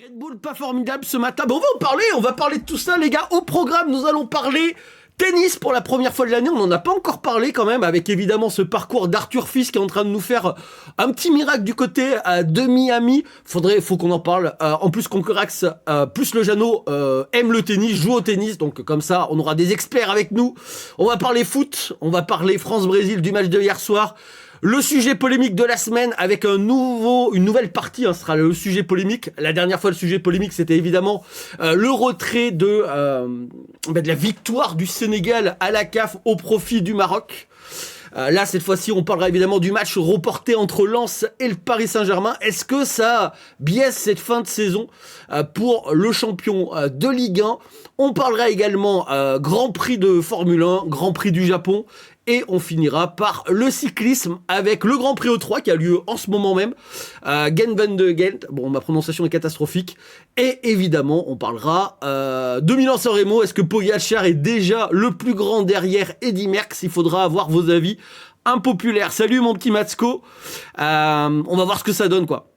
Red Bull pas formidable ce matin. Bon, on va parler de tout ça les gars. Au programme, nous allons parler tennis pour la première fois de l'année. On n'en a pas encore parlé quand même, avec évidemment ce parcours d'Arthur Fils qui est en train de nous faire un petit miracle du côté de Miami. Faut qu'on en parle. En plus, Concurax plus le Jeannot aime le tennis, joue au tennis, donc comme ça, on aura des experts avec nous. On va parler foot, on va parler France-Brésil du match de hier soir. Le sujet polémique de la semaine avec une nouvelle partie, ce sera le sujet polémique. La dernière fois, le sujet polémique, c'était évidemment le retrait de la victoire du Sénégal à la CAF au profit du Maroc. Là, cette fois-ci, on parlera évidemment du match reporté entre Lens et le Paris Saint-Germain. Est-ce que ça biaise cette fin de saison pour le champion de Ligue 1 ? On parlera également Grand Prix de Formule 1, Grand Prix du Japon. Et on finira par le cyclisme avec le Grand Prix E3 qui a lieu en ce moment même. Gent van de Gent. Bon, ma prononciation est catastrophique. Et évidemment, on parlera de Milan-San Remo. Est-ce que Pogacar est déjà le plus grand derrière Eddy Merckx ? Il faudra avoir vos avis impopulaires. Salut mon petit Matsko. On va voir ce que ça donne, quoi.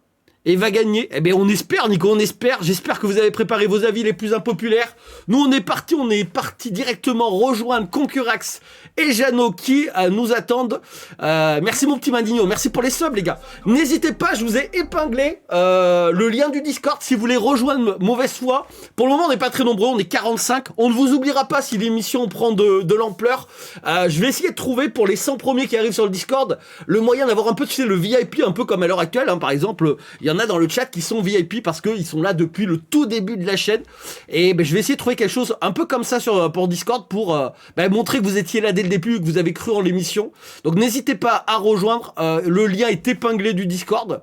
Et va gagner. Eh bien, on espère, Nico, on espère. J'espère que vous avez préparé vos avis les plus impopulaires. Nous, on est parti directement rejoindre Concurax et Jeannot qui nous attendent. Merci mon petit Mandigno, merci pour les subs, les gars. N'hésitez pas, je vous ai épinglé le lien du Discord si vous voulez rejoindre Mauvaise Foi. Pour le moment, on n'est pas très nombreux, on est 45. On ne vous oubliera pas si l'émission prend de l'ampleur. Je vais essayer de trouver pour les 100 premiers qui arrivent sur le Discord le moyen d'avoir un peu, tu sais, le VIP, un peu comme à l'heure actuelle. Par exemple, il y en a dans le chat qui sont VIP parce qu'ils sont là depuis le tout début de la chaîne. Et je vais essayer de trouver quelque chose un peu comme ça pour Discord pour montrer que vous étiez là dès le début, que vous avez cru en l'émission. Donc n'hésitez pas à rejoindre. Le lien est épinglé du Discord.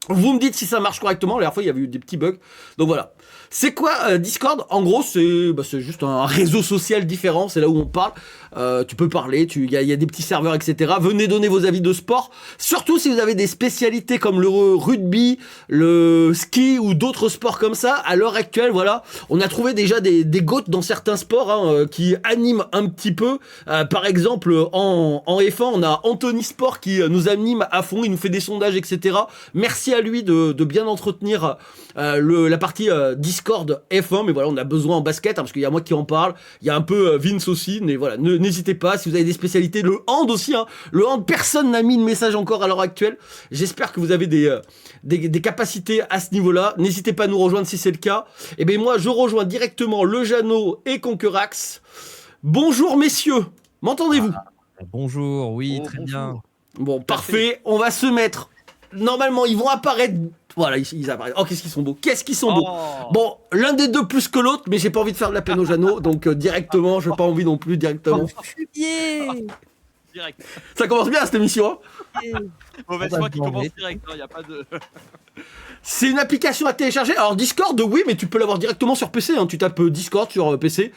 Vous me dites si ça marche correctement. La dernière fois, il y avait eu des petits bugs. Donc voilà. C'est quoi Discord ? En gros, c'est juste un réseau social différent. C'est là où on parle. Tu peux parler. Il y a des petits serveurs, etc. Venez donner vos avis de sport. Surtout si vous avez des spécialités comme le rugby, le ski ou d'autres sports comme ça. À l'heure actuelle, voilà, on a trouvé déjà des goats dans certains sports qui animent un petit peu. Par exemple, en F1, on a Anthony Sport qui nous anime à fond. Il nous fait des sondages, etc. Merci à lui de bien entretenir la partie Discord F1, mais voilà, on a besoin en basket parce qu'il y a moi qui en parle, il y a un peu Vince aussi, mais voilà, n'hésitez pas si vous avez des spécialités, le hand aussi, le hand, personne n'a mis de message encore à l'heure actuelle. J'espère que vous avez des capacités à ce niveau-là. N'hésitez pas à nous rejoindre si c'est le cas. Et bien moi, je rejoins directement le Jeannot et Concurax. Bonjour messieurs, m'entendez-vous ? Bonjour, oui, très bien. Bon, parfait, on va se mettre. Normalement, ils vont apparaître. Voilà, ils apparaissent. Oh, qu'est-ce qu'ils sont beaux. Bon, l'un des deux plus que l'autre, mais j'ai pas envie de faire de la peine au Jeannot, donc directement, j'ai pas envie non plus, directement. Direct. Ça commence bien cette émission. Mauvaise Foi qui commence direct, il n'y a pas de... C'est une application à télécharger. Alors Discord, oui, mais tu peux l'avoir directement sur PC. Tu tapes Discord sur PC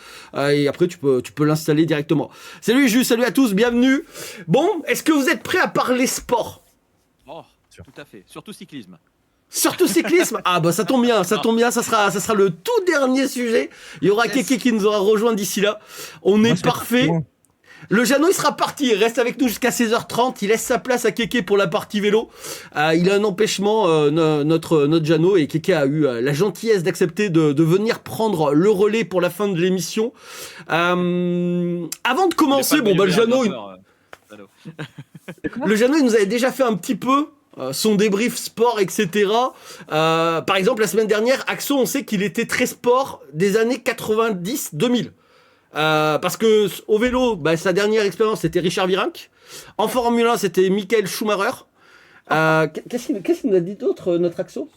et après tu peux l'installer directement. Salut Jus, salut à tous, bienvenue. Bon, est-ce que vous êtes prêts à parler sport ? Oh, tout à fait. Surtout cyclisme. Surtout cyclisme. Ah bah ça tombe bien, ça sera le tout dernier sujet. Il y aura Kéké qui nous aura rejoint d'ici là. On est parfait. Le Jeannot il sera parti, il reste avec nous jusqu'à 16h30, il laisse sa place à Kéké pour la partie vélo. Il a un empêchement, notre Jeannot, et Kéké a eu la gentillesse d'accepter de venir prendre le relais pour la fin de l'émission. Avant de commencer, le Jeannot... Le Jeannot il nous avait déjà fait un petit peu son débrief sport, etc. Par exemple, la semaine dernière, Axo, on sait qu'il était très sport des années 90-2000. Parce que au vélo, sa dernière expérience, c'était Richard Virenque. En Formule 1, c'était Michael Schumacher. Qu'est-ce qu'il nous a dit d'autre, notre Axo ?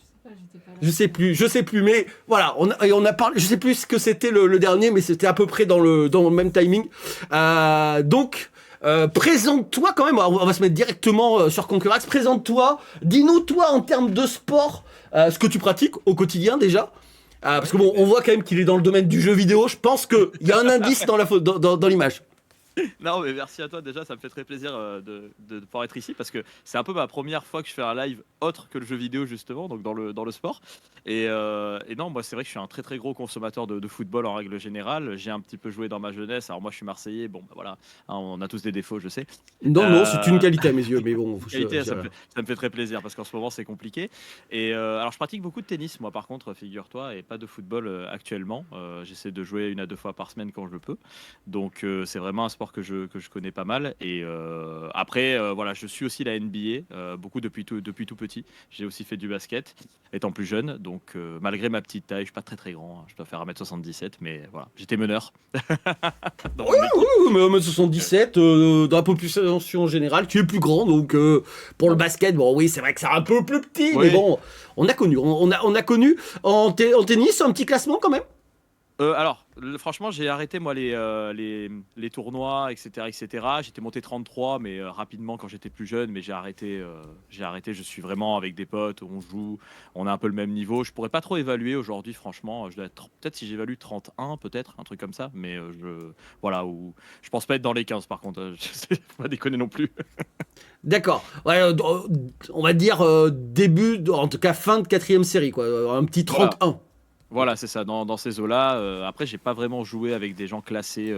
Je sais plus, mais voilà, on a parlé, je sais plus ce que c'était le dernier, mais c'était à peu près dans le même timing. Donc... présente-toi quand même, on va se mettre directement sur Concurax, présente-toi, dis-nous toi en termes de sport, ce que tu pratiques au quotidien déjà, parce que bon, on voit quand même qu'il est dans le domaine du jeu vidéo, je pense qu'il y a un indice dans l'image. Non, mais merci à toi déjà, ça me fait très plaisir de pouvoir être ici parce que c'est un peu ma première fois que je fais un live autre que le jeu vidéo justement, donc dans le sport. Et non, moi c'est vrai que je suis un très très gros consommateur de football en règle générale. J'ai un petit peu joué dans ma jeunesse. Alors moi je suis Marseillais, bon bah voilà, hein, on a tous des défauts, je sais. Non, c'est une Euh, qualité à mes yeux, mais bon. Qualité, ça me fait très plaisir parce qu'en ce moment c'est compliqué. Alors je pratique beaucoup de tennis, moi par contre, figure-toi, et pas de football actuellement. J'essaie de jouer 1 à 2 fois par semaine quand je peux. Donc c'est vraiment un sport que je connais pas mal. Et après, voilà, je suis aussi la NBA, beaucoup depuis tout petit. J'ai aussi fait du basket, étant plus jeune. Donc malgré ma petite taille, je suis pas très très grand, hein. Je dois faire 1m77, mais voilà, j'étais meneur. Dans mon équipe. Oui, mais 1m77, dans la population générale, tu es plus grand, donc pour le basket, bon oui, c'est vrai que c'est un peu plus petit, Oui. mais bon, on a connu. On a connu en tennis un petit classement quand même. Alors, franchement, j'ai arrêté moi les tournois, etc., etc. J'étais monté 33, mais rapidement quand j'étais plus jeune. Mais j'ai arrêté. Je suis vraiment avec des potes. On joue. On a un peu le même niveau. Je pourrais pas trop évaluer aujourd'hui, franchement. Je dois être peut-être si j'évalue 31, peut-être un truc comme ça. Mais voilà. Ou je pense pas être dans les 15 par contre. Faut pas déconner non plus. D'accord. Ouais, on va dire début, en tout cas fin de 4e série, quoi. Un petit 31. Voilà, c'est ça, dans ces eaux-là. Après, j'ai pas vraiment joué avec des gens classés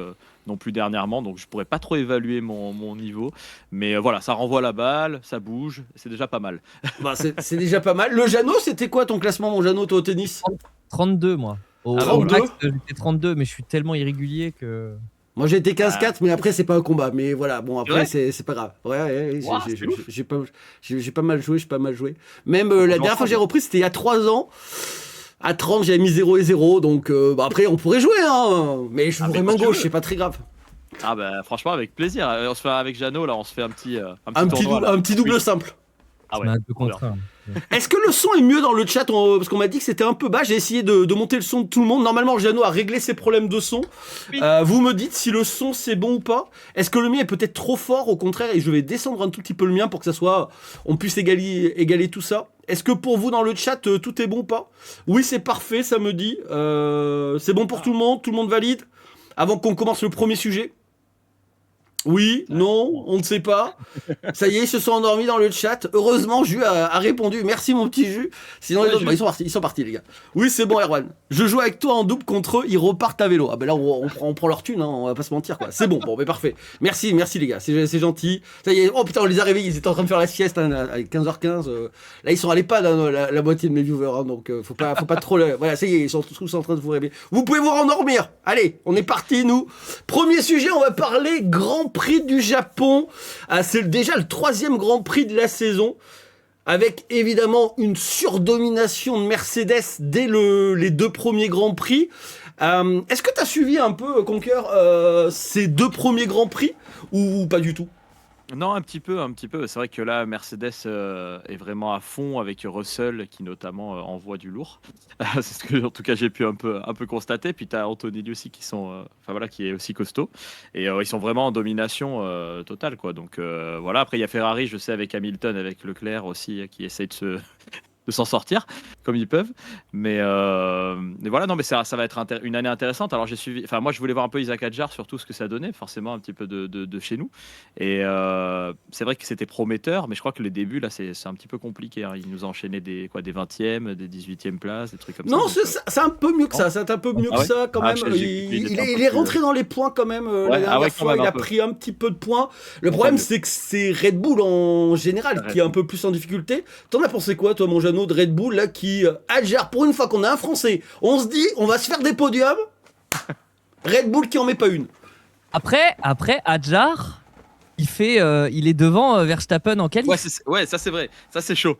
non plus dernièrement, donc je pourrais pas trop évaluer mon niveau. Mais voilà, ça renvoie la balle, ça bouge, c'est déjà pas mal. Bah, c'est déjà pas mal. Le Jeannot, c'était quoi ton classement, mon Jeannot, toi, au tennis? 32, moi. Au 32? max, j'étais 32, mais je suis tellement irrégulier que. Moi j'ai été 15-4, mais après c'est pas un combat. Mais voilà, bon après C'est c'est pas grave. Ouais, Ouah, c'est ouf. j'ai pas mal joué, Même la dernière fois que j'ai repris, c'était il y a 3 ans. À 30, j'avais mis 0 et 0, donc bah, après on pourrait jouer, hein. Mais je jouerais main quand tu gauche, veux. c'est pas très grave. Ah bah franchement, avec plaisir. On se fait avec Jeannot, là, on se fait un petit tournoi. Là. Un petit double Oui. simple. Ah Ça ouais. m'a un peu trop bien. contraint. Est-ce que le son est mieux dans le chat? Parce qu'on m'a dit que c'était un peu bas. J'ai essayé de monter le son de tout le monde. Normalement, Jeannot a réglé ses problèmes de son. Oui. Vous me dites si le son c'est bon ou pas. Est-ce que le mien est peut-être trop fort? Au contraire, et je vais descendre un tout petit peu le mien pour que ça soit, on puisse égaler tout ça. Est-ce que pour vous dans le chat tout est bon ou pas? Oui, c'est parfait, ça me dit. C'est bon pour tout le monde valide? Avant qu'on commence le premier sujet. Oui, non, on ne sait pas. Ça y est, ils se sont endormis dans le chat. Heureusement, Jus a répondu. Merci mon petit Jus. Sinon les autres, bah, ils sont partis les gars. Oui, c'est bon Erwan. Je joue avec toi en double contre eux, ils repartent à vélo. Ah ben là, on prend leur thune, hein, on va pas se mentir quoi. C'est bon, mais parfait. Merci les gars, c'est gentil. Ça y est, oh putain, on les a réveillés, ils étaient en train de faire la sieste hein, à 15h15. Là, ils sont à l'EHPAD, hein, la moitié de mes viewers, hein, donc faut pas trop... Voilà, ça y est, ils sont tous en train de vous réveiller. Vous pouvez vous rendormir. Allez, on est parti nous. Premier sujet, on va parler Grand Prix du Japon. C'est déjà le 3e Grand Prix de la saison, avec évidemment une surdomination de Mercedes dès les 2 premiers Grands Prix. Est-ce que tu as suivi un peu, Conquer, ces 2 premiers Grands Prix ou pas du tout? Non, un petit peu. C'est vrai que là, Mercedes est vraiment à fond avec Russell qui notamment envoie du lourd. C'est ce que, en tout cas, j'ai pu un peu constater. Puis tu as Antonelli aussi qui est aussi costaud. Et ils sont vraiment en domination totale, quoi. Donc voilà. Après, il y a Ferrari, je sais, avec Hamilton, avec Leclerc aussi, qui essayent de s'en sortir comme ils peuvent. Mais voilà, non, mais ça va être une année intéressante. Alors j'ai suivi, enfin moi je voulais voir un peu Isaac Hadjar, surtout ce que ça donnait, forcément un petit peu de chez nous. Et c'est vrai que c'était prometteur, mais je crois que le début là c'est un petit peu compliqué. Hein. Il nous a enchaîné des 20e, des 18e places, des trucs comme non, ça. c'est un peu mieux que ça. C'est un peu mieux que ça quand même. Il est rentré dans les points quand même. La dernière fois, il a pris un petit peu de points. Le problème c'est que c'est Red Bull en général qui est un peu plus en difficulté. T'en as pensé quoi toi, mon Jeannot, de Red Bull là qui Hadjar, pour une fois qu'on a un Français, on se dit on va se faire des podiums. Red Bull qui en met pas une. Après Hadjar, il est devant Verstappen en qualif. Ouais, ça c'est vrai, ça c'est chaud.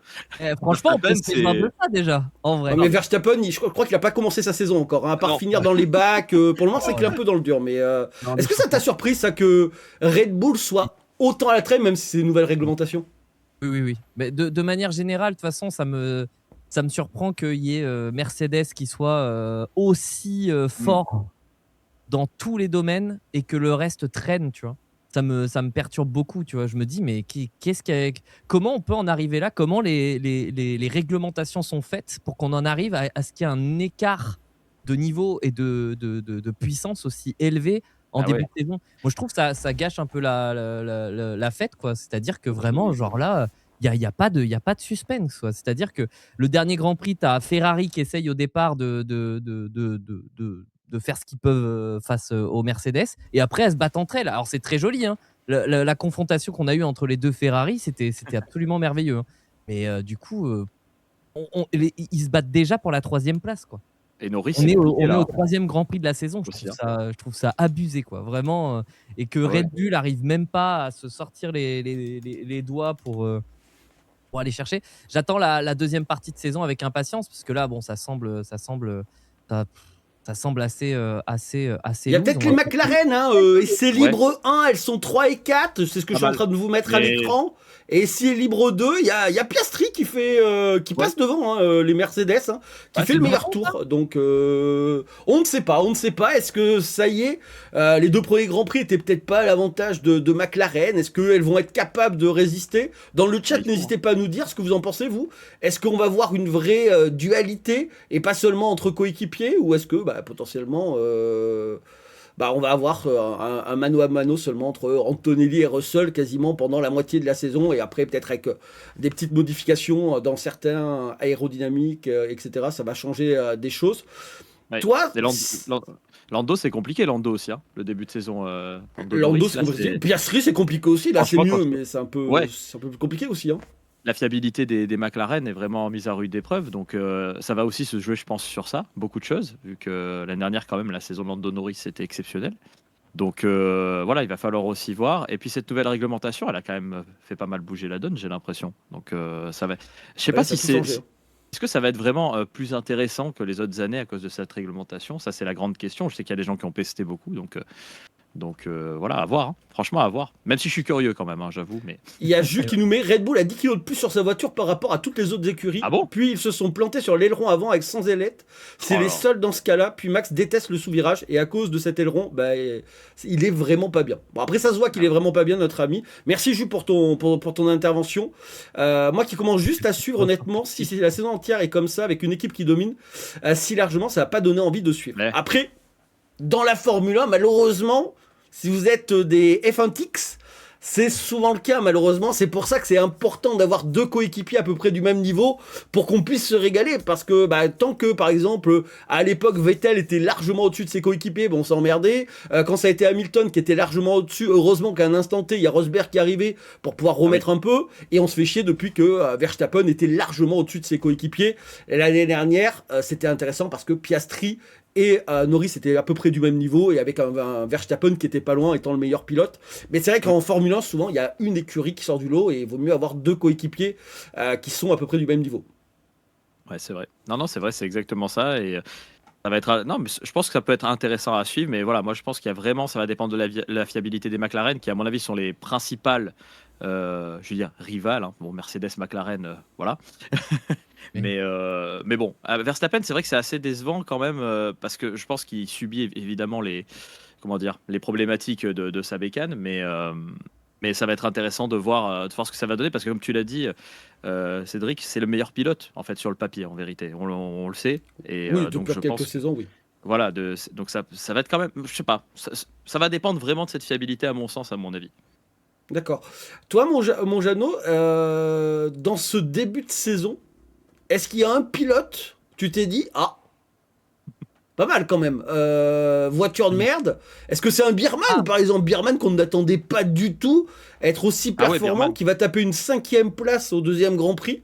Franchement, on peut se plaindre de ça déjà, en vrai. Ouais, mais Verstappen, je crois qu'il a pas commencé sa saison encore, hein, à part finir dans les bacs. Pour le moment, c'est qu'il est un peu dans le dur. Mais est-ce que ça t'a surpris ça que Red Bull soit autant à la traîne, même si c'est une nouvelle réglementation? Oui. Mais de manière générale, de toute façon, ça me surprend qu'il y ait Mercedes qui soit aussi fort dans tous les domaines et que le reste traîne, tu vois. Ça me perturbe beaucoup, tu vois. Je me dis, mais comment on peut en arriver là? Comment les réglementations sont faites pour qu'on en arrive à ce qu'il y ait un écart de niveau et de puissance aussi élevé en Ah début ouais. de saison. Moi, je trouve que ça gâche un peu la fête, quoi. C'est-à-dire que vraiment, genre là, il y a pas de suspense, quoi. C'est-à-dire que le dernier Grand Prix, tu as Ferrari qui essaye au départ de faire ce qu'ils peuvent face aux Mercedes, et après, elles se battent entre elles. Alors, c'est très joli, hein. La confrontation qu'on a eue entre les deux Ferrari, c'était absolument merveilleux, hein. Mais du coup, ils se battent déjà pour la troisième place, quoi. Et Norris, c'est compliqué On est là au troisième Grand Prix de la saison. aussi. Hein. Je trouve ça abusé, quoi. Vraiment, et que Ah ouais. Red Bull arrive même pas à se sortir les doigts pour aller chercher. J'attends la deuxième partie de saison avec impatience, parce que là, bon, ça, ça semble assez Il y a loose. peut-être les McLaren, hein, essai Ouais. libre 1, elles sont 3 et 4, c'est ce que je suis en train de vous mettre à Mais- l'écran. Et essai libre 2, il y a Piastri qui qui passe devant hein, les Mercedes, hein, qui Ah, fait c'est le meilleur bon, tour. Donc on ne sait pas. Est-ce que ça y est, les deux premiers Grands Prix étaient peut-être pas à l'avantage de McLaren? Est-ce qu'elles vont être capables de résister? Dans le chat, Ouais, ils n'hésitez pas à nous dire ce que vous en pensez, vous. Est-ce qu'on va voir une vraie dualité et pas seulement entre coéquipiers, ou est-ce que potentiellement on va avoir un mano à mano seulement entre Antonelli et Russell quasiment pendant la moitié de la saison, et après peut-être avec des petites modifications dans certains aérodynamiques, etc. Ça va changer des choses. Ouais. Toi, Et Lando, c'est compliqué, Lando aussi, hein, le début de saison. Lando, Norris, c'est là, compliqué. Piastri, c'est compliqué aussi. Là, c'est Franchement, mieux, quand- mais c'est un peu plus compliqué aussi. Hein. La fiabilité des McLaren est vraiment mise à rude épreuve, donc ça va aussi se jouer, je pense, sur ça, beaucoup de choses, vu que l'année dernière, quand même, la saison de Lando Norris, c'était exceptionnel. Donc voilà, il va falloir aussi voir. Et puis cette nouvelle réglementation, elle a quand même fait pas mal bouger la donne, j'ai l'impression. Donc ça va. Je sais Ouais, pas ça a si tout changé. Est-ce que ça va être vraiment plus intéressant que les autres années à cause de cette réglementation? Ça, c'est la grande question. Je sais qu'il y a des gens qui ont pesté beaucoup, donc voilà, à voir. Hein. Franchement, à voir. Même si je suis curieux quand même, hein, j'avoue. Mais Il y a Jules qui nous met Red Bull a 10 kilos de plus sur sa voiture par rapport à toutes les autres écuries. Ah bon? Puis ils se sont plantés sur l'aileron avant avec sans ailette. C'est Oh les là. seuls dans ce cas-là. Puis Max déteste le sous-virage et à cause de cet aileron, il est vraiment pas bien. Bon, après, ça se voit qu'il est vraiment pas bien, notre ami. Merci Jules pour ton intervention. Moi qui commence juste à suivre, honnêtement, si c'est la saison entière est comme ça, avec une équipe qui domine si largement, ça va pas donner envie de suivre. Ouais. Après, dans la Formule 1, malheureusement, si vous êtes des F1X, c'est souvent le cas, malheureusement. C'est pour ça que c'est important d'avoir deux coéquipiers à peu près du même niveau pour qu'on puisse se régaler. Parce que tant que, par exemple, à l'époque, Vettel était largement au-dessus de ses coéquipiers, on s'emmerdait. Quand ça a été Hamilton qui était largement au-dessus, heureusement qu'à un instant T, il y a Rosberg qui est arrivé pour pouvoir remettre un peu. Et on se fait chier depuis que Verstappen était largement au-dessus de ses coéquipiers. Et l'année dernière, c'était intéressant parce que Piastri et Norris était à peu près du même niveau, et avec un Verstappen qui était pas loin étant le meilleur pilote. Mais c'est vrai qu'en Formule 1, souvent, il y a une écurie qui sort du lot, et il vaut mieux avoir deux coéquipiers qui sont à peu près du même niveau. Ouais, c'est vrai. Non, c'est vrai, c'est exactement ça. Et ça va être. Non, mais je pense que ça peut être intéressant à suivre. Mais voilà, moi, je pense qu'il y a vraiment. Ça va dépendre de la fiabilité des McLaren, qui, à mon avis, sont les principales. Je veux dire, rivales. Hein. Bon, Mercedes, McLaren, voilà. Oui. Mais bon, Verstappen, c'est vrai que c'est assez décevant quand même, parce que je pense qu'il subit évidemment les problématiques de sa bécane, mais ça va être intéressant de voir ce que ça va donner, parce que comme tu l'as dit, Cédric, c'est le meilleur pilote en fait sur le papier, en vérité, on le sait, et Oui, donc depuis je quelques pense, saisons, oui. voilà, donc ça va être quand même, je sais pas, ça va dépendre vraiment de cette fiabilité à mon sens, à mon avis. D'accord. Toi, mon Jeannot, dans ce début de saison, est-ce qu'il y a un pilote, tu t'es dit, pas mal quand même, voiture de merde. Est-ce que c'est un Beerman, par exemple, Beerman qu'on n'attendait pas du tout être aussi Ah ouais, performant, Beerman. qui va taper une 5e place au 2e Grand Prix?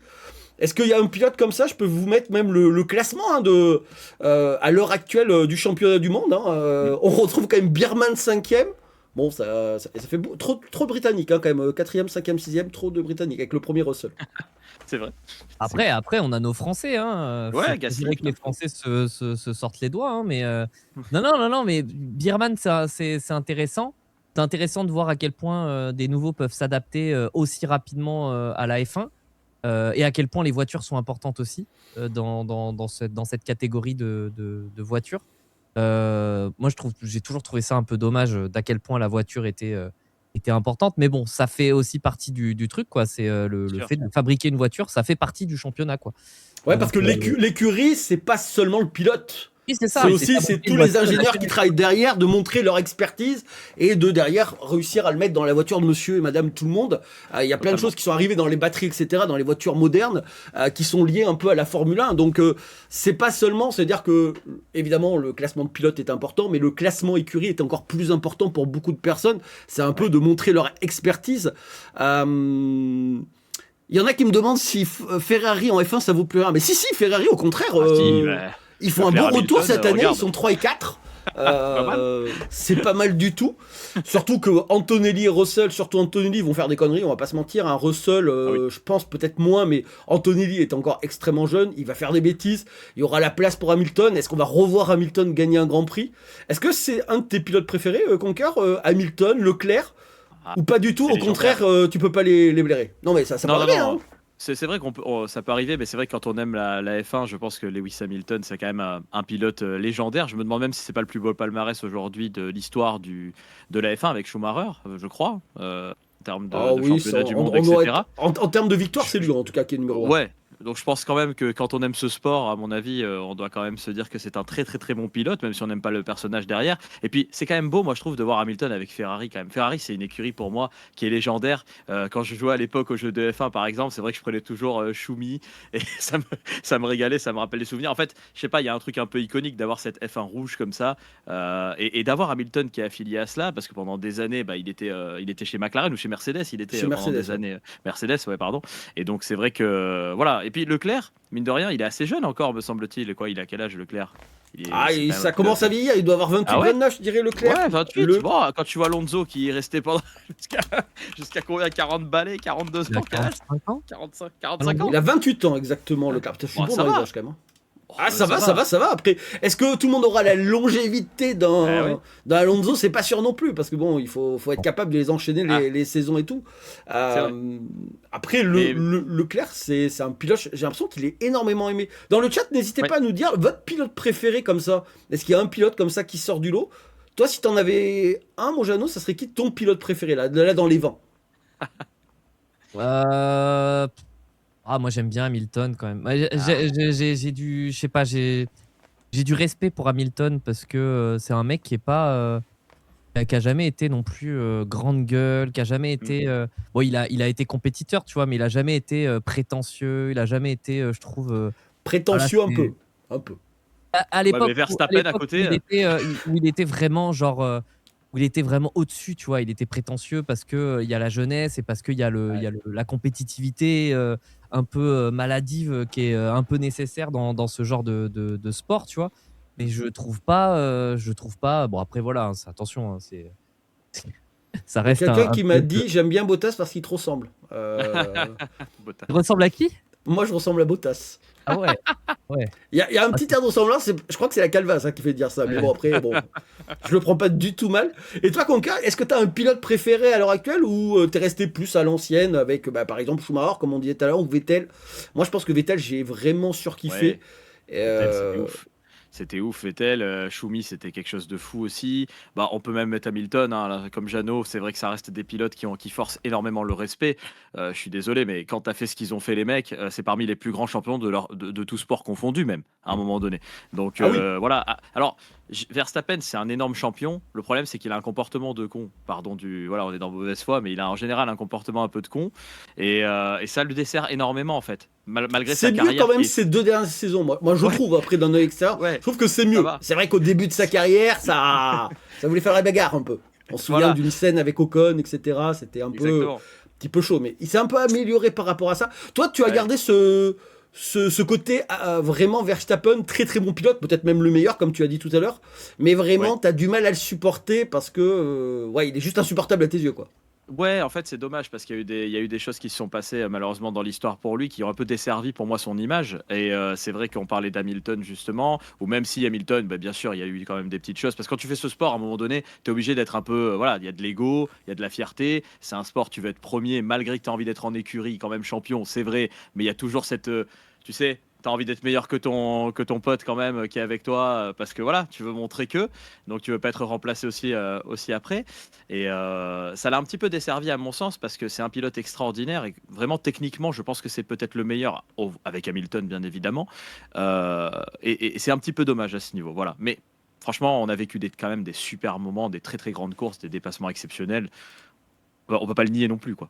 Est-ce qu'il y a un pilote comme ça? Je peux vous mettre même le classement à l'heure actuelle du championnat du monde. On retrouve quand même Beerman 5e. Bon, ça fait trop britannique quand même. 4e, 5e, 6e, trop de britannique avec le premier Russell. C'est vrai. Après, on a nos Français. Ouais, Faut Gasly, dire que les Français se sortent les doigts. Mais non, mais Beerman, c'est intéressant. C'est intéressant de voir à quel point des nouveaux peuvent s'adapter aussi rapidement à la F1, et à quel point les voitures sont importantes aussi dans cette catégorie de voitures. Moi, j'ai toujours trouvé ça un peu dommage d'à quel point la voiture était importante. Mais bon, ça fait aussi partie du truc, quoi. C'est le Sûr. fait de fabriquer une voiture, ça fait partie du championnat, quoi. Ouais, parce que l'écurie, c'est pas seulement le pilote. Oui, c'est ça. C'est et aussi ça, c'est monter tous une les voiture de la ingénieurs qui chaîne. travaillent derrière de montrer leur expertise et de derrière réussir à le mettre dans la voiture de monsieur et madame tout le monde. Il y a plein de Totalement. choses qui sont arrivées dans les batteries, etc., dans les voitures modernes, qui sont liées un peu à la Formule 1. Donc c'est pas seulement, c'est-à-dire que évidemment le classement de pilote est important, mais le classement écurie est encore plus important pour beaucoup de personnes. C'est un peu Ouais. de montrer leur expertise. Il y en a qui me demandent si Ferrari en F1 ça vaut plus rien. Mais si, Ferrari au contraire, Ah si, bah, ils font un Leclerc, bon retour Hamilton, cette année, ils regarde. sont 3 et 4. Pas mal. C'est pas mal du tout. Surtout que Antonelli et Russell, surtout Antonelli, vont faire des conneries, on va pas se mentir. Un Russell, Ah oui. je pense peut-être moins, mais Antonelli est encore extrêmement jeune, il va faire des bêtises. Il y aura la place pour Hamilton. Est-ce qu'on va revoir Hamilton gagner un Grand Prix? Est-ce que c'est un de tes pilotes préférés, Conker, Hamilton, Leclerc? Ah, Ou pas du tout, c'est au légendaire. contraire, tu peux pas les blairer. Non mais ça peut Non, non, arriver, non. hein. C'est vrai ça peut arriver, mais c'est vrai que quand on aime la F1, je pense que Lewis Hamilton, c'est quand même un pilote légendaire. Je me demande même si c'est pas le plus beau palmarès aujourd'hui de l'histoire de la F1 avec Schumacher, je crois, en termes Ah de oui, championnat du monde, on doit etc. en termes de victoire, c'est lui en tout cas qui est numéro 1. Ouais, donc je pense quand même que quand on aime ce sport, à mon avis, on doit quand même se dire que c'est un très très très bon pilote, même si on n'aime pas le personnage derrière. Et puis c'est quand même beau, moi je trouve, de voir Hamilton avec Ferrari quand même. Ferrari, c'est une écurie pour moi qui est légendaire. Quand je jouais à l'époque au jeu de F1 par exemple, c'est vrai que je prenais toujours Schumi et ça me régalait, ça me rappelle des souvenirs. En fait, je sais pas, il y a un truc un peu iconique d'avoir cette F1 rouge comme ça et d'avoir Hamilton qui est affilié à cela parce que pendant des années, bah, il était chez McLaren ou chez Mercedes, il était Chez pendant Mercedes, des ouais. années Mercedes, ouais, pardon. Et donc c'est vrai que voilà. Et puis Leclerc, mine de rien, il est assez jeune encore, me semble-t-il. Quoi, il a quel âge Leclerc? Ah, C'est quand même un ça commence à pilote. vieillir, il doit avoir Ah 28, ouais? 29, je dirais, Leclerc. Ouais, 28. Le... Bon, quand tu vois Alonso qui est resté pendant jusqu'à jusqu'à combien? 40 balais, 42 Il a ans, quel âge? 45 ans. 45 ans? Il a 28 ans exactement, Leclerc. Putain, je suis Bon, bon ça dans les va. âges quand même, hein. Oh, Ah, ça va. Après, est-ce que tout le monde aura la longévité Eh ouais, d'un Alonso? C'est pas sûr non plus, parce que bon, faut être capable de les enchaîner Ah, les saisons et tout. c'est vrai. Après, Mais Leclerc, c'est un pilote, j'ai l'impression qu'il est énormément aimé. Dans le chat, n'hésitez ouais. pas à nous dire votre pilote préféré comme ça. Est-ce qu'il y a un pilote comme ça qui sort du lot? Toi, si t'en avais un, mon Jeannot, ça serait qui ton pilote préféré, là dans les vents? Euh, Ah, moi j'aime bien Hamilton quand même. Ouais, Ah, je sais pas, j'ai du respect pour Hamilton parce que c'est un mec qui est pas, qui a jamais été non plus grande gueule, qui a jamais été. Bon, il a été compétiteur, tu vois, mais il a jamais été prétentieux. Il a jamais été, je trouve. Voilà, Prétentieux un peu. Un peu. à ouais, mais l'époque Verstappen à où côté. il était, où il était vraiment genre, où il était vraiment au-dessus, tu vois. Il était prétentieux parce que il y a la jeunesse et parce qu'il y a il y a la compétitivité un peu maladive qui est un peu nécessaire dans ce genre de sport, tu vois. Mais je trouve pas. Bon après voilà, hein, attention, hein, ça Il y a reste quelqu'un un qui m'a pilote. dit j'aime bien Bottas parce qu'il te ressemble. Bottas. Il ressemble à qui? Moi, je ressemble à Bottas. Ah ouais, ouais. Il y a un Ah, petit air de ressemblance, je crois que c'est la Calvas qui fait dire ça. Mais bon, après, bon, je le prends pas du tout mal. Et toi, Conca, est-ce que tu as un pilote préféré à l'heure actuelle ou t'es resté plus à l'ancienne avec, bah, par exemple, Schumacher, comme on disait tout à l'heure, ou Vettel? Moi, je pense que Vettel, j'ai vraiment surkiffé. Ouais, Et, Vettel, c'était ouf. C'était ouf, Vettel. Schumi, c'était quelque chose de fou aussi. Bah, on peut même mettre Hamilton, hein, là, comme Jeannot. C'est vrai que ça reste des pilotes qui forcent énormément le respect. Je suis désolé, mais quand tu as fait ce qu'ils ont fait, les mecs, c'est parmi les plus grands champions de tout sport confondu, même, à un moment donné. Donc Ah oui, voilà. Ah, alors, Verstappen, c'est un énorme champion. Le problème, c'est qu'il a un comportement de con. Pardon, voilà, on est dans mauvaise foi, mais il a en général un comportement un peu de con. Et ça le dessert énormément, en fait. Malgré c'est sa mieux carrière quand même qui est. ces 2 dernières saisons. Moi je Ouais, trouve, après d'un œil extérieur, ouais, je trouve que c'est ça mieux. va. C'est vrai qu'au début de sa carrière, ça voulait faire la bagarre un peu. On se souvient Voilà, d'une scène avec Ocon, etc. C'était un exactement. petit peu chaud, mais il s'est un peu amélioré par rapport à ça. Toi, tu as Ouais. gardé ce côté vraiment Verstappen, très très bon pilote, peut-être même le meilleur, comme tu as dit tout à l'heure, mais Ouais. vraiment, tu as du mal à le supporter parce que, ouais, il est juste insupportable à tes yeux, quoi. Ouais, en fait, c'est dommage parce il y a eu des choses qui se sont passées malheureusement dans l'histoire pour lui qui ont un peu desservi pour moi son image. Et c'est vrai qu'on parlait d'Hamilton justement, ou même si Hamilton, bah, bien sûr, il y a eu quand même des petites choses. Parce que quand tu fais ce sport, à un moment donné, tu es obligé d'être un peu. Voilà, il y a de l'ego, il y a de la fierté. C'est un sport, tu veux être premier malgré que tu as envie d'être en écurie, quand même champion, c'est vrai. Mais il y a toujours cette. Tu sais. t'as envie d'être meilleur que ton pote quand même qui est avec toi, parce que voilà, tu veux montrer que, donc tu veux pas être remplacé aussi après. Et ça l'a un petit peu desservi à mon sens parce que c'est un pilote extraordinaire et vraiment techniquement, je pense que c'est peut-être le meilleur avec Hamilton bien évidemment. Et c'est un petit peu dommage à ce niveau, voilà. Mais franchement, on a vécu quand même des super moments, des très très grandes courses, des dépassements exceptionnels. On peut pas le nier non plus, quoi.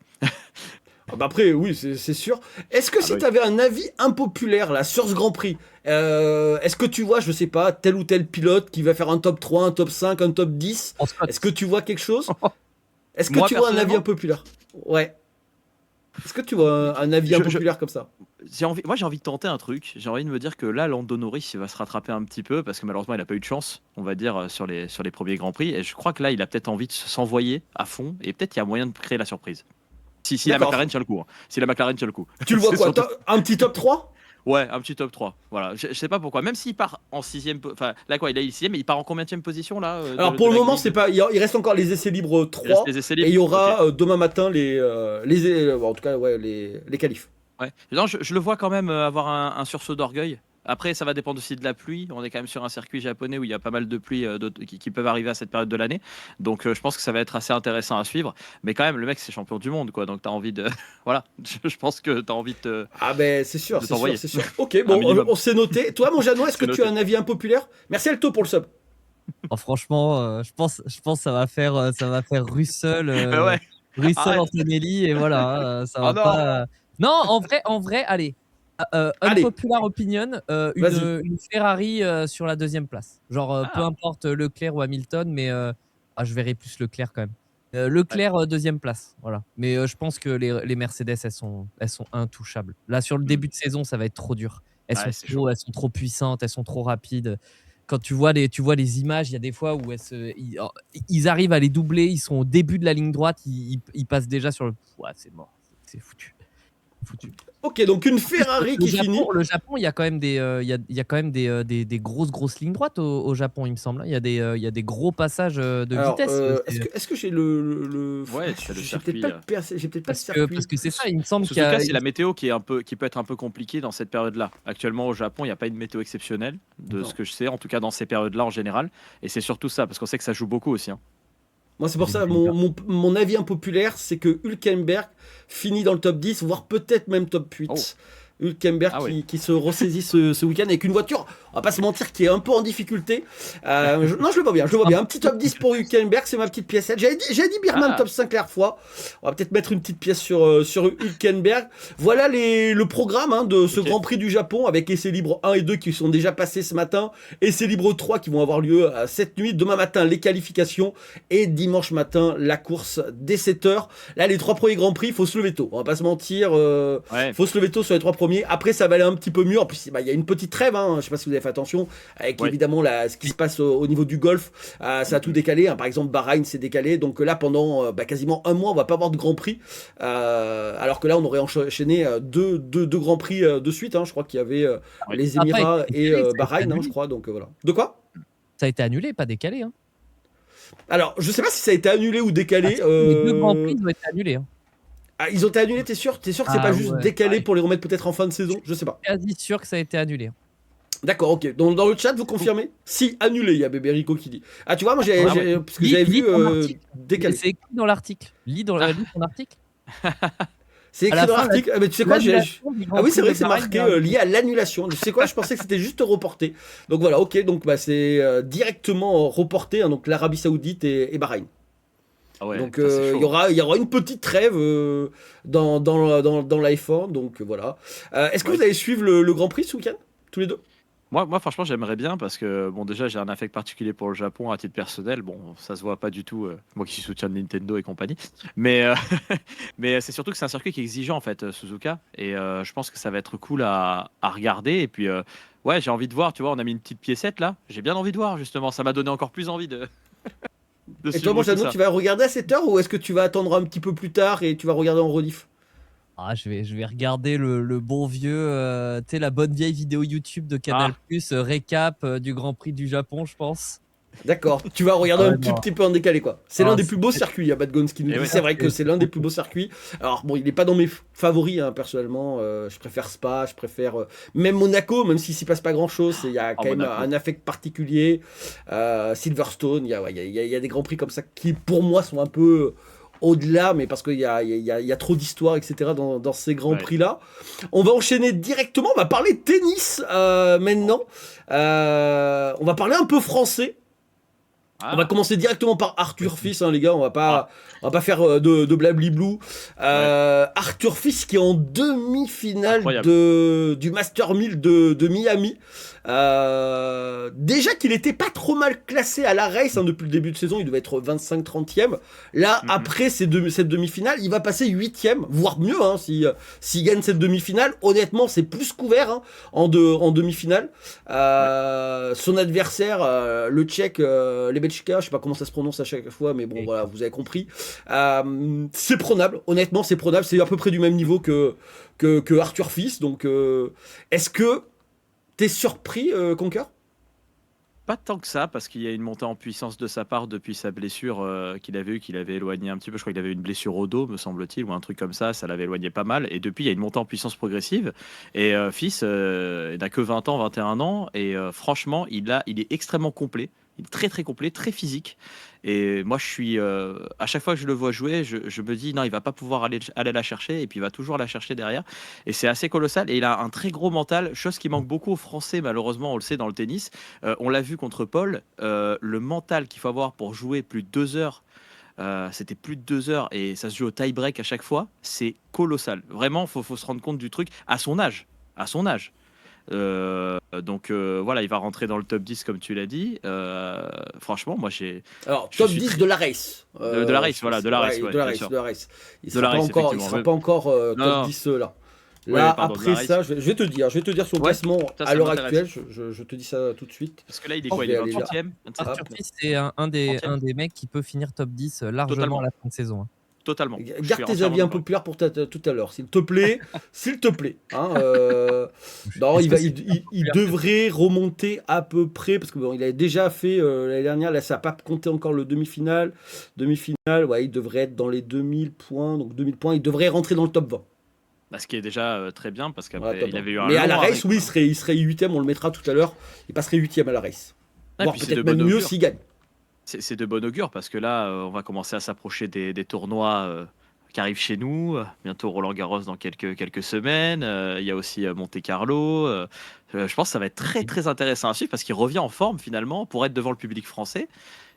Ah bah après, oui, c'est sûr. Est-ce que Ah si bah oui. tu avais un avis impopulaire là sur ce Grand Prix, est-ce que tu vois, je sais pas, tel ou tel pilote qui va faire un top 3, un top 5, un top 10? En Scott. Est-ce que tu vois quelque chose? Est-ce que Moi, tu vois un avis personnellement, impopulaire? Ouais. Est-ce que tu vois un avis je, impopulaire comme ça? j'ai envie de tenter un truc. J'ai envie de me dire que là, Lando Norris, il va se rattraper un petit peu parce que malheureusement, il n'a pas eu de chance, on va dire, sur les premiers Grands Prix. Et je crois que là, il a peut-être envie de s'envoyer à fond et peut-être il y a moyen de créer la surprise. Si la D'accord. McLaren tient le coup. Hein. Si la McLaren tient le coup. Tu le vois C'est quoi? surtout Un petit top 3? Ouais, un petit top 3. Voilà. Je sais pas pourquoi. Même s'il part en sixième. Enfin, là, quoi, il est sixième, mais il part en combienième position, là Alors de pour le la moment, grille c'est pas. Il reste encore les essais libres Il reste 3 les essais et il libres. y Ok. aura demain matin en tout cas, ouais, les qualifs. Ouais. Non, je le vois quand même avoir un sursaut d'orgueil. Après, ça va dépendre aussi de la pluie. On est quand même sur un circuit japonais où il y a pas mal de pluies qui peuvent arriver à cette période de l'année. Donc, je pense que ça va être assez intéressant à suivre. Mais quand même, le mec, c'est champion du monde, quoi. Donc, tu as envie de. Voilà. Je pense que tu as envie Ah ben c'est sûr, de c'est sûr, t'envoyer. c'est sûr. Ok, Un bon, minimum. on s'est noté. Toi, mon Jeannot, est-ce que C'est tu as noté. un avis impopulaire? Merci Alto pour le sub. Oh, franchement, je pense que ça va faire Russell, Ouais, arrête. Antonelli et voilà, ça Oh va non. pas. Non, en vrai, allez. Allez, Unpopular opinion, vas-y. une Ferrari sur la deuxième place. Genre, peu Ah, importe Leclerc ou Hamilton, mais je verrai plus Leclerc quand même. ouais. Leclerc, deuxième place, voilà. Mais je pense que les Mercedes, elles sont intouchables. Là, sur le Hmm. début de saison, ça va être trop dur. Ouais, c'est chaud. Elles sont trop puissantes, elles sont trop rapides. Quand tu vois les images, il y a des fois où ils arrivent à les doubler, ils sont au début de la ligne droite, ils passent déjà sur le. Ouais, c'est mort, c'est foutu. Foutu. Ok, donc une En plus, Ferrari qui finit. Le Japon, il y a quand même il y a quand même des grosses lignes droites au Japon, il me semble, hein. Il y a des gros passages de Alors, vitesse. est-ce que j'ai Ouais, Ah, c'est le j'ai peut-être circuit. pas j'ai peut-être pas le Parce circuit. que c'est ça, il me semble qu'il y Suzuka, a. c'est la météo qui peut être un peu compliquée dans cette période-là. Actuellement, au Japon, il n'y a pas une météo exceptionnelle, de Non. ce que je sais, en tout cas dans ces périodes-là en général. Et c'est surtout ça, parce qu'on sait que ça joue beaucoup aussi. Hein. Moi, c'est pour ça, mon avis impopulaire, c'est que Hülkenberg finit dans le top 10, voire peut-être même top Oh, 8. Hülkenberg ah oui. qui se ressaisit ce week-end avec une voiture, on va pas se mentir, qui est un peu en difficulté. Non, je le vois bien, je le vois bien. Un petit top 10 pour Hülkenberg, c'est ma petite piècette. J'avais dit Birman Ah, top 5 la dernière fois. On va peut-être mettre une petite pièce sur Hülkenberg. Voilà le programme de ce ok. Grand Prix du Japon avec essais libres 1 et 2 qui sont déjà passés ce matin. Essais libres 3 qui vont avoir lieu cette nuit. Demain matin, les qualifications. Et dimanche matin, la course dès 7h. Là, les 3 premiers Grands Prix, il faut se lever tôt. On va pas se mentir. Ouais, Faut se lever tôt sur les 3 premiers. Après, ça va aller un petit peu mieux. En plus, il y a une petite trêve. Je sais pas si vous avez fait attention. Avec ouais. évidemment ce qui se passe au niveau du golf. Ça a tout décalé. Par exemple, Bahreïn s'est décalé. Donc là, pendant quasiment un mois, on va pas avoir de Grand Prix. Alors que là, on aurait enchaîné deux Grands Prix de suite. Je crois qu'il y avait Ouais. les Ah, pas Émirats et décalé, ça a été Bahreïn, je annulé. crois. Donc voilà. De quoi? Ça a été annulé, pas décalé, hein. Alors, je sais pas si ça a été annulé ou Ah, décalé. si, les deux Grands Prix ils ont été annulés, hein. Ils ont été annulés, t'es sûr? T'es sûr que c'est Ah pas juste ouais, décalé ouais. pour les remettre peut-être en fin de saison? Je sais pas. Quasi sûr que ça a été annulé, hein. D'accord, ok. Dans le chat, vous confirmez? Si, annulé, il y a Bébé Rico qui dit. Ah, tu vois, moi, Ah ouais. parce que j'avais Lis vu ton article. décalé. C'est écrit dans l'article. Lis ton article. C'est À écrit la dans fin, l'article. Ah, mais tu sais quoi, l'annulation du Grand Ah oui, Prix c'est vrai de que c'est Bahreïn, marqué hein. lié à l'annulation. Tu sais quoi, je pensais que c'était juste reporté. Donc voilà, ok, donc c'est directement reporté, donc l'Arabie Saoudite et Bahreïn. Ah ouais, Donc ça c'est il chaud. y aura une petite trêve dans la F1, donc voilà. Est-ce que Ouais. vous allez suivre le Grand Prix ce week-end? Tous les deux? Moi, franchement, j'aimerais bien parce que, bon, déjà, j'ai un affect particulier pour le Japon à titre personnel. Bon, ça se voit pas du tout, moi qui soutiens Nintendo et compagnie. Mais, mais c'est surtout que c'est un circuit qui est exigeant, en fait, Suzuka. Et je pense que ça va être cool à regarder. Et puis, ouais, j'ai envie de voir, tu vois, on a mis une petite piécette là. J'ai bien envie de voir, justement. Ça m'a donné encore plus envie de Et toi, suivre mon tout Jeannot, ça. tu vas regarder à cette heure ou est-ce que tu vas attendre un petit peu plus tard et tu vas regarder en rediff? Ah, je vais regarder le bon vieux, tu sais, la bonne vieille vidéo YouTube de Canal+, Ah, récap du Grand Prix du Japon, je pense. D'accord, tu vas regarder Ah un ouais, tout non. petit peu en décalé quoi. C'est Ah, l'un des c'est- plus beaux circuits, il y a Bad Guns qui nous Et dit. ouais. C'est vrai que c'est l'un des plus beaux circuits. Alors bon, il n'est pas dans mes favoris hein, personnellement. Je préfère Spa, je préfère même Monaco, même s'il s'y passe pas grand chose. Il y a Oh, quand même Monaco. un affect particulier. Silverstone, il y a des grands prix comme ça qui pour moi sont un peu au-delà, mais parce qu'il y a trop d'histoire, etc. dans ces grands Ouais. prix-là. On va enchaîner directement, on va parler tennis maintenant. On va parler un peu français. Ah, On va commencer directement par Arthur Fils, hein, les gars. On va pas faire de blabli-blou. Arthur Fils qui est en demi-finale Incroyable. du Master 1000 de Miami. Déjà qu'il était pas trop mal classé à la race hein, depuis le début de saison, il devait être 25-30e. Là, Mhm. après cette demi-finale, il va passer 8e, voire mieux hein, s'il gagne cette demi-finale. Honnêtement, c'est plus couvert hein, en demi-finale. Son adversaire, le Tchèque, Lebečka, je sais pas comment ça se prononce à chaque fois, mais bon, voilà, vous avez compris. C'est prenable, honnêtement, c'est prenable. C'est à peu près du même niveau que Arthur Fils. Donc, est-ce que t'es surpris, Conker? Pas tant que ça, parce qu'il y a une montée en puissance de sa part depuis sa blessure qu'il avait eue, qu'il avait éloigné un petit peu. Je crois qu'il avait une blessure au dos, me semble-t-il, ou un truc comme ça l'avait éloigné pas mal. Et depuis, il y a une montée en puissance progressive. Et Fils, il n'a que 20 ans, 21 ans. Et franchement, il est extrêmement complet. Il est très très complet, très physique. Et moi, je suis à chaque fois que je le vois jouer, je me dis non, il va pas pouvoir aller la chercher, et puis il va toujours la chercher derrière. Et c'est assez colossal. Et il a un très gros mental, chose qui manque beaucoup aux Français, malheureusement, on le sait dans le tennis. On l'a vu contre Paul, le mental qu'il faut avoir pour jouer plus de 2 heures. C'était plus de 2 heures et ça se joue au tie-break à chaque fois. C'est colossal. Vraiment, faut se rendre compte du truc à son âge. À son âge. Donc voilà, il va rentrer dans le top 10 comme tu l'as dit. Franchement, moi Alors, je top suis 10 de la race. de la race, voilà, de la race, Ouais, ouais, de la bien race, sûr. de la race. Il De la race, il effectivement. sera pas encore Non, top non. 10 là. Ouais, Là, pardon, de après la race. ça, je vais te dire son Ouais, classement ça à l'heure m'intéresse. actuelle. Je te dis ça tout de suite. Parce que là, il est Je quoi? Il vais est aller là. 28e? 27e? Arthur Fils, c'est un des 30e? mecs qui peut finir top 10 largement Totalement. à la fin de saison, hein. Totalement. Je Garde suis tes entièrement avis d'accord. impopulaires pour tout à l'heure, s'il te plaît. S'il te plaît. Hein, non, Est-ce que c'est il devrait remonter à peu près, parce que bon, il avait déjà fait l'année dernière, là ça n'a pas compté encore le demi-finale. Demi-finale, ouais, il devrait être dans les 2000 points. Donc 2000 points, il devrait rentrer dans le top 20. Bah, ce qui est déjà très bien, parce Voilà, qu'après, top il 20. avait eu un Mais à long la arrêt, race, oui, quoi. il serait 8ème, on le mettra tout à l'heure. Il passerait 8ème à la race. Ah, et Voire puis c'est peut-être de même bon mieux augure. s'il gagne. C'est de bon augure parce que là, on va commencer à s'approcher des tournois qui arrivent chez nous. Bientôt Roland Garros dans quelques semaines. Il y a aussi Monte Carlo. Je pense que ça va être très très intéressant à suivre parce qu'il revient en forme finalement pour être devant le public français.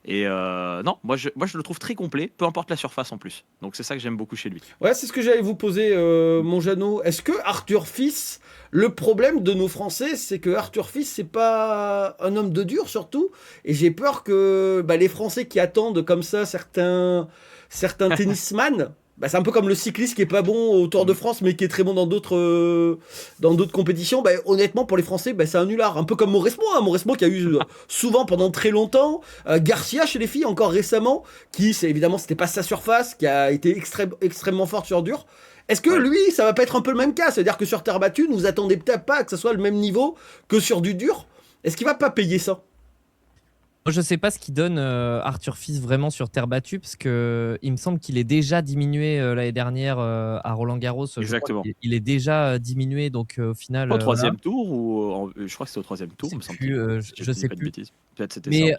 Et non, moi je le trouve très complet, peu importe la surface en plus. Donc c'est ça que j'aime beaucoup chez lui. Ouais, c'est ce que j'allais vous poser, mon Jeannot. Est-ce que Arthur Fils, le problème de nos Français, c'est que Arthur Fils, c'est pas un homme de dur surtout. Et j'ai peur que les Français qui attendent comme ça certains tennisman, c'est un peu comme le cycliste qui est pas bon au Tour de France, mais qui est très bon dans d'autres compétitions. Honnêtement, pour les Français, c'est un nulard. Un peu comme Mauresmo, hein. Mauresmo qui a eu souvent pendant très longtemps. Garcia chez les filles, encore récemment, évidemment, c'était pas sa surface, qui a été extrêmement forte sur dur. Est-ce que Ouais. lui, ça va pas être un peu le même cas? C'est-à-dire que sur terre battue, vous attendez peut-être pas que ce soit le même niveau que sur du dur. Est-ce qu'il va pas payer ça? Moi, je sais pas ce qu'il donne Arthur Fils vraiment sur terre battue, parce que il me semble qu'il est déjà diminué l'année dernière à Roland Garros. Je crois Exactement. qu'il est déjà diminué, donc au final. Au Voilà. troisième tour ou je crois que c'était au troisième tour, Je me sais semble-t-il. plus, Si je dis sais pas de plus. bêtises. Peut-être c'était Mais ça.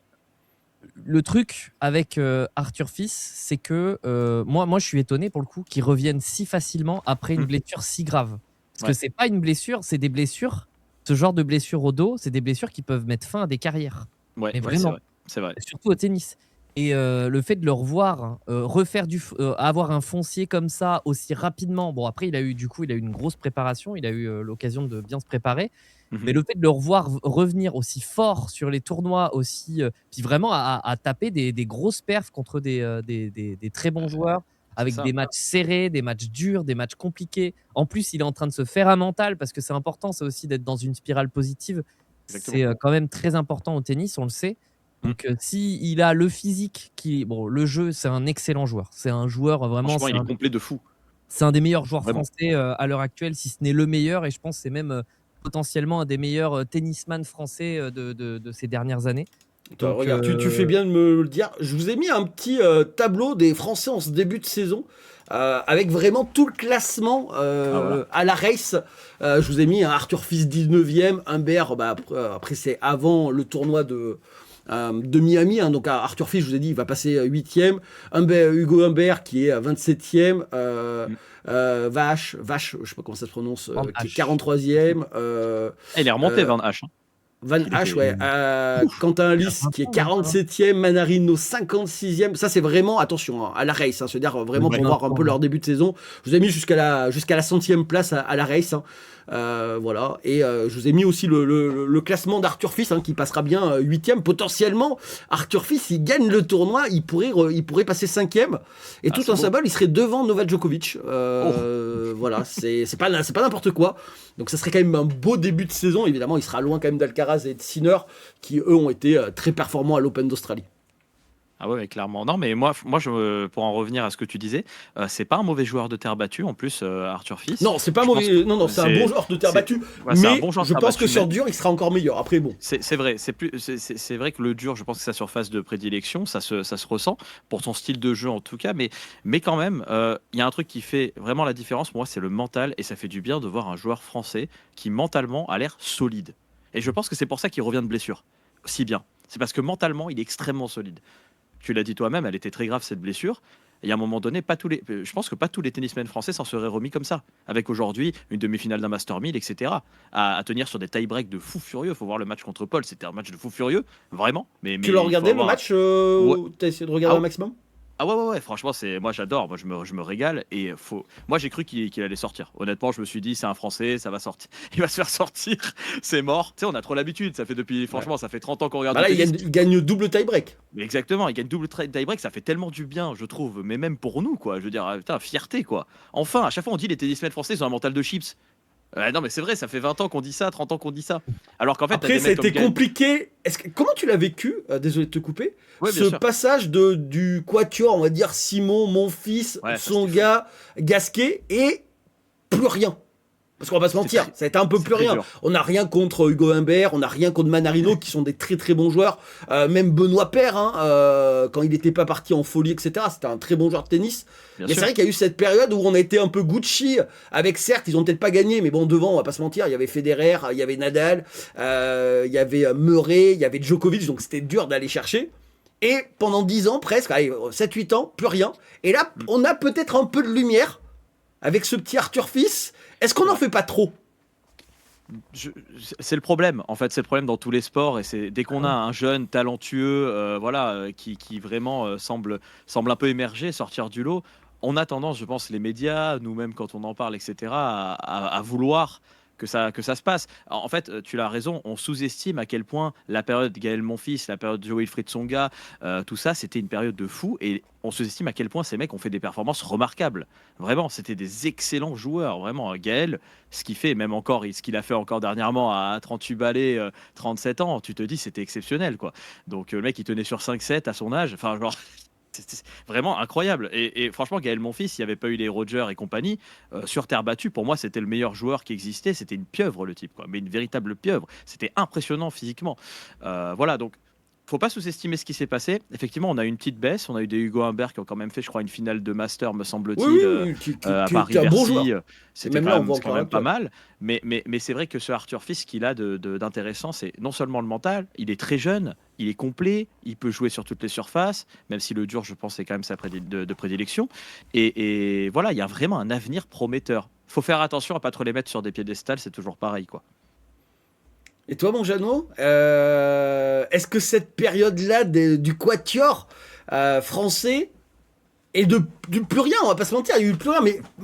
le truc avec Arthur Fils, c'est que moi, je suis étonné pour le coup qu'il revienne si facilement après une blessure si grave. Parce que Ouais. c'est pas une blessure, c'est des blessures. Ce genre de blessures au dos, c'est des blessures qui peuvent mettre fin à des carrières. Ouais, Mais ouais, c'est vraiment. vrai. C'est vrai. Surtout au tennis. Et le fait de le revoir avoir un foncier comme ça aussi rapidement. Bon, après, il a eu une grosse préparation. Il a eu l'occasion de bien se préparer. Mhm. Mais le fait de le revoir revenir aussi fort sur les tournois, aussi, puis vraiment à taper des grosses perfs contre des très bons joueurs, C'est avec ça. des matchs serrés, des matchs durs, des matchs compliqués. En plus, il est en train de se faire un mental, parce que c'est important, ça aussi, d'être dans une spirale positive. Exactement. C'est quand même très important au tennis, on le sait. Donc, si il a le physique le jeu, c'est un excellent joueur. C'est un joueur vraiment, Franchement, il est complet de fou. c'est un des meilleurs joueurs Vraiment. français à l'heure actuelle, si ce n'est le meilleur. Et je pense que c'est même potentiellement un des meilleurs tennisman français de ces dernières années. Attends, Donc, regarde, tu fais bien de me le dire. Je vous ai mis un petit tableau des Français en ce début de saison. Avec vraiment tout le classement voilà. à la race. Je vous ai mis un Arthur Fils 19e, Humbert, après c'est avant le tournoi de Miami, hein, donc Arthur Fils, je vous ai dit, il va passer 8e. Hugo Humbert qui est 27e. Vache, je sais pas comment ça se prononce, Van qui est Hache. 43e. Il est remonté, euh, Van H. Van Il Hache, était- ouais. Quentin Lys qui est 47e, Manarino 56e. Ça, c'est vraiment, attention, hein, à la race. Hein, c'est-à-dire vraiment Ouais. pour voir un peu leur début de saison. Je vous ai mis jusqu'à la 100e place à la race. Hein. Voilà. Et je vous ai mis aussi le classement d'Arthur Fils qui passera bien 8e. Potentiellement, Arthur Fils, s'il gagne le tournoi, il pourrait passer 5e. Et tout c'est en beau. sa balle, il serait devant Novak Djokovic. Voilà, c'est pas n'importe quoi. Donc ça serait quand même un beau début de saison. Évidemment, il sera loin quand même d'Alcaraz et de Sinner, qui eux ont été très performants à l'Open d'Australie. Ah ouais, clairement. Non, mais moi, pour en revenir à ce que tu disais, c'est pas un mauvais joueur de terre battue, en plus, Arthur Fils. Non, c'est pas Je mauvais. pense que Non, c'est un bon joueur de terre c'est- battue. ouais, c'est un Mais bon joueur de je terre pense que battue, sur mais- dur, il sera encore meilleur. Après, bon. C'est vrai, c'est vrai que le dur, je pense que c'est sa surface de prédilection, ça se ressent pour son style de jeu en tout cas, mais quand même, il y a un truc qui fait vraiment la différence, moi, c'est le mental, et ça fait du bien de voir un joueur français qui mentalement a l'air solide. Et je pense que c'est pour ça qu'il revient de blessure si bien. C'est parce que mentalement, il est extrêmement solide. Tu l'as dit toi-même, elle était très grave cette blessure. Et à un moment donné, je pense que pas tous les tennismen français s'en seraient remis comme ça. Avec aujourd'hui une demi-finale d'un Master 1000, etc. À tenir sur des tie-breaks de fou furieux. Il faut voir le match contre Paul, c'était un match de fou furieux, vraiment. Mais Tu l'as il faut regardé le avoir- match Ouais. T'as essayé de regarder Ah un maximum? Ah ouais, franchement, moi j'adore, moi je me régale. Et moi j'ai cru qu'il allait sortir. Honnêtement, je me suis dit, c'est un Français, ça va sortir. Il va se faire sortir, c'est mort. Tu sais, on a trop l'habitude, franchement, ça fait 30 ans qu'on regarde Bah là, le il tennis. gagne double tie-break. Mais exactement, il gagne double tie-break, ça fait tellement du bien, je trouve, mais même pour nous, quoi. Je veux dire, putain, fierté, quoi. Enfin, à chaque fois, on dit les tennismen français, ils ont un mental de chips. Non, mais c'est vrai, ça fait 20 ans qu'on dit ça, 30 ans qu'on dit ça. Alors qu'en fait, t'as Après, des ça a mecs été comme Gaël- compliqué. Comment tu l'as vécu? Désolé de te couper. Ouais, bien Ce sûr. passage du quatuor, on va dire Simon, Monfils, Ouais, ça, c'était Tsonga, Gasquet et plus rien. Parce qu'on va pas se mentir, très- ça a été un peu c'est plus très rien. dur. On n'a rien contre Hugo Humbert, on n'a rien contre Manarino, qui sont des très très bons joueurs. Même Benoît Paire, quand il n'était pas parti en folie, etc. C'était un très bon joueur de tennis. Bien Mais sûr. c'est vrai qu'il y a eu cette période où on a été un peu Gucci, avec certes, ils ont peut-être pas gagné, mais bon, devant, on va pas se mentir, il y avait Federer, il y avait Nadal, il y avait Murray, il y avait Djokovic, donc c'était dur d'aller chercher. Et pendant 10 ans, presque, 7-8 ans, plus rien. Et là, on a peut-être un peu de lumière avec ce petit Arthur Fils. Est-ce qu'on n'en fait pas trop? C'est le problème, en fait, c'est le problème dans tous les sports. Et c'est dès qu'on a un jeune talentueux, qui vraiment semble un peu émerger, sortir du lot, on a tendance, je pense, les médias, nous-mêmes quand on en parle, etc., à vouloir que ça se passe. En fait, tu as raison, on sous-estime à quel point la période Gaël Monfils, la période Wilfried Tsonga, tout ça, c'était une période de fou. Et on sous-estime à quel point ces mecs ont fait des performances remarquables. Vraiment, c'était des excellents joueurs. Vraiment, Gaël, ce qu'il fait, même encore, ce qu'il a fait encore dernièrement à 38 balais, 37 ans, tu te dis, c'était exceptionnel, quoi. Donc, le mec, il tenait sur 5-7 à son âge. Enfin, genre... C'est vraiment incroyable. Et franchement, Gaël Monfils, s'il n'y avait pas eu les Roger et compagnie, sur terre battue, pour moi, c'était le meilleur joueur qui existait. C'était une pieuvre, le type, quoi. Mais une véritable pieuvre. C'était impressionnant physiquement. Voilà, donc, faut pas sous-estimer ce qui s'est passé. Effectivement, on a eu une petite baisse. On a eu des Hugo Humbert qui ont quand même fait, je crois, une finale de Master, me semble-t-il, Oui, à qui Paris, est un bon Bercy. joueur. C'était même quand là, on même, voit c'est quand encore même un pas peu. mal. Mais c'est vrai que ce Arthur Fils, qu'il a d'intéressant, c'est non seulement le mental, il est très jeune, il est complet, il peut jouer sur toutes les surfaces, même si le dur, je pense, c'est quand même sa de prédilection. Et voilà, il y a vraiment un avenir prometteur. Faut faire attention à pas trop les mettre sur des piédestals, c'est toujours pareil, quoi. Et toi, mon Jeannot, est-ce que cette période-là du quatuor français et du plus rien, on va pas se mentir, il y a eu plus rien,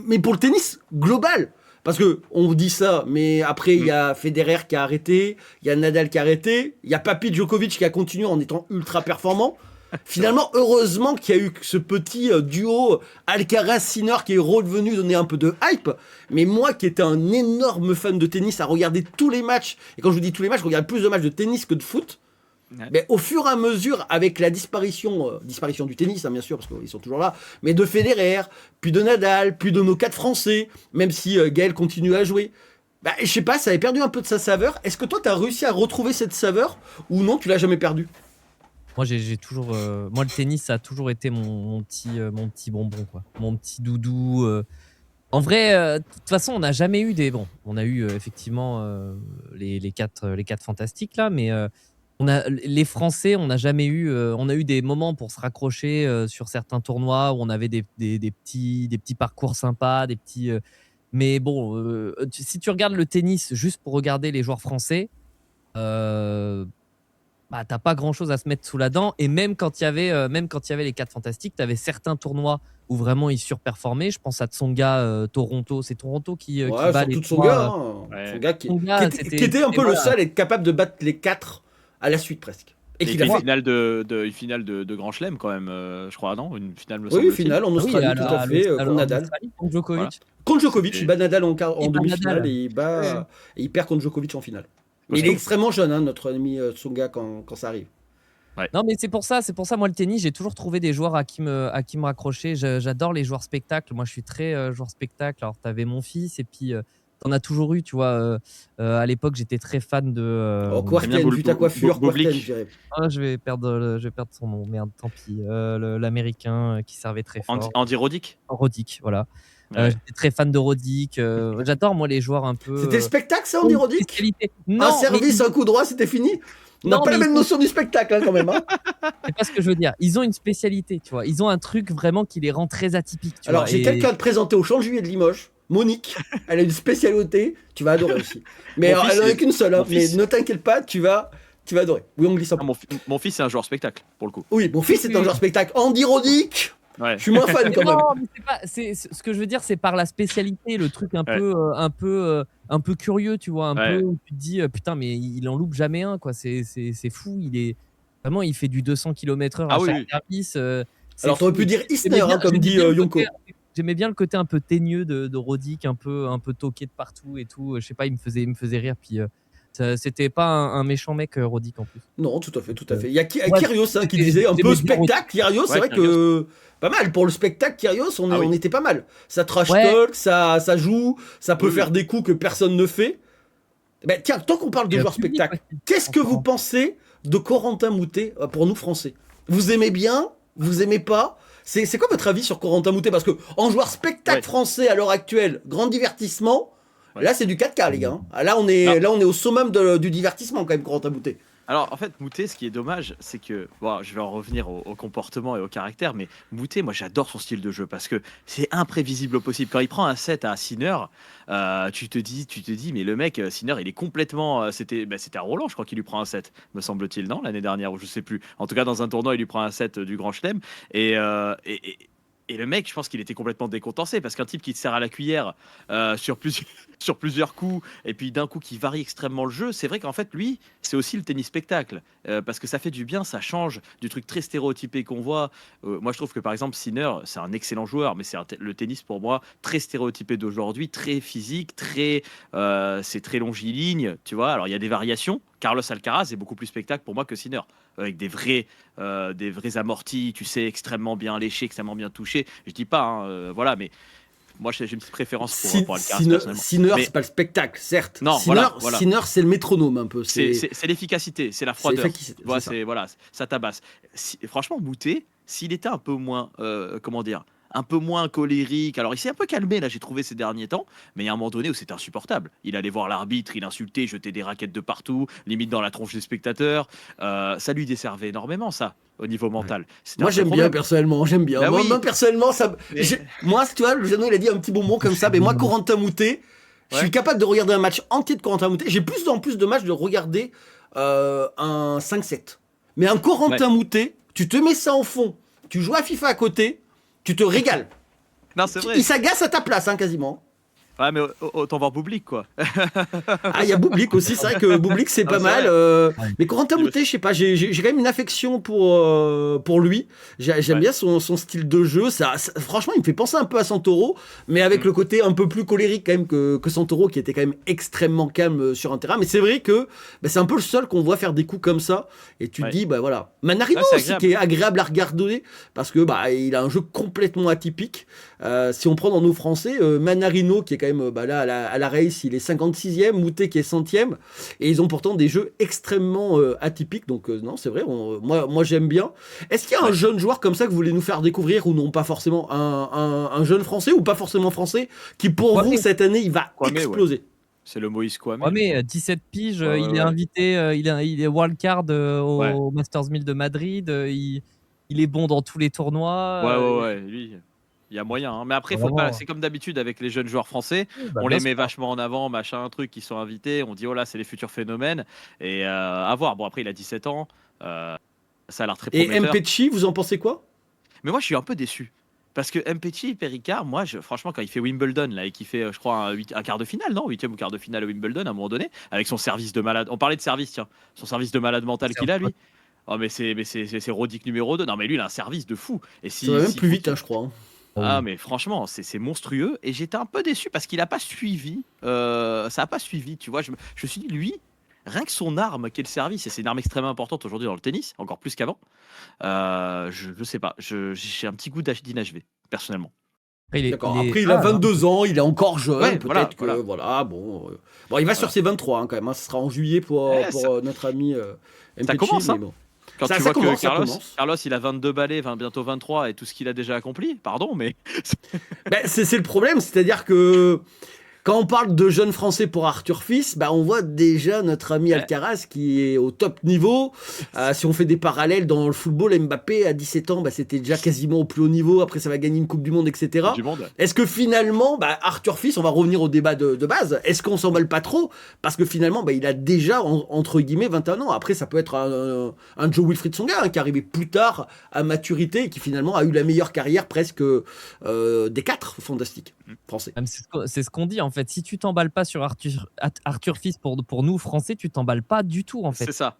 mais pour le tennis global. Parce que on dit ça, mais après il y a Federer qui a arrêté, il y a Nadal qui a arrêté, il y a Papi Djokovic qui a continué en étant ultra performant. Finalement, heureusement qu'il y a eu ce petit duo Alcaraz-Sinner qui est redevenu donner un peu de hype. Mais moi qui étais un énorme fan de tennis à regarder tous les matchs, et quand je vous dis tous les matchs, je regarde plus de matchs de tennis que de foot. Ouais. Mais au fur et à mesure, avec la disparition du tennis, bien sûr, parce qu'ils sont toujours là, mais de Federer, puis de Nadal, puis de nos 4 Français, même si Gaël continue à jouer, je sais pas, ça avait perdu un peu de sa saveur. Est-ce que toi, tu as réussi à retrouver cette saveur, ou non, tu l'as jamais perdue? Moi, j'ai toujours, moi, le tennis, ça a toujours été mon petit bonbon, quoi. Mon petit doudou. En vrai, de toute façon, on n'a jamais eu des. Bon, on a eu effectivement les quatre fantastiques là, mais les Français, on n'a jamais eu. On a eu des moments pour se raccrocher sur certains tournois où on avait des petits parcours sympas, des petits. Mais bon, si tu regardes le tennis juste pour regarder les joueurs français, euh, bah, t'as pas grand chose à se mettre sous la dent. Et même quand il y avait les 4 fantastiques, t'avais certains tournois où vraiment ils surperformaient. Je pense à Tsonga, Toronto. C'est Toronto qui Ouais, bat les surtout de son 3. gars. Hein. Ouais. Son gars Tsonga, qui était un peu le seul à être capable de battre les 4 à la suite presque. Et Et qu'il puis a une fait. finale une finale de Grand Chelem quand même, je crois, non? Une finale, me Oui, semble-t-il. finale en Ah oui, Australie, tout à fait, contre en Nadal. Australie, contre Djokovic. Voilà. Contre Djokovic, C'était- il bat Nadal en Il bat demi-finale Nadal. et et il perd contre Djokovic en finale. Mais il est Costaud. extrêmement jeune, hein, notre ami Tsonga, quand ça arrive. Non, mais c'est pour ça, moi, le tennis, j'ai toujours trouvé des joueurs à qui me raccrocher. J'adore les joueurs spectacles. Moi, je suis très joueur spectacle. Alors, t'avais mon fils, et puis t'en as toujours eu, tu vois. À l'époque, j'étais très fan de. Oh, bien Kwarten, vu ta coiffure, Bublik. Kwarten, je dirais. Je vais perdre son nom. Merde, tant pis. L'américain qui servait très fort. Andy Roddick. Roddick, voilà. Ouais. J'étais très fan de Roddick. J'adore, moi, les joueurs un peu. C'était le spectacle, ça, Andy Roddick spécialité. Un Non, service, un coup droit, c'était fini. On n'a Non, pas la mais même ils notion du spectacle, hein, quand même. Hein. c'est pas ce que je veux dire. Ils ont une spécialité, tu vois. Ils ont un truc vraiment qui les rend très atypiques. Tu Alors, vois. j'ai Et- quelqu'un à te présenter au Champ de Juillet de Limoges. Monique, elle a une spécialité, tu vas adorer aussi. Mais Mon alors, fils elle en a est- qu'une seule, hein, mon mais fils- ne t'inquiète pas, tu vas adorer. Oui, on glisse un Ah, peu. mon fils, c'est un joueur spectacle, pour le coup. Oui, mon fils est un genre spectacle. Andy Roddick, Ouais. je suis moins fan quand même. Non, mais c'est pas. Ce que je veux dire, c'est par la spécialité, le truc un peu curieux, tu vois, un Ouais. peu où tu te dis putain, mais il en loupe jamais un, quoi. C'est fou. Il fait du 200 km/h à Ah oui, chaque oui. service. C'est Alors, t'aurais fou. pu dire Isner, J'aimais bien- hein, comme j'aimais dit bien le Yonko. côté- J'aimais bien le côté un peu teigneux de Roddick, un peu toqué de partout et tout. Je sais pas, il me faisait rire. Puis c'était pas un méchant mec, Roddick, en plus. Non, tout à fait, tout à fait. Il y a Ouais, Kyrgios hein, qui c'était- disait un c'était peu bien spectacle. Kyrgios, c'est Ouais, vrai que pas mal. Pour le spectacle, Kyrgios, Ah oui. on était pas mal. Ça trash Ouais. talk, ça joue, ça peut Oui, faire des coups que personne ne fait. Ben, tiens, tant qu'on parle de Et le joueurs public spectacle, aussi. qu'est-ce que vous Enfin. pensez de Corentin Moutet pour nous Français? Vous aimez bien? Vous aimez pas? C'est quoi votre avis sur Corentin Moutet? Parce que en joueur spectacle Ouais. français à l'heure actuelle, grand divertissement, Ouais. là c'est du 4K les gars. hein. Là on est au summum du divertissement quand même, Corentin Moutet. Alors, en fait, Moutet, ce qui est dommage, c'est que, bon, je vais en revenir au comportement et au caractère, mais Moutet, moi, j'adore son style de jeu parce que c'est imprévisible au possible. Quand il prend un set à Sinner, tu te dis, mais le mec, Sinner, il est complètement. C'était à Roland, je crois qu'il lui prend un set, me semble-t-il, non, l'année dernière, ou je sais plus. En tout cas, dans un tournoi, il lui prend un set du Grand Chelem. Et le mec, je pense qu'il était complètement décontenancé parce qu'un type qui te sert à la cuillère sur plusieurs coups et puis d'un coup qui varie extrêmement le jeu, c'est vrai qu'en fait, lui, c'est aussi le tennis spectacle parce que ça fait du bien, ça change du truc très stéréotypé qu'on voit. Moi, je trouve que par exemple, Sinner, c'est un excellent joueur, mais c'est le tennis pour moi très stéréotypé d'aujourd'hui, très physique, c'est très longiligne, tu vois. Alors, il y a des variations. Carlos Alcaraz est beaucoup plus spectacle pour moi que Sinner, avec des vrais amortis, tu sais, extrêmement bien léchés, extrêmement bien touchés. Je dis pas, hein, voilà, mais moi j'ai une petite préférence pour Alcaraz personnellement. Sinner, Mais- c'est pas le spectacle, certes. Non, Sinner, voilà. Sinner, c'est le métronome un peu. C'est l'efficacité, c'est la froideur. l'efficacité, Tu vois, c'est ça. c'est voilà, ça tabasse. Franchement, Moutet, s'il était un peu moins, comment dire, un peu moins colérique. Alors, il s'est un peu calmé là, j'ai trouvé ces derniers temps, mais il y a un moment donné où c'était insupportable. Il allait voir l'arbitre, il insultait, jetait des raquettes de partout, limite dans la tronche des spectateurs. Ça lui desservait énormément, ça, au niveau mental. C'était Moi un vrai j'aime bien problème. personnellement, j'aime bien. Bah moi, oui. moi, personnellement, Mais- moi tu vois, le Jeannot il a dit un petit bonbon comme ça, mais moi Corentin Moutet, je suis Ouais. capable de regarder un match entier de Corentin Moutet. J'ai plus en plus de matchs de regarder un 5-7. Mais un Corentin Moutet, tu te mets ça en fond, tu joues à FIFA à côté, tu te régales. Non, c'est vrai. Il s'agace à ta place, hein, quasiment. Ouais, mais autant voir Bublik, quoi. Ah, il y a Bublik aussi, c'est vrai que Bublik c'est Ah, pas c'est mal. vrai. Mais Corentin Moutet, je sais pas, j'ai quand même une affection pour lui. J'aime Ouais. bien son style de jeu. Franchement, il me fait penser un peu à Santoro, mais avec le côté un peu plus colérique quand même que Santoro, qui était quand même extrêmement calme sur un terrain. Mais c'est vrai que c'est un peu le seul qu'on voit faire des coups comme ça. Et tu te Ouais. dis, bah voilà. Manarino Ouais, c'est aussi, agréable. qui est agréable à regarder, parce que il a un jeu complètement atypique. Si on prend dans nos Français, Manarino, qui est quand quand même, là, à la race, il est 56e, Moutet qui est 100e, et ils ont pourtant des jeux extrêmement atypiques, donc non, c'est vrai, moi j'aime bien. Est-ce qu'il y a un jeune joueur comme ça que vous voulez nous faire découvrir, ou non, pas forcément, un jeune français, ou pas forcément français, qui pour vous, cette année, il va exploser? C'est le Moïse Kouamé. Ouais, mais 17 piges, il est invité, il est wildcard au Masters 1000 de Madrid, il est bon dans tous les tournois. Ouais, lui, il y a moyen. Hein. Mais après, faut pas, c'est comme d'habitude avec les jeunes joueurs français, on les met vachement en avant, machin, un truc, qui sont invités, on dit, oh là, c'est les futurs phénomènes, et à voir. Bon, après, il a 17 ans, ça a l'air très prometteur. Et Mpetshi, vous en pensez quoi? Mais moi, je suis un peu déçu. Parce que Mpetshi et Péricard, moi, franchement, quand il fait Wimbledon, là, et qu'il fait, je crois, un quart de finale, non, 8e ou quart de finale à Wimbledon, à un moment donné, avec son service de malade. On parlait de service, tiens. Son service de malade mental qu'il a, lui. Oh, mais c'est Roddick numéro 2. Non, mais lui, il a un service de fou. Et ça va même plus vite, je crois. Ah, mais franchement, c'est monstrueux. Et j'étais un peu déçu parce qu'il n'a pas suivi. Ça n'a pas suivi, tu vois. Je me suis dit, lui, rien que son arme, qui est le service, et c'est une arme extrêmement importante aujourd'hui dans le tennis, encore plus qu'avant. Je sais pas, j'ai un petit goût d'inachevé, personnellement. Après, il a 22 ans, il est encore jeune, peut-être que bon, il va sur ses 23 quand même. Ce sera en juillet pour notre ami Mpetshi. Ça commence, hein. Bon. Quand tu vois que Carlos, il a 22 balais, bientôt 23, et tout ce qu'il a déjà accompli, pardon, mais... c'est le problème, c'est-à-dire que quand on parle de jeunes Français pour Arthur Fils, on voit déjà notre ami Alcaraz qui est au top niveau. Si on fait des parallèles dans le football, Mbappé à 17 ans, c'était déjà quasiment au plus haut niveau. Après, ça va gagner une Coupe du Monde, etc. Est-ce que finalement, Arthur Fils, on va revenir au débat de base, est-ce qu'on s'emballe pas trop? Parce que finalement, il a déjà, entre guillemets, 21 ans. Après, ça peut être un Joe Wilfried Tsonga qui est arrivé plus tard à maturité et qui finalement a eu la meilleure carrière presque des 4 fantastiques français. C'est ce qu'on dit en fait. Si tu t'emballes pas sur Arthur Fils pour nous Français, tu t'emballes pas du tout en fait. C'est ça.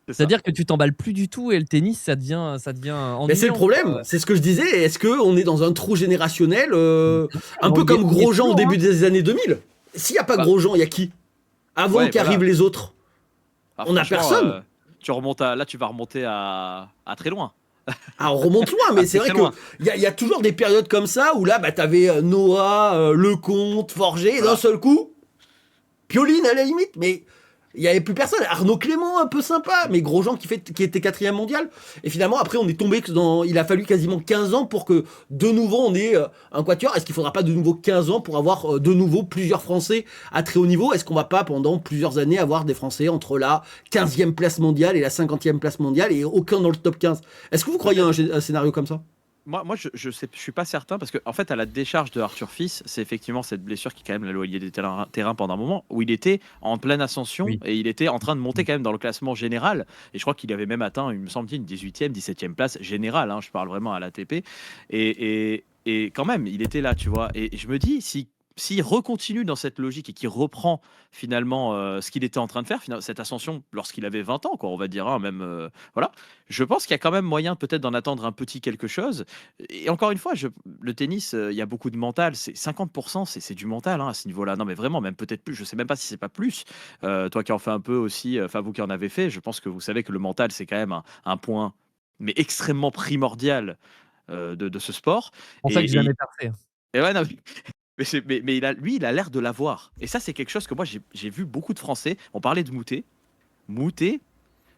C'est-à-dire que tu t'emballes plus du tout et le tennis ça devient ennuyant. Mais c'est le problème, c'est ce que je disais. Est-ce qu'on est dans un trou générationnel un peu comme Grosjean au début des années 2000? S'il n'y a pas Grosjean, il y a qui avant qu'arrivent les autres? On n'a personne. Tu vas remonter à très loin. On remonte loin, mais c'est vrai qu'il y a toujours des périodes comme ça où là, t'avais Noah, Lecomte, Forger, et d'un seul coup, Pioline à la limite, mais il n'y avait plus personne. Arnaud Clément, un peu sympa, mais Grosjean qui était 4e mondial. Et finalement, après, on est tombé il a fallu quasiment 15 ans pour que de nouveau on ait un quatuor. Est-ce qu'il ne faudra pas de nouveau 15 ans pour avoir de nouveau plusieurs Français à très haut niveau? Est-ce qu'on va pas pendant plusieurs années avoir des Français entre la 15e place mondiale et la 50e place mondiale et aucun dans le top 15? Est-ce que vous croyez à un scénario comme ça? Moi, je suis pas certain parce que en fait, à la décharge de Arthur Fils, c'est effectivement cette blessure qui quand même l'a éloigné des terrains pendant un moment où il était en pleine ascension et il était en train de monter quand même dans le classement général. Et je crois qu'il avait même atteint, il me semble, une 18e, 17e place générale. Je parle vraiment à l'ATP. Et quand même, il était là, tu vois. Et je me dis, s'il recontinue dans cette logique et qu'il reprend finalement ce qu'il était en train de faire, cette ascension lorsqu'il avait 20 ans, quoi, on va dire, même, voilà, je pense qu'il y a quand même moyen peut-être d'en attendre un petit quelque chose. Et encore une fois, le tennis, il y a beaucoup de mental, c'est 50%, c'est du mental à ce niveau-là. Non, mais vraiment, même peut-être plus, je sais même pas si c'est pas plus. Toi qui en fais un peu aussi, vous qui en avez fait, je pense que vous savez que le mental, c'est quand même un point, mais extrêmement primordial de ce sport. C'est pour ça que j'ai jamais percé. Et ouais, non, mais il a l'air de l'avoir. Et ça, c'est quelque chose que moi, j'ai vu beaucoup de Français. On parlait de Moutet. Moutet,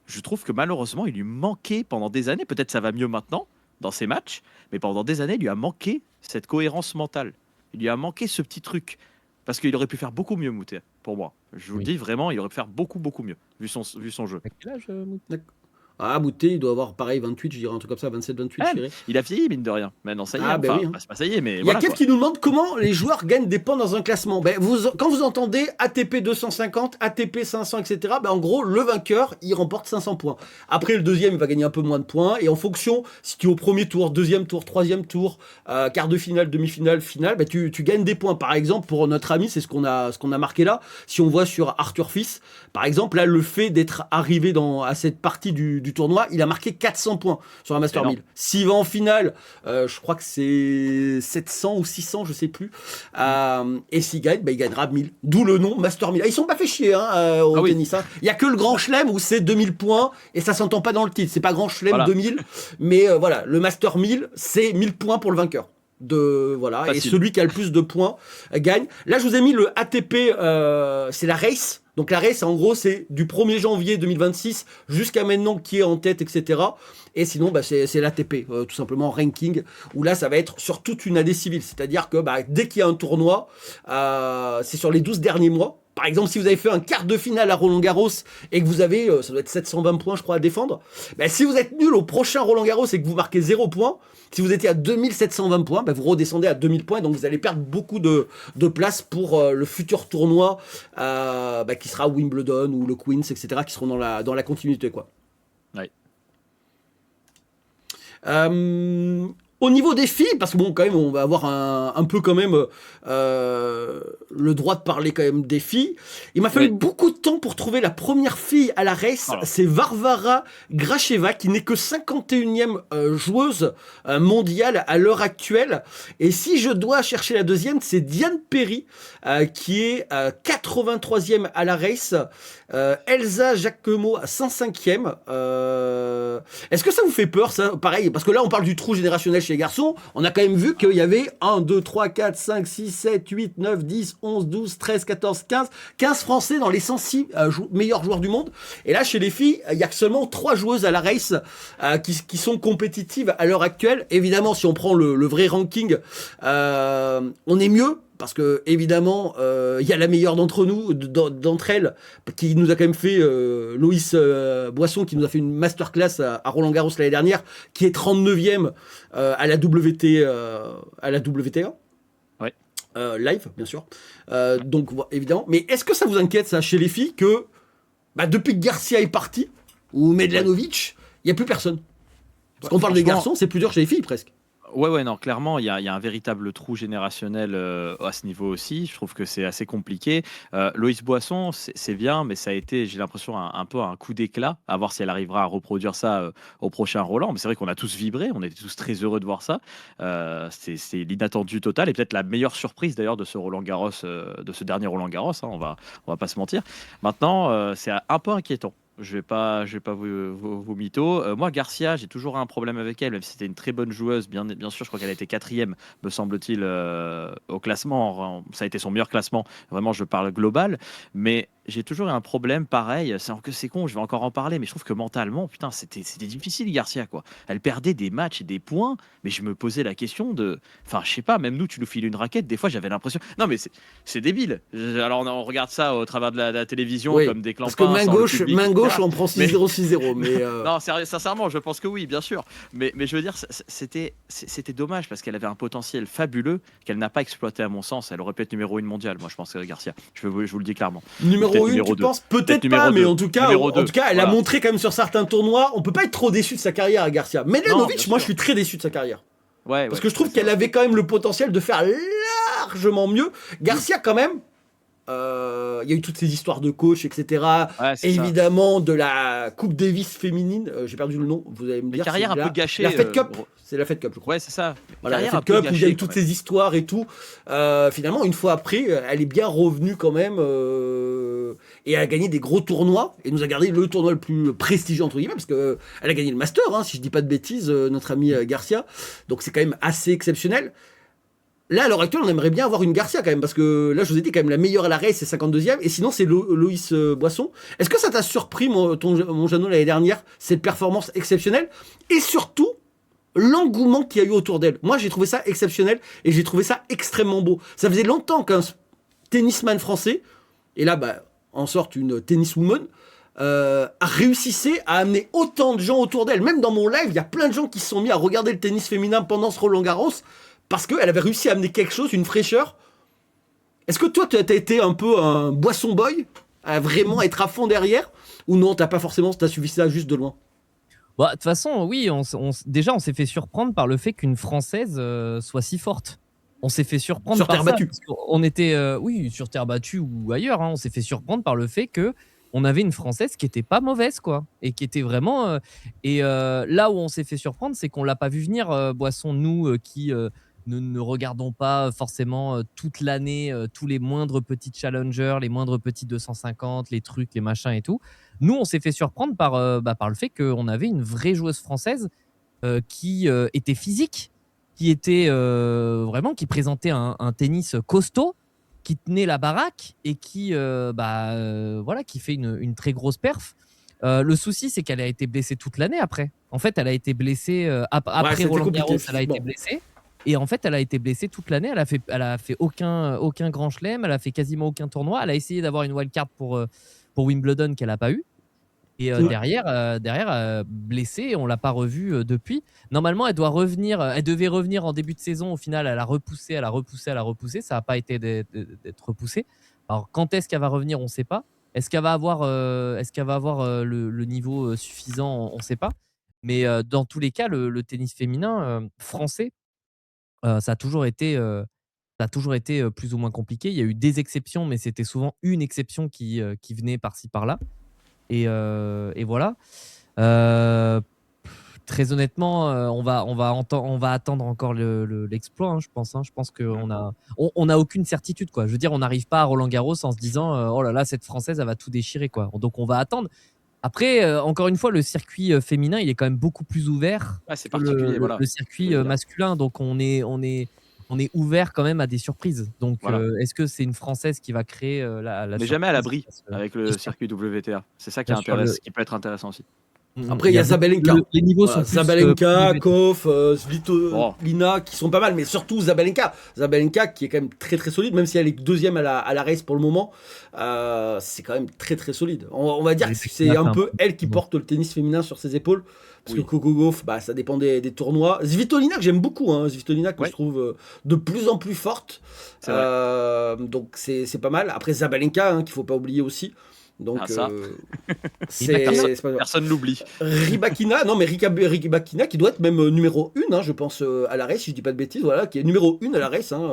je trouve que malheureusement, il lui manquait pendant des années. Peut-être ça va mieux maintenant dans ses matchs. Mais pendant des années, il lui a manqué cette cohérence mentale. Il lui a manqué ce petit truc. Parce qu'il aurait pu faire beaucoup mieux, Moutet, pour moi. Je vous le dis vraiment, il aurait pu faire beaucoup, beaucoup mieux, vu son jeu. À quel âge, Moutet? Moutet, il doit avoir pareil 28, je dirais un truc comme ça, 27, 28, je dirais. Il a vieilli, mine de rien. Maintenant, ça y est. C'est pas ça y est, mais il y a quelqu'un qui nous demande comment les joueurs gagnent des points dans un classement. Quand vous entendez ATP 250, ATP 500, etc., en gros, le vainqueur, il remporte 500 points. Après, le deuxième, il va gagner un peu moins de points. Et en fonction, si tu es au premier tour, deuxième tour, troisième tour, quart de finale, demi-finale, finale, tu gagnes des points. Par exemple, pour notre ami, c'est ce qu'on a marqué là. Si on voit sur Arthur Fils, par exemple, là, le fait d'être arrivé à cette partie du tournoi, il a marqué 400 points sur un Master 1000. S'il va en finale, je crois que c'est 700 ou 600, je sais plus. Et s'il gagne, il gagnera 1000. D'où le nom Master 1000. Ils sont pas fait chier au tennis. Il y a que le Grand Chelem où c'est 2000 points et ça s'entend pas dans le titre. C'est pas Grand Chelem 2000, mais voilà, le Master 1000, c'est 1000 points pour le vainqueur. voilà, et Facile. celui qui a le plus de points gagne. Là, je vous ai mis le ATP, c'est la race. Donc la race, en gros, c'est du 1er janvier 2026 jusqu'à maintenant qui est en tête, etc. Et sinon, c'est l'ATP, tout simplement ranking, où là, ça va être sur toute une année civile. C'est-à-dire que dès qu'il y a un tournoi, c'est sur les 12 derniers mois. Par exemple, si vous avez fait un quart de finale à Roland-Garros et que vous avez, ça doit être 720 points, je crois, à défendre, si vous êtes nul au prochain Roland-Garros et que vous marquez 0 points, si vous étiez à 2720 points, vous redescendez à 2000 points, donc vous allez perdre beaucoup de place pour le futur tournoi qui sera Wimbledon ou le Queens, etc., qui seront dans la continuité, quoi. Ouais. Au niveau des filles, parce que bon, quand même, on va avoir un peu quand même le droit de parler quand même des filles. Il m'a fallu beaucoup de temps pour trouver la première fille à la race. Alors. C'est Varvara Gracheva, qui n'est que 51e joueuse mondiale à l'heure actuelle. Et si je dois chercher la deuxième, c'est Diane Perry, qui est 83e à la race. Elsa Jacquemot, 105e. Est-ce que ça vous fait peur, ça? Pareil, parce que là, on parle du trou générationnel chez les garçons. On a quand même vu qu'il y avait 1, 2, 3, 4, 5, 6, 7, 8, 9, 10, 11, 12, 13, 14, 15 Français dans les 106 meilleurs joueurs du monde. Et là, chez les filles, il y a que seulement 3 joueuses à la race qui sont compétitives à l'heure actuelle. Évidemment, si on prend le vrai ranking, on est mieux. Parce que évidemment, il y a la meilleure d'entre elles, qui nous a quand même fait Loïs Boisson, qui nous a fait une masterclass à Roland-Garros l'année dernière, qui est 39e à la WTA. Ouais. Live, bien sûr. Donc évidemment. Mais est-ce que ça vous inquiète, ça, chez les filles, que depuis que Garcia est parti, ou Medlanovic, il n'y a plus personne? Parce qu'on parle des garçons, c'est plus dur chez les filles presque. Ouais, non, clairement, il y a un véritable trou générationnel à ce niveau aussi. Je trouve que c'est assez compliqué. Loïs Boisson, c'est bien, mais ça a été, j'ai l'impression, un peu un coup d'éclat, à voir si elle arrivera à reproduire ça au prochain Roland. Mais c'est vrai qu'on a tous vibré, on était tous très heureux de voir ça. C'est l'inattendu total et peut-être la meilleure surprise d'ailleurs de ce Roland-Garros, de ce dernier Roland-Garros, hein, on va pas se mentir. Maintenant, c'est un peu inquiétant. Je vais pas vous mytho. Moi, Garcia, j'ai toujours un problème avec elle, même si c'était une très bonne joueuse. Bien sûr, je crois qu'elle a été 4e, me semble-t-il, au classement. Ça a été son meilleur classement. Vraiment, je parle global. Mais j'ai toujours eu un problème pareil. C'est con, je vais encore en parler, mais je trouve que mentalement, putain, c'était difficile, Garcia, quoi. Elle perdait des matchs et des points, mais je me posais la question de. Enfin, je sais pas, même nous, tu nous files une raquette, des fois, j'avais l'impression. Non, mais c'est débile. Alors, on regarde ça au travers de la télévision comme des clampins. Parce que main gauche, on prend 6-0, 6-0. Mais Non, sincèrement, je pense que oui, bien sûr. Mais je veux dire, c'était dommage parce qu'elle avait un potentiel fabuleux qu'elle n'a pas exploité, à mon sens. Elle aurait pu être numéro 1 mondiale, moi, je pense, Garcia. Je vous le dis clairement. Numéro 1, tu penses? Peut-être pas, mais en tout cas, elle a montré quand même sur certains tournois. On peut pas être trop déçu de sa carrière à Garcia. Medlanovic, moi, je suis très déçu de sa carrière. Parce que je trouve qu'elle avait quand même le potentiel de faire largement mieux. Garcia, quand même, il y a eu toutes ces histoires de coach, etc. Évidemment, de la Coupe Davis féminine. J'ai perdu le nom, vous allez me dire. Carrière un peu gâchée. La Fed Cup. C'est la Fed Cup, je crois. Ouais, c'est ça. Voilà, la Fed Cup, où il y a eu toutes ces histoires et tout. Finalement, une fois après, elle est bien revenue quand même. Et elle a gagné des gros tournois. Et nous a gardé le tournoi le plus prestigieux, entre guillemets, parce qu'elle a gagné le Master, si je dis pas de bêtises, notre ami Garcia. Donc c'est quand même assez exceptionnel. Là, à l'heure actuelle, on aimerait bien avoir une Garcia quand même, parce que là, je vous ai dit quand même, la meilleure à la race, c'est 52e, et sinon, c'est Loïs Boisson. Est-ce que ça t'a surpris, mon Jeannot, l'année dernière, cette performance exceptionnelle? Et surtout, l'engouement qu'il y a eu autour d'elle. Moi, j'ai trouvé ça exceptionnel, et j'ai trouvé ça extrêmement beau. Ça faisait longtemps qu'un tennisman français, et là, en sorte une tenniswoman, réussissait à amener autant de gens autour d'elle. Même dans mon live, il y a plein de gens qui se sont mis à regarder le tennis féminin pendant ce Roland-Garros, parce qu'elle avait réussi à amener quelque chose, une fraîcheur. Est-ce que toi, tu as été un peu un boisson boy, à vraiment être à fond derrière? Ou non, t'as pas forcément, t'as suivi ça juste de loin? De toute façon, oui, déjà, on s'est fait surprendre par le fait qu'une Française soit si forte. On s'est fait surprendre sur par terre ça. battue. On était, oui, sur terre battue ou ailleurs. On s'est fait surprendre par le fait que on avait une Française qui était pas mauvaise, quoi, et qui était vraiment. Là où on s'est fait surprendre, c'est qu'on l'a pas vu venir. Boisson, nous qui ne regardons pas forcément toute l'année tous les moindres petits challengers, les moindres petits 250, les trucs, les machins et tout. Nous, on s'est fait surprendre par le fait qu'on avait une vraie joueuse française qui était physique, qui était vraiment qui présentait un tennis costaud, qui tenait la baraque et qui voilà, qui fait une très grosse perf. Le souci, c'est qu'elle a été blessée toute l'année après. En fait, elle a été blessée après c'était Roland compliqué Garros, elle a été physiquement. blessée. Et en fait, elle a été blessée toute l'année. Elle a fait aucun grand chelem. Elle a fait quasiment aucun tournoi. Elle a essayé d'avoir une wildcard pour Wimbledon qu'elle n'a pas eu. Et Ouais. derrière blessée, on l'a pas revue depuis. Normalement, elle doit revenir. Elle devait revenir en début de saison. Au final, elle a repoussé, elle a repoussé, elle a repoussé. Ça n'a pas été d'être repoussé. Alors, quand est-ce qu'elle va revenir, on ne sait pas. Est-ce qu'elle va avoir, le niveau suffisant, on ne sait pas. Mais dans tous les cas, le tennis féminin français, ça a toujours été, plus ou moins compliqué. Il y a eu des exceptions, mais c'était souvent une exception qui venait par-ci par-là. Et voilà. Euh, Très honnêtement, on va attendre encore l'exploit, hein, je pense. Hein. Je pense on a aucune certitude, quoi. Je veux dire, on n'arrive pas à Roland Garros en se disant, oh là là, cette Française, elle va tout déchirer, quoi. Donc on va attendre. Après, encore une fois, le circuit féminin, il est quand même beaucoup plus ouvert C'est que particulier, voilà. le circuit J'allais dire. masculin. Donc on est ouvert quand même à des surprises. Donc Voilà. est-ce que c'est une Française qui va créer la On n'est surprise? jamais à l'abri avec Bien le sûr, circuit WTA. C'est ça bien sûr, qui peut être intéressant aussi. Après, il y a Zabalenka. Les niveaux Voilà, sont plus Zabalenka, élevés. Kof, Bon, Svitolina, qui sont pas mal, mais surtout Zabalenka. Zabalenka, qui est quand même très très solide, même si elle est deuxième à la race pour le moment, c'est quand même très très solide. On va dire Les que c'est Bekina, un c'est peu elle qui bon. porte le tennis féminin sur ses épaules. Parce Oui. que Coco Gauff, ça dépend des tournois. Svitolina, que j'aime beaucoup, hein, Svitolina, que Ouais. je trouve de plus en plus forte. C'est vrai. Donc c'est pas mal. Après Zabalenka, hein, qu'il faut pas oublier aussi. Donc Ça. c'est pas mal. Personne l'oublie. Ribakina, non mais Ribakina qui doit être même numéro 1, hein, je pense, à la race, si je dis pas de bêtises, voilà, qui est numéro 1 à la race. Hein,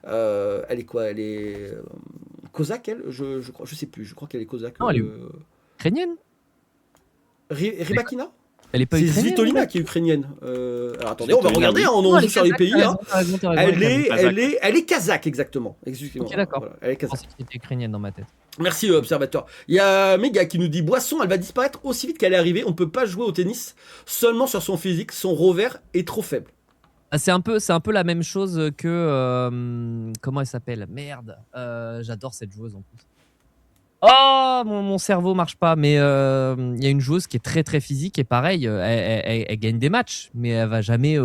elle est quoi? Elle est Cosaque, elle, je crois, je sais plus, je crois qu'elle est Cosaque. Non, elle est ukrainienne. Ribakina? Elle est pas C'est ukrainienne. Svitolina elle qui est ukrainienne. Alors attendez, on va Svitolina, regarder, oui. hein, on Non, elle joue est sur les kazakh, pays t'as là. raison, t'as raison, Elle est kazakh, exactement. Excusez-moi. Ok, d'accord. Voilà, elle est Je kazakh. pensais qu'elle était ukrainienne dans ma tête. Merci observateur. Il y a Mega qui nous dit Boisson, elle va disparaître aussi vite qu'elle est arrivée. On ne peut pas jouer au tennis seulement sur son physique. Son revers est trop faible. Ah, c'est un peu la même chose que comment elle s'appelle? Merde, j'adore cette joueuse en plus. Oh, mon cerveau marche pas. Mais il y a une joueuse qui est très très physique et pareil, elle gagne des matchs, mais elle va jamais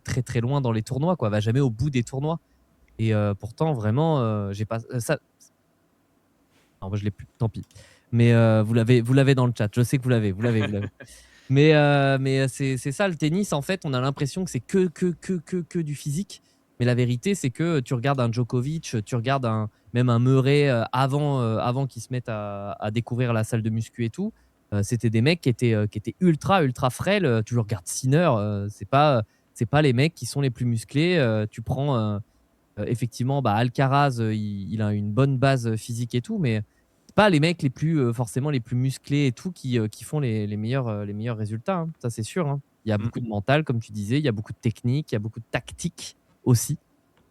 très très loin dans les tournois, quoi. Elle va jamais au bout des tournois. Et pourtant, vraiment, j'ai pas ça. Non, moi je l'ai plus. Tant pis. Mais vous l'avez dans le chat. Je sais que vous l'avez. Mais c'est ça le tennis. En fait, on a l'impression que c'est que du physique. Mais la vérité, c'est que tu regardes un Djokovic, tu regardes même un Murray avant qu'ils se mettent à découvrir la salle de muscu et tout. C'était des mecs qui étaient ultra frêles. Tu regardes Sinner, c'est pas les mecs qui sont les plus musclés. Tu prends effectivement Alcaraz, il a une bonne base physique et tout, mais c'est pas les mecs les plus forcément les plus musclés et tout qui font les meilleurs résultats, hein. Ça c'est sûr, hein. Il y a beaucoup de mental, comme tu disais, il y a beaucoup de technique, il y a beaucoup de tactique aussi.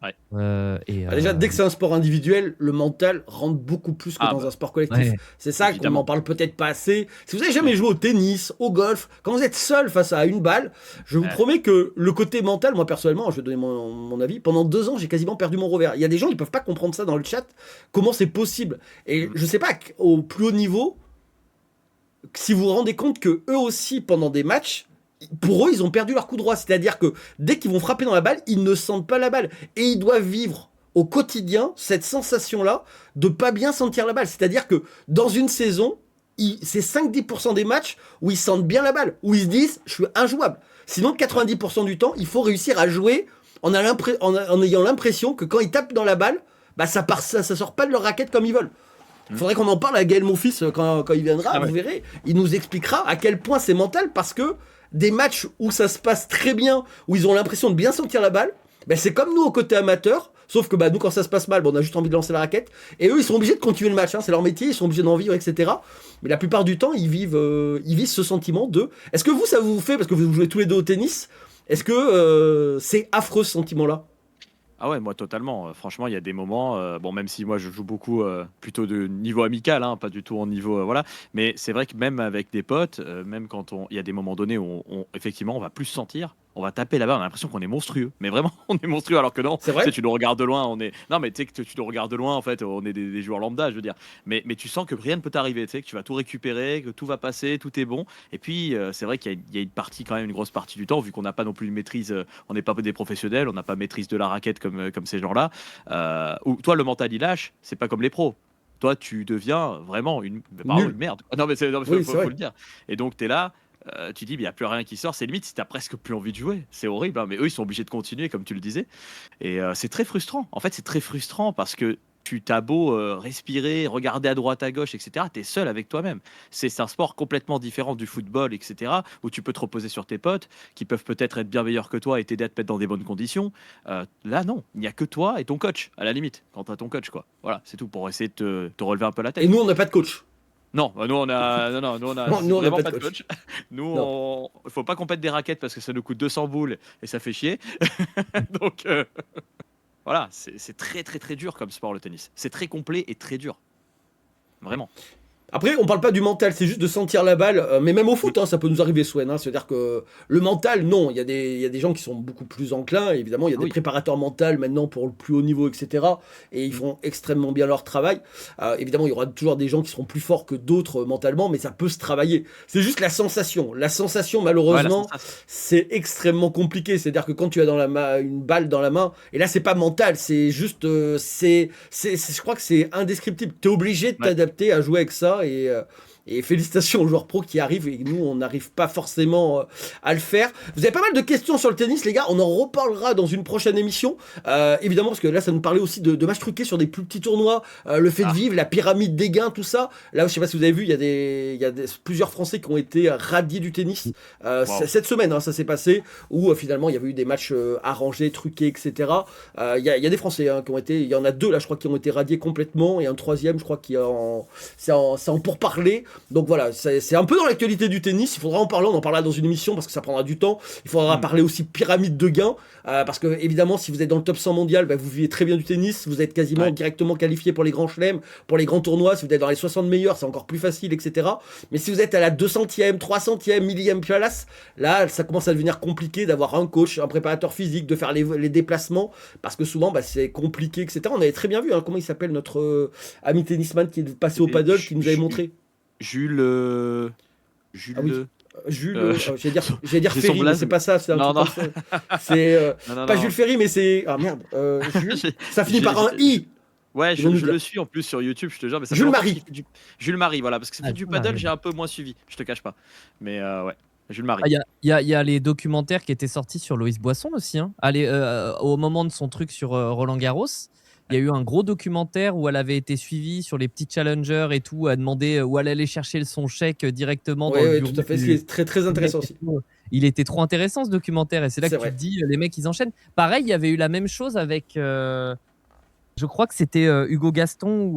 Ouais. Déjà, dès que c'est un sport individuel, le mental rentre beaucoup plus que dans un sport collectif. Ouais. C'est ça qu'on Évidemment. n'en parle peut-être pas assez. Si vous avez jamais joué au tennis, au golf, quand vous êtes seul face à une balle, je vous promets que le côté mental, moi personnellement, je vais donner mon avis, pendant 2 ans, j'ai quasiment perdu mon revers. Il y a des gens qui peuvent pas comprendre ça dans le chat, comment c'est possible. Et je sais pas, au plus haut niveau, si vous vous rendez compte que eux aussi, pendant des matchs, pour eux, ils ont perdu leur coup droit. C'est-à-dire que dès qu'ils vont frapper dans la balle, ils ne sentent pas la balle. Et ils doivent vivre au quotidien cette sensation-là de pas bien sentir la balle. C'est-à-dire que dans une saison, c'est 5-10% des matchs où ils sentent bien la balle, où ils se disent « je suis injouable ». Sinon, 90% du temps, il faut réussir à jouer en ayant l'impression que quand ils tapent dans la balle, ça sort pas de leur raquette comme ils veulent. Il faudrait qu'on en parle à Gaël Monfils quand il viendra, vous verrez. Il nous expliquera à quel point c'est mental, parce que des matchs où ça se passe très bien, où ils ont l'impression de bien sentir la balle, c'est comme nous au côté amateur, sauf que nous quand ça se passe mal, on a juste envie de lancer la raquette, et eux ils sont obligés de continuer le match, hein, c'est leur métier, ils sont obligés d'en vivre, etc. Mais la plupart du temps ils vivent ce sentiment de... Est-ce que vous, ça vous fait, parce que vous jouez tous les deux au tennis, est-ce que c'est affreux ce sentiment-là? Ah ouais, moi totalement. Franchement, il y a des moments, bon, même si moi je joue beaucoup plutôt de niveau amical, hein, pas du tout en niveau, voilà. Mais c'est vrai que même avec des potes, même quand il y a des moments donnés où effectivement on va plus se sentir, on va taper là-bas, on a l'impression qu'on est monstrueux. Mais vraiment, on est monstrueux alors que non. C'est vrai? Tu sais, tu nous regardes de loin, on est. Non, mais tu sais que tu nous regardes de loin, en fait, on est des joueurs lambda, je veux dire. Mais tu sens que rien ne peut t'arriver, tu sais, que tu vas tout récupérer, que tout va passer, tout est bon. Et puis, c'est vrai qu'il y a une partie, quand même, une grosse partie du temps, vu qu'on n'a pas non plus une maîtrise, on n'est pas des professionnels, on n'a pas maîtrise de la raquette comme ces gens-là. Où toi, le mental, il lâche, c'est pas comme les pros. Toi, tu deviens vraiment pardon, Nul. une merde. Ah non, mais non, mais Oui, c'est faut vrai. le dire. Et donc, tu es là, tu dis, il n'y a plus rien qui sort. C'est limite si tu presque plus envie de jouer. C'est horrible, hein, mais eux, ils sont obligés de continuer, comme tu le disais. Et c'est très frustrant. En fait, c'est très frustrant parce que tu t'as beau respirer, regarder à droite, à gauche, etc. Tu es seul avec toi-même. C'est un sport complètement différent du football, etc. Où tu peux te reposer sur tes potes qui peuvent peut-être être bien meilleurs que toi et t'aider à te mettre dans des bonnes conditions. Là, non. Il n'y a que toi et ton coach, à la limite, quand tu as ton coach, quoi. Voilà, c'est tout pour essayer de te relever un peu la Et tête. nous, on n'a pas de coach. Non, nous on a, non, non, nous on a Non, nous, on n'a vraiment pas pas de de coach. coach. Nous, Non. il faut pas qu'on pète des raquettes parce que ça nous coûte 200 boules et ça fait chier. Donc voilà, c'est très très très dur comme sport le tennis. C'est très complet et très dur, vraiment. Après, on parle pas du mental, c'est juste de sentir la balle. Mais même au foot, hein, ça peut nous arriver, Swen. Hein, c'est-à-dire que le mental, non, il y a des gens qui sont beaucoup plus enclins. Évidemment, il y a Ah des oui. préparateurs mentaux maintenant pour le plus haut niveau, etc. Et ils font extrêmement bien leur travail. Évidemment, il y aura toujours des gens qui seront plus forts que d'autres mentalement, mais ça peut se travailler. C'est juste la sensation. La sensation, Ouais, la malheureusement, sensation. c'est extrêmement compliqué. C'est-à-dire que quand tu as dans la main une balle dans la main, et là, c'est pas mental, c'est juste, je crois que c'est indescriptible. T'es obligé de Ouais. t'adapter à jouer avec ça et félicitations aux joueurs pros qui arrivent et nous on n'arrive pas forcément à le faire. Vous avez pas mal de questions sur le tennis les gars, on en reparlera dans une prochaine émission. Évidemment parce que là ça nous parlait aussi de matchs truqués sur des plus petits tournois, le fait de Ah, vivre, la pyramide des gains, tout ça. Là je sais pas si vous avez vu, il y a plusieurs Français qui ont été radiés du tennis waouh. cette semaine, hein, ça s'est passé, où finalement il y avait eu des matchs arrangés, truqués, etc. Il y a des Français hein, qui ont été, il y en a deux là je crois qui ont été radiés complètement et un troisième je crois qui est c'est en pourparlers. Donc voilà, c'est un peu dans l'actualité du tennis. Il faudra en parler, on en parlera dans une émission parce que ça prendra du temps. Il faudra parler aussi pyramide de gains. Parce que évidemment, si vous êtes dans le top 100 mondial, bah, vous vivez très bien du tennis. Vous êtes quasiment Ouais. directement qualifié pour les grands chelems, pour les grands tournois. Si vous êtes dans les 60 meilleurs, c'est encore plus facile, etc. Mais si vous êtes à la 200e, 300e, millième place, là, ça commence à devenir compliqué d'avoir un coach, un préparateur physique, de faire les déplacements. Parce que souvent, bah, c'est compliqué, etc. On avait très bien vu, hein, comment il s'appelle notre ami tennisman qui est passé au paddle, qui nous avait montré. Jules. Ah oui, Jules. Jules, euh, j'allais dire j'ai son Ferry, mais blaze. c'est pas ça, c'est un Non, truc non, comme ça. C'est non, pas non. Jules Ferry, mais c'est. Ah merde, Jules. J'ai- Ça finit j'ai- par un j'ai- I. Ouais, Ils vont nous je dire. le suis en plus sur YouTube, je te jure, mais ça fait Jules longtemps Marie. qu'il fait du. Jules Marie, voilà, parce que ça fait Ah, du Jules paddle, Marie. j'ai un peu moins suivi, je te cache pas. Mais ouais, Jules Marie. Ah, il y a les documentaires qui étaient sortis sur Loïs Boisson aussi. Hein. Allez, au moment de son truc sur Roland Garros, il y a eu un gros documentaire où elle avait été suivie sur les petits challengers et tout, à demander où elle allait chercher son chèque directement dans Oui, le oui, bureau. tout à fait. Ce qui est très, très du mec intéressant et aussi. tout. Il était trop intéressant ce documentaire et c'est là C'est que tu vrai. te dis, les mecs ils enchaînent. Pareil, il y avait eu la même chose avec, je crois que c'était Hugo Gaston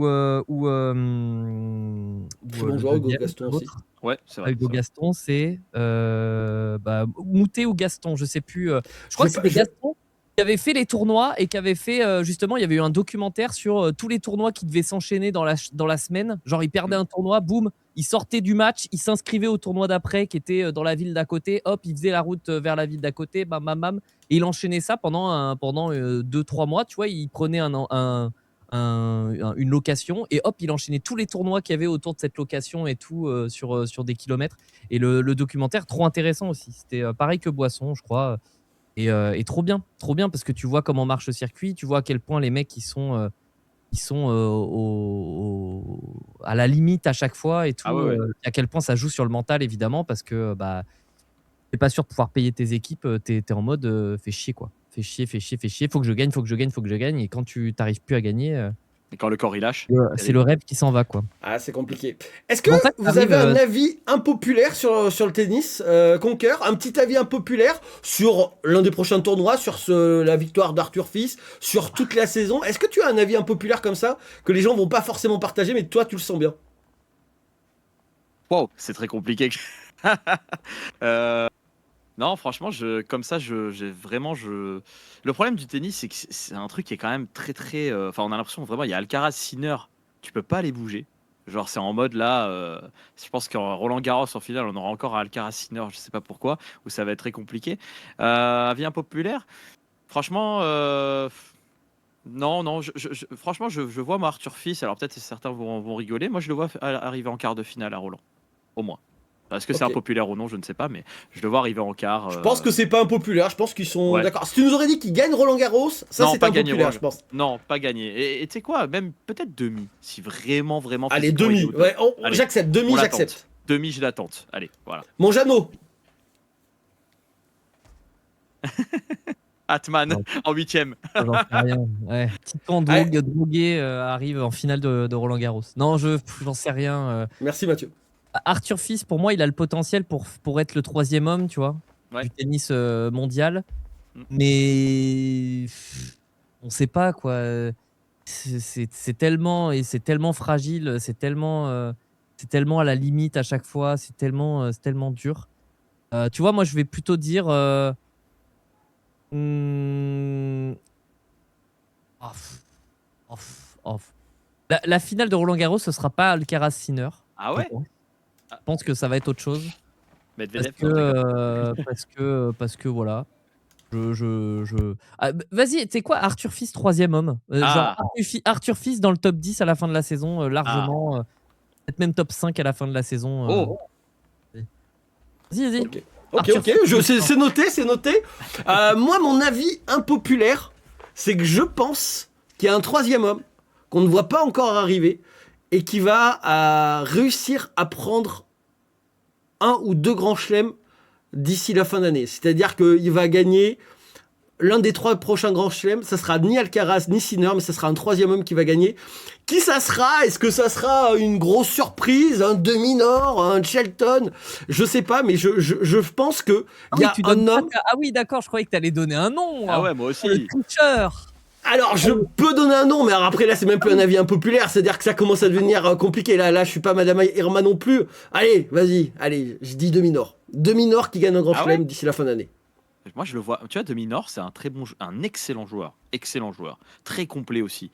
Très bon joueur, De Hugo Vienne, Gaston aussi. l'autre. Ouais, c'est vrai. Hugo Gaston, c'est Moutet ou Gaston, je sais plus. Je Je crois vais que pas- c'était je- Gaston qui avait fait les tournois et qui avait fait justement, il y avait eu un documentaire sur tous les tournois qui devaient s'enchaîner dans la semaine. Genre, il perdait un tournoi, boum, il sortait du match, il s'inscrivait au tournoi d'après qui était dans la ville d'à côté, hop, il faisait la route vers la ville d'à côté, bam, bam, bam, et il enchaînait ça pendant 2-3 mois, tu vois, il prenait une location et hop, il enchaînait tous les tournois qu'il y avait autour de cette location et tout sur des kilomètres. Et le documentaire, trop intéressant aussi. C'était pareil que Boisson, je crois. Et trop bien parce que tu vois comment marche le circuit, tu vois à quel point les mecs ils sont à la limite à chaque fois et tout. Ah ouais, ouais. À quel point ça joue sur le mental évidemment parce que bah t'es pas sûr de pouvoir payer tes équipes, t'es en mode fais chier quoi. Fais chier, faut que je gagne, faut que je gagne, faut que je gagne. Et quand tu t'arrives plus à gagner, Et quand le corps il lâche, c'est le rêve qui s'en va quoi. Ah, c'est compliqué. Est-ce que C'est pour ça que vous t'arrives, avez un avis impopulaire sur le tennis, Conquer? Un petit avis impopulaire sur l'un des prochains tournois, sur la victoire d'Arthur Fils, sur toute la saison? Est-ce que tu as un avis impopulaire comme ça, que les gens vont pas forcément partager, mais toi, tu le sens bien? wow, c'est très compliqué. Non, franchement, comme ça, j'ai vraiment. Le problème du tennis, c'est que c'est un truc qui est quand même très, très. Enfin, on a l'impression vraiment, il y a Alcaraz, Sinner, tu peux pas les bouger. Genre, c'est en mode là. Je pense qu'en Roland Garros, en finale, on aura encore un Alcaraz Sinner, je sais pas pourquoi, où ça va être très compliqué. Avis impopulaire. Franchement, non, non. Franchement, je vois moi Arthur Fils. Alors peut-être certains vont rigoler. Moi, je le vois arriver en quart de finale à Roland, au moins. Est-ce que c'est Ok. impopulaire ou non, je ne sais pas, mais je le vois arriver en quart. Je pense que c'est pas impopulaire, je pense qu'ils sont Ouais. d'accord. Si tu nous aurais dit qu'ils gagnent Roland Garros, ça Non, c'est pas gagné, impopulaire, Roland. je pense. Non, pas gagné. Et tu sais quoi, même peut-être demi, si vraiment, vraiment. Allez, physiquement, il est demi. au-dessus. Ouais, Allez, j'accepte. Demi, on j'accepte. l'attente. Demi, je l'attente. Allez, voilà. Mon Jeannot. Atman Non. en 8ème. J'en sais rien. Ouais. Titan drogué arrive en finale de Roland Garros. Non, j'en sais rien. Merci Mathieu. Arthur Fils, pour moi, il a le potentiel pour être le 3e homme, tu vois, Ouais. du tennis mondial. Mm. Mais on sait pas quoi. C'est tellement fragile, c'est tellement à la limite à chaque fois, c'est tellement dur. Tu vois, moi, je vais plutôt dire. Off. La finale de Roland Garros, ce sera pas Alcaraz Sinner. Ah ouais. Je pense que ça va être autre chose. Medvedev. Parce que voilà. Ah, vas-y, tu sais quoi, Arthur Fils, 3e homme. Genre Arthur Fils dans le top 10 à la fin de la saison, largement. Peut-être même top 5 à la fin de la saison. Oh. Vas-y. Ok, Arthur ok, c'est noté, c'est noté. Moi, mon avis impopulaire, c'est que je pense qu'il y a un 3e homme qu'on ne voit pas encore arriver et qui va réussir à prendre 1 ou 2 grands chelems d'ici la fin d'année. C'est-à-dire qu'il va gagner l'un des 3 prochains grands chelems. Ça sera ni Alcaraz ni Sinner, mais ça sera un 3e homme qui va gagner. Qui ça sera? Est-ce que ça sera une grosse surprise, un demi-nord, un Shelton? Je sais pas, mais je pense que il y a un homme. Ah oui, d'accord, je croyais que tu allais donner un nom. Ah ouais, moi aussi. Le tricheur. Alors, je peux donner un nom, mais alors après, là, c'est même plus un avis impopulaire. C'est-à-dire que ça commence à devenir compliqué. Là, je suis pas Madame Irma non plus. Allez, vas-y, allez, je dis demi-nord. Demi-nord qui gagne un grand chelem d'ici la fin d'année. Moi, je le vois. Tu vois, Demi-Nord, c'est un excellent joueur. Excellent joueur. Très complet aussi.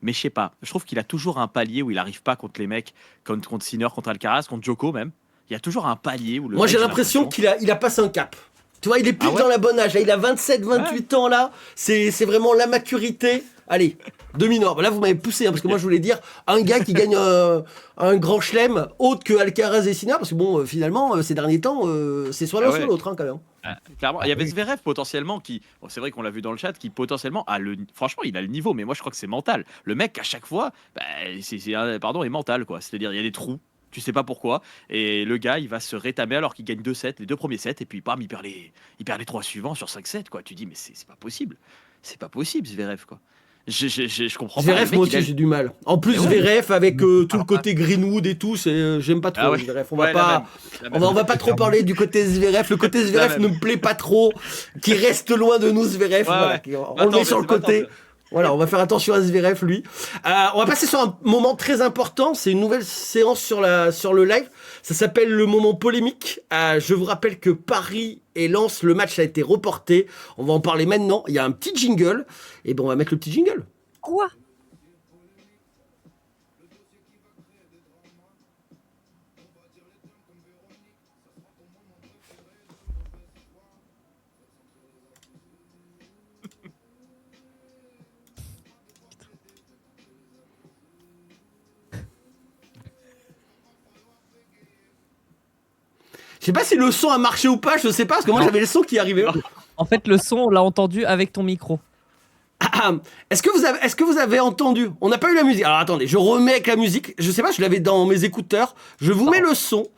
Mais je sais pas. Je trouve qu'il a toujours un palier où il arrive pas contre les mecs, contre Sinner, contre Alcaraz, contre Djoko même. Il y a toujours un palier où le Moi, mec, j'ai l'impression qu'il a passé un cap. Tu vois, il est plus dans la bonne âge. Là, il a 27, 28 ans, là. C'est vraiment la maturité. Allez, demi-nord. Là, vous m'avez poussé, hein, parce que moi, je voulais dire un gars qui gagne un grand chelem autre que Alcaraz et Sinner, parce que bon, finalement, ces derniers temps, c'est soit l'un, soit l'autre, hein, quand même. Clairement, il y avait Zverev potentiellement qui, bon, c'est vrai qu'on l'a vu dans le chat, qui potentiellement franchement, il a le niveau, mais moi je crois que c'est mental. Le mec à chaque fois, est mental quoi. C'est-à-dire il y a des trous, tu sais pas pourquoi, et le gars il va se rétamer alors qu'il gagne 2 sets, les 2 premiers sets, et puis bam, il perd les 3 suivants sur 5 sets quoi. Tu dis mais c'est pas possible, Zverev quoi. Je comprends pas. Zverev, moi aussi, j'ai du mal. En plus, Zverev, avec tout le côté Greenwood et tout, j'aime pas trop Zverev. On va pas trop parler du côté Zverev. Le côté Zverev ne me plaît pas trop. Qui reste loin de nous, Zverev. Voilà, on le met sur le côté. Voilà, on va faire attention à Zverev, lui. On va passer sur un moment très important. C'est une nouvelle séance sur le live. Ça s'appelle le moment polémique. Je vous rappelle que Paris et Lens, le match a été reporté. On va en parler maintenant. Il y a un petit jingle. Et bon, on va mettre le petit jingle. Quoi ? Je sais pas si le son a marché ou pas, je sais pas, parce que moi j'avais le son qui arrivait. En fait, le son, on l'a entendu avec ton micro. Est-ce que vous avez entendu? On n'a pas eu la musique. Alors attendez, je remets avec la musique. Je sais pas, je l'avais dans mes écouteurs. Je vous mets le son.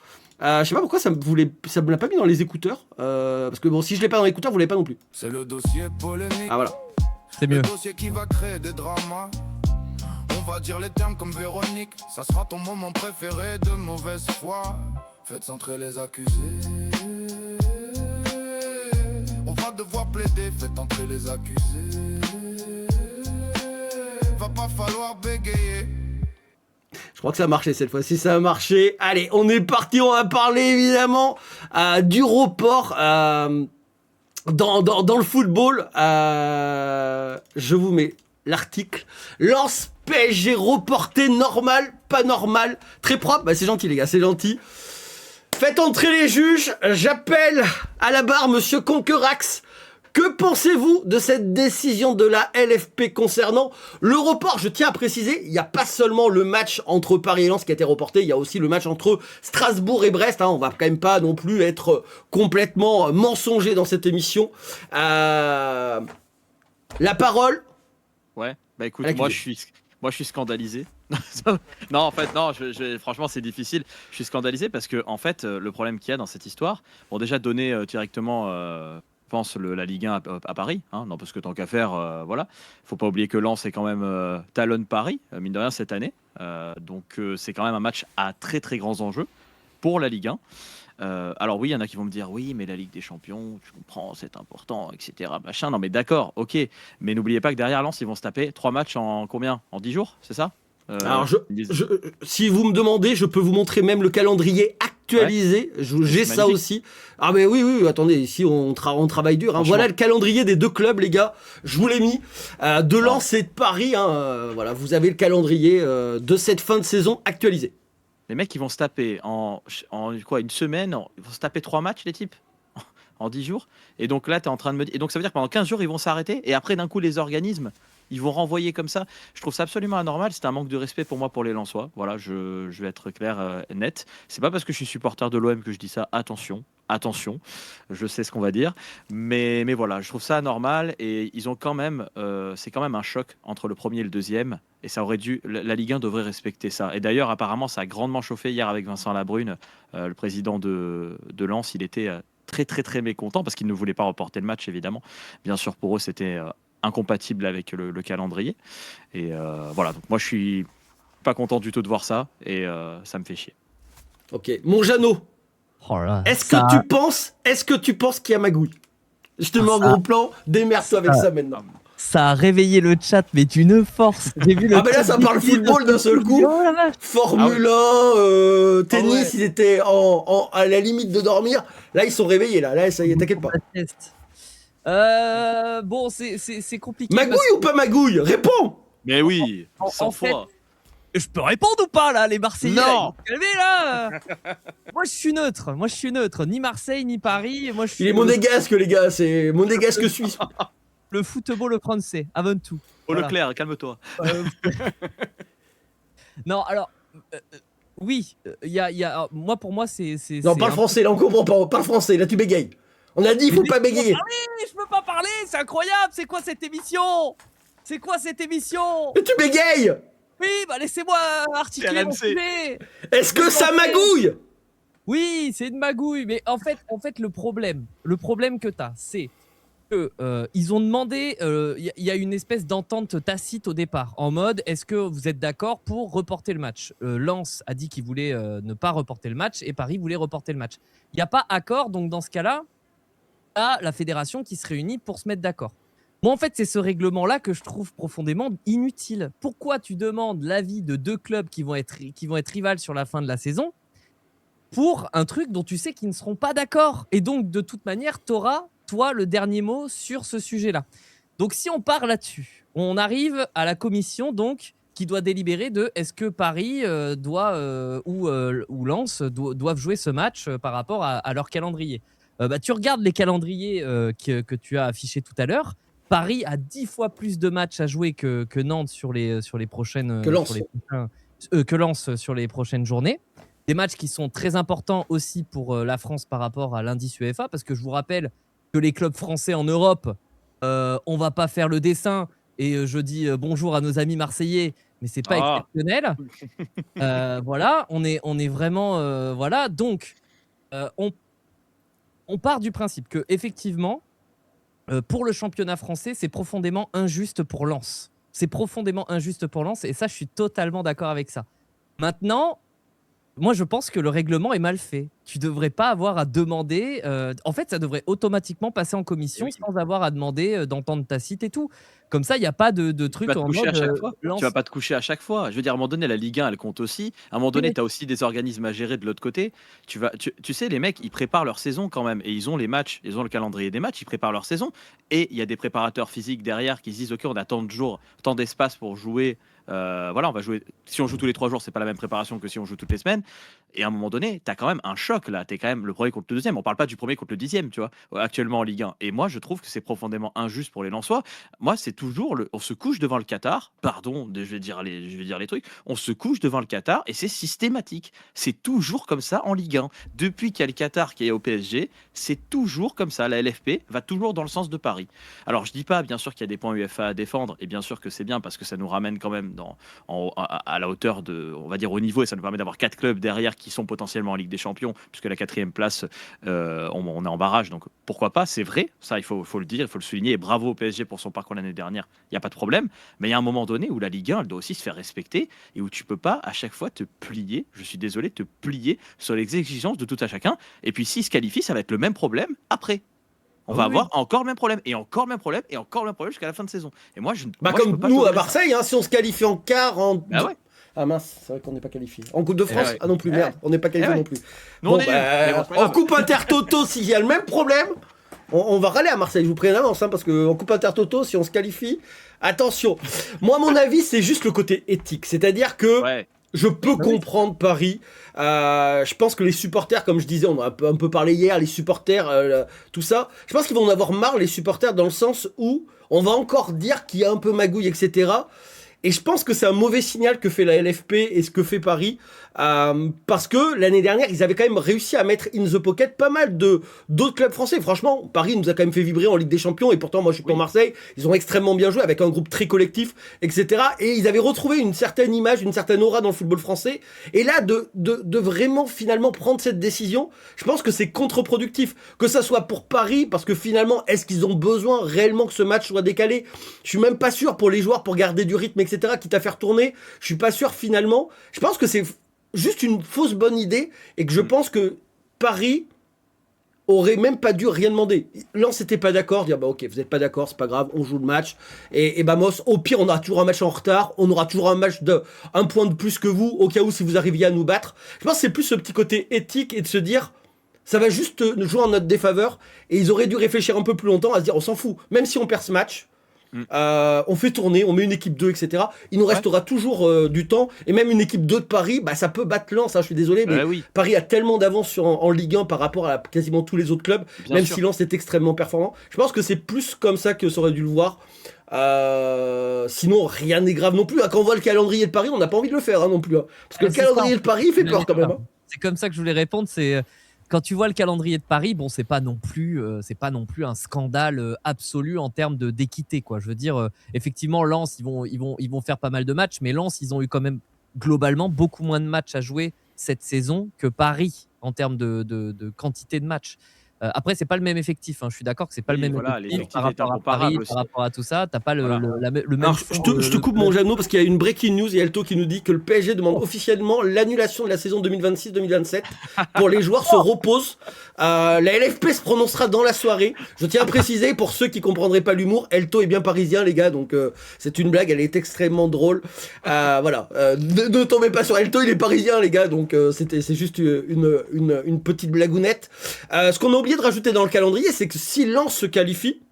Je sais pas pourquoi ça me l'a pas mis dans les écouteurs. Parce que bon, si je l'ai pas dans l'écouteur, vous l'avez pas non plus. C'est le dossier polémique. Ah voilà. C'est mieux. Le dossier qui va créer des dramas. On va dire les termes comme Véronique. Ça sera ton moment préféré de mauvaise foi. Faites entrer les accusés. On va devoir plaider. Faites entrer les accusés. Va pas falloir bégayer. Je crois que ça a marché cette fois-ci, ça a marché. Allez, on est parti, on va parler évidemment du report dans le football. Je vous mets l'article. Lens PSG reporté, normal, pas normal, très propre. Bah c'est gentil les gars, c'est gentil. Faites entrer les juges, j'appelle à la barre Monsieur Conquerax. Que pensez-vous de cette décision de la LFP concernant le report? Je tiens à préciser, il n'y a pas seulement le match entre Paris et Lens qui a été reporté, il y a aussi le match entre Strasbourg et Brest. On va quand même pas non plus être complètement mensonger dans cette émission. La parole. Ouais, bah écoute, Avec moi lui. je suis scandalisé. Non, en fait, non, franchement, c'est difficile. Je suis scandalisé parce que, en fait, le problème qu'il y a dans cette histoire, bon, déjà donner directement, je pense, la Ligue 1 à Paris, hein, non, parce que tant qu'à faire, voilà. Faut pas oublier que Lens est quand même talonne Paris, mine de rien, cette année. Donc, c'est quand même un match à très très grands enjeux pour la Ligue 1. Alors oui, il y en a qui vont me dire oui, mais la Ligue des Champions, tu comprends, c'est important, etc. Machin. Non, mais d'accord, ok. Mais n'oubliez pas que derrière Lens, ils vont se taper 3 matchs en combien? En 10 jours, c'est ça? Alors si vous me demandez, je peux vous montrer même le calendrier actualisé. J'ai ça magnifique. aussi. Ah mais oui, attendez, ici on travaille dur. Hein. Franchement. Voilà le calendrier des deux clubs, les gars. Je vous l'ai mis. De Lens et de Paris. Voilà, vous avez le calendrier de cette fin de saison actualisé. Les mecs, ils vont se taper en quoi, une semaine, ils vont se taper 3 matchs, les types, en 10 jours. Et donc là, tu es en train de me dire. Et donc ça veut dire que pendant 15 jours, ils vont s'arrêter. Et après, d'un coup, les organismes, ils vont renvoyer comme ça. Je trouve ça absolument anormal. C'est un manque de respect pour moi, pour les Lensois. Voilà, je vais être clair, net. C'est pas parce que je suis supporter de l'OM que je dis ça. Attention. Je sais ce qu'on va dire. Mais voilà, je trouve ça anormal. Et ils ont quand même. C'est quand même un choc entre le premier et le deuxième. Et ça aurait dû. La Ligue 1 devrait respecter ça. Et d'ailleurs, apparemment, ça a grandement chauffé hier avec Vincent Labrune, le président de Lens. Il était très, très, très mécontent parce qu'il ne voulait pas reporter le match, évidemment. Bien sûr, pour eux, c'était incompatible avec le calendrier. Et voilà, donc moi, je suis pas content du tout de voir ça. Et ça me fait chier. Ok, mon Jeannot. Oh là là, Est-ce ça- que tu penses qu'il y a magouille? Je te mets en gros plan. Démerde-toi avec ça maintenant. Ça a réveillé le chat, mais d'une force. J'ai vu le Ah ben là, chat ça parle défiler football d'un seul coup. Oh la vache. Formule 1, tennis, ouais. ils étaient à la limite de dormir. Là, ils sont réveillés. Là, ça y est, t'inquiète pas. La test. Bon, c'est compliqué. Magouille ou pas magouille? Réponds. Mais oui, En 100 fait, fois. je peux répondre ou pas là, les Marseillais? Non. Là, ils vont se calmer, là. Moi, je suis neutre. Ni Marseille, ni Paris. Moi, je suis Il est monégasque, les gars. C'est monégasque suisse. le football français, avant tout. Oh Voilà. Leclerc, calme-toi. Non, alors, oui, il y a, moi, pour moi, c'est. Non, parle français. Là, on comprend pas. Parle français. Là, tu bégayes. On a dit, il faut pas bégayer. Je peux pas parler, c'est incroyable. C'est quoi cette émission? Mais tu bégayes. Oui, bah laissez-moi articuler mon RMC. sujet. Est-ce que ça magouille? Oui, c'est une magouille, mais en fait, le problème que t'as, c'est que ils ont demandé, il y a une espèce d'entente tacite au départ, en mode, est-ce que vous êtes d'accord pour reporter le match? Lens a dit qu'il voulait ne pas reporter le match et Paris voulait reporter le match. Il n'y a pas accord, donc dans ce cas-là, à la fédération qui se réunit pour se mettre d'accord. Moi, en fait, c'est ce règlement-là que je trouve profondément inutile. Pourquoi tu demandes l'avis de deux clubs qui vont être rivales sur la fin de la saison pour un truc dont tu sais qu'ils ne seront pas d'accord? Et donc, de toute manière, tu auras, toi, le dernier mot sur ce sujet-là. Donc, si on part là-dessus, on arrive à la commission, donc, qui doit délibérer de est-ce que Paris ou Lens doivent jouer ce match par rapport à leur calendrier. Tu regardes les calendriers que tu as affichés tout à l'heure. Paris a 10 fois plus de matchs à jouer que Nantes sur les prochaines Que Lens. que Lens sur les prochaines journées. Des matchs qui sont très importants aussi pour la France par rapport à l'indice UEFA, parce que je vous rappelle que les clubs français en Europe, on va pas faire le dessin. Et je dis bonjour à nos amis marseillais, mais c'est pas exceptionnel. Voilà, on est vraiment voilà. Donc on part du principe que effectivement, pour le championnat français, c'est profondément injuste pour Lens. C'est profondément injuste pour Lens, et ça, je suis totalement d'accord avec ça. Maintenant, moi, je pense que le règlement est mal fait. Tu devrais pas avoir à demander. En fait, ça devrait automatiquement passer en commission sans avoir à demander d'entendre tacite et tout. Comme ça, il n'y a pas de truc en mode. Tu vas pas te coucher à chaque fois. Je veux dire, à un moment donné, la Ligue 1, elle compte aussi. À un moment donné, tu as aussi des organismes à gérer de l'autre côté. Tu sais, les mecs, ils préparent leur saison quand même. Et ils ont les matchs, ils ont le calendrier des matchs, ils préparent leur saison. Et il y a des préparateurs physiques derrière qui se disent, OK, on a tant de jours, tant d'espace pour jouer Voilà, on va jouer. Si on joue tous les 3 jours, c'est pas la même préparation que si on joue toutes les semaines. Et à un moment donné, tu as quand même un choc là. Tu es quand même le premier contre le deuxième. On parle pas du premier contre le 10e, tu vois, actuellement en Ligue 1. Et moi, je trouve que c'est profondément injuste pour les Lensois. Moi, c'est toujours on se couche devant le Qatar. Pardon, je vais dire les trucs. On se couche devant le Qatar et c'est systématique. C'est toujours comme ça en Ligue 1. Depuis qu'il y a le Qatar qui est au PSG, c'est toujours comme ça. La LFP va toujours dans le sens de Paris. Alors, je dis pas, bien sûr, qu'il y a des points UEFA à défendre et bien sûr que c'est bien parce que ça nous ramène quand même à la hauteur de, on va dire, au niveau et ça nous permet d'avoir 4 clubs derrière qui sont potentiellement en Ligue des Champions puisque la 4e place, on est en barrage. Donc, pourquoi pas, c'est vrai. Ça, il faut le dire, il faut le souligner. Et bravo au PSG pour son parcours l'année dernière. Il n'y a pas de problème. Mais il y a un moment donné où la Ligue 1, elle doit aussi se faire respecter et où tu peux pas à chaque fois te plier, je suis désolé, te plier sur les exigences de tout à chacun. Et puis s'il se qualifie, ça va être le même problème après. On va avoir encore le même problème, et encore le même problème, et encore le même problème jusqu'à la fin de saison. Et moi, comme nous à Marseille, hein, si on se qualifie en quart, Bah ouais. Ah mince, c'est vrai qu'on n'est pas qualifié. En Coupe de France, ouais. ah non plus, merde, on n'est pas qualifié non plus. Nous, on est nuls. Mais bon, c'est pas en grave. Coupe Intertoto, s'il y a le même problème, on va râler à Marseille, je vous préviens d'avance, hein, parce qu'en Coupe Intertoto, si on se qualifie, attention. Moi, à mon avis, c'est juste le côté éthique. C'est-à-dire que je peux comprendre Paris. Je pense que les supporters, comme je disais, on a un peu parlé hier, les supporters, tout ça. Je pense qu'ils vont en avoir marre, les supporters, dans le sens où on va encore dire qu'il y a un peu magouille, etc. Et je pense que c'est un mauvais signal que fait la LFP et ce que fait Paris. Parce que l'année dernière, ils avaient quand même réussi à mettre in the pocket pas mal d'autres clubs français. Franchement, Paris nous a quand même fait vibrer en Ligue des Champions. Et pourtant, moi, je suis pour Marseille. Ils ont extrêmement bien joué avec un groupe très collectif, etc. Et ils avaient retrouvé une certaine image, une certaine aura dans le football français. Et là, de vraiment finalement prendre cette décision, je pense que c'est contre-productif. Que ça soit pour Paris, parce que finalement, est-ce qu'ils ont besoin réellement que ce match soit décalé? Je suis même pas sûr pour les joueurs, pour garder du rythme, etc., quitte à faire tourner. Je suis pas sûr finalement. Je pense que c'est juste une fausse bonne idée et que je pense que Paris aurait même pas dû rien demander. Lens n'était pas d'accord, dire bah ok, vous n'êtes pas d'accord, c'est pas grave, on joue le match. Et Bamos, au pire, on aura toujours un match en retard, on aura toujours un match de 1 point de plus que vous, au cas où si vous arriviez à nous battre. Je pense que c'est plus ce petit côté éthique et de se dire ça va juste jouer en notre défaveur. Et ils auraient dû réfléchir un peu plus longtemps à se dire on s'en fout, même si on perd ce match. On fait tourner, on met une équipe 2, etc. Il nous restera toujours du temps. Et même une équipe 2 de Paris, bah, ça peut battre Lens, hein, je suis désolé, mais Paris a tellement d'avance en Ligue 1 par rapport à quasiment tous les autres clubs, même si Lens est extrêmement performant. Je pense que c'est plus comme ça que ça aurait dû le voir. Sinon, rien n'est grave non plus. Quand on voit le calendrier de Paris, on n'a pas envie de le faire non plus. Parce que le calendrier de Paris, il fait peur quand même. C'est comme ça que je voulais répondre, c'est... Quand tu vois le calendrier de Paris, bon, c'est pas non plus un scandale absolu en termes d'équité, quoi. Je veux dire, effectivement, Lens, ils vont faire pas mal de matchs, mais Lens, ils ont eu quand même globalement beaucoup moins de matchs à jouer cette saison que Paris en termes de quantité de matchs. Après, c'est pas le même effectif. Je suis d'accord que c'est pas le même effectif par rapport à Paris, par rapport à tout ça. T'as pas le même. Alors, je te coupe mon Jeannot parce qu'il y a une breaking news. Il y a Elto qui nous dit que le PSG demande officiellement l'annulation de la saison 2026-2027 pour les joueurs se reposent. La LFP se prononcera dans la soirée. Je tiens à préciser pour ceux qui comprendraient pas l'humour, Elto est bien parisien, les gars. Donc c'est une blague. Elle est extrêmement drôle. Voilà. Ne tombez pas sur Elto. Il est parisien, les gars. Donc c'est juste une petite blagounette. Ce qu'on a oublié de rajouter dans le calendrier, c'est que si Lens se qualifie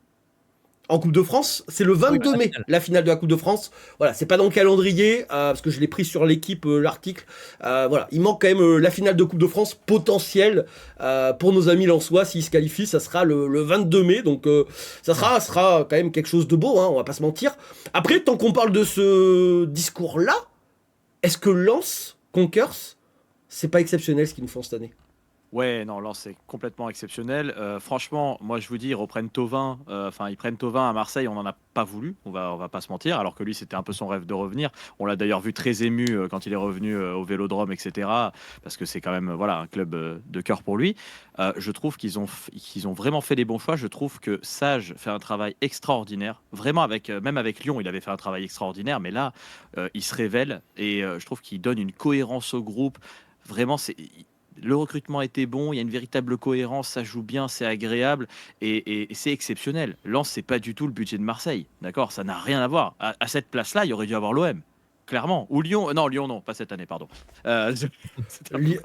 en Coupe de France, c'est le 22 mai, la finale de la Coupe de France. Voilà, c'est pas dans le calendrier, parce que je l'ai pris sur l'équipe, l'article. Voilà, il manque quand même la finale de Coupe de France potentielle pour nos amis lensois. S'ils se qualifient, ça sera le 22 mai. Donc ça sera quand même quelque chose de beau, hein, on va pas se mentir. Après, tant qu'on parle de ce discours-là, est-ce que Lens, Conquers, c'est pas exceptionnel ce qu'ils nous font cette année? Ouais, non, Lens c'est complètement exceptionnel. Franchement, moi je vous dis, ils reprennent Thauvin. Ils prennent Thauvin à Marseille, on n'en a pas voulu, on va pas se mentir. Alors que lui, c'était un peu son rêve de revenir. On l'a d'ailleurs vu très ému quand il est revenu au Vélodrome, etc. Parce que c'est quand même un club de cœur pour lui. Je trouve qu'ils ont vraiment fait les bons choix. Je trouve que Sage fait un travail extraordinaire. Vraiment, même avec Lyon, il avait fait un travail extraordinaire. Mais là, il se révèle et je trouve qu'il donne une cohérence au groupe. Vraiment, le recrutement était bon, il y a une véritable cohérence, ça joue bien, c'est agréable et c'est exceptionnel. Lens, c'est pas du tout le budget de Marseille, d'accord? Ça n'a rien à voir. À cette place-là, il y aurait dû avoir l'OM, clairement. Ou Lyon, Lyon non, pas cette année, pardon.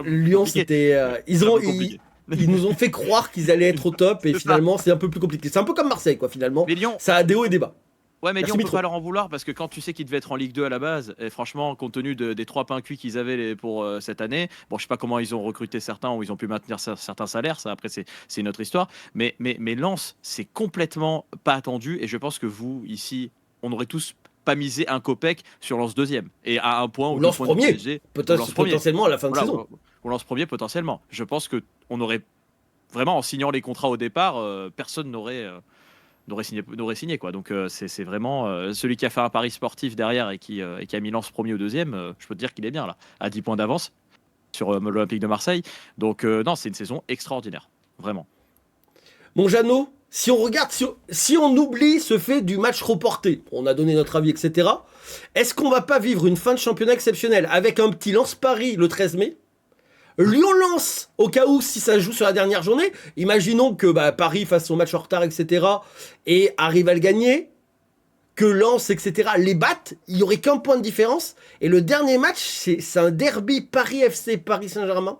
Lyon, c'était... Ils nous ont fait croire qu'ils allaient être au top et finalement, c'est un peu plus compliqué. C'est un peu comme Marseille, quoi, finalement. Mais Lyon, ça a des hauts et des bas. Ouais, mais Merci, on peut Mitro. pas leur en vouloir parce que quand tu sais qu'ils devaient être en Ligue 2 à la base, et franchement, compte tenu des 3 pains cuits qu'ils avaient pour cette année, bon, je sais pas comment ils ont recruté certains ou ils ont pu maintenir certains salaires, ça après c'est une autre histoire. Mais Lens, c'est complètement pas attendu et je pense que vous, ici, on aurait tous pas misé un copec sur Lens deuxième et à un point Ou ou deux lance points du premier, PSG, ou Lens premier. potentiellement à la fin de Voilà, saison. on lance premier potentiellement. Je pense que on aurait vraiment en signant les contrats au départ, personne n'aurait signé quoi. Donc c'est vraiment celui qui a fait un pari sportif derrière et qui a mis Lens premier ou deuxième, je peux te dire qu'il est bien là, à 10 points d'avance sur l'Olympique de Marseille. Donc non, c'est une saison extraordinaire, vraiment. Mon Jeannot, si on regarde, si on oublie ce fait du match reporté, on a donné notre avis, etc. Est-ce qu'on va pas vivre une fin de championnat exceptionnelle avec un petit Lens-Paris le 13 mai, Lyon-Lens, au cas où si ça joue sur la dernière journée, imaginons que Paris fasse son match en retard, etc. et arrive à le gagner, que Lens, etc. les battent, il n'y aurait qu'un point de différence. Et le dernier match, c'est un derby Paris FC, Paris Saint-Germain.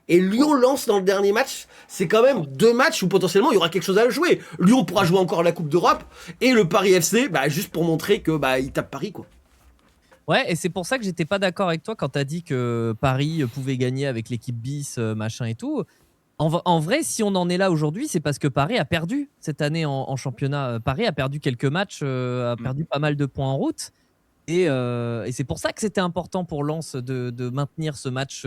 Et Lyon-Lens dans le dernier match, c'est quand même 2 matchs où potentiellement il y aura quelque chose à jouer. Lyon pourra jouer encore la Coupe d'Europe et le Paris FC, juste pour montrer que il tape Paris quoi. Ouais, et c'est pour ça que j'étais pas d'accord avec toi quand t'as dit que Paris pouvait gagner avec l'équipe bis, machin et tout. En vrai, si on en est là aujourd'hui, c'est parce que Paris a perdu cette année en championnat. Paris a perdu quelques matchs, a perdu pas mal de points en route. Et c'est pour ça que c'était important pour Lens de maintenir ce match.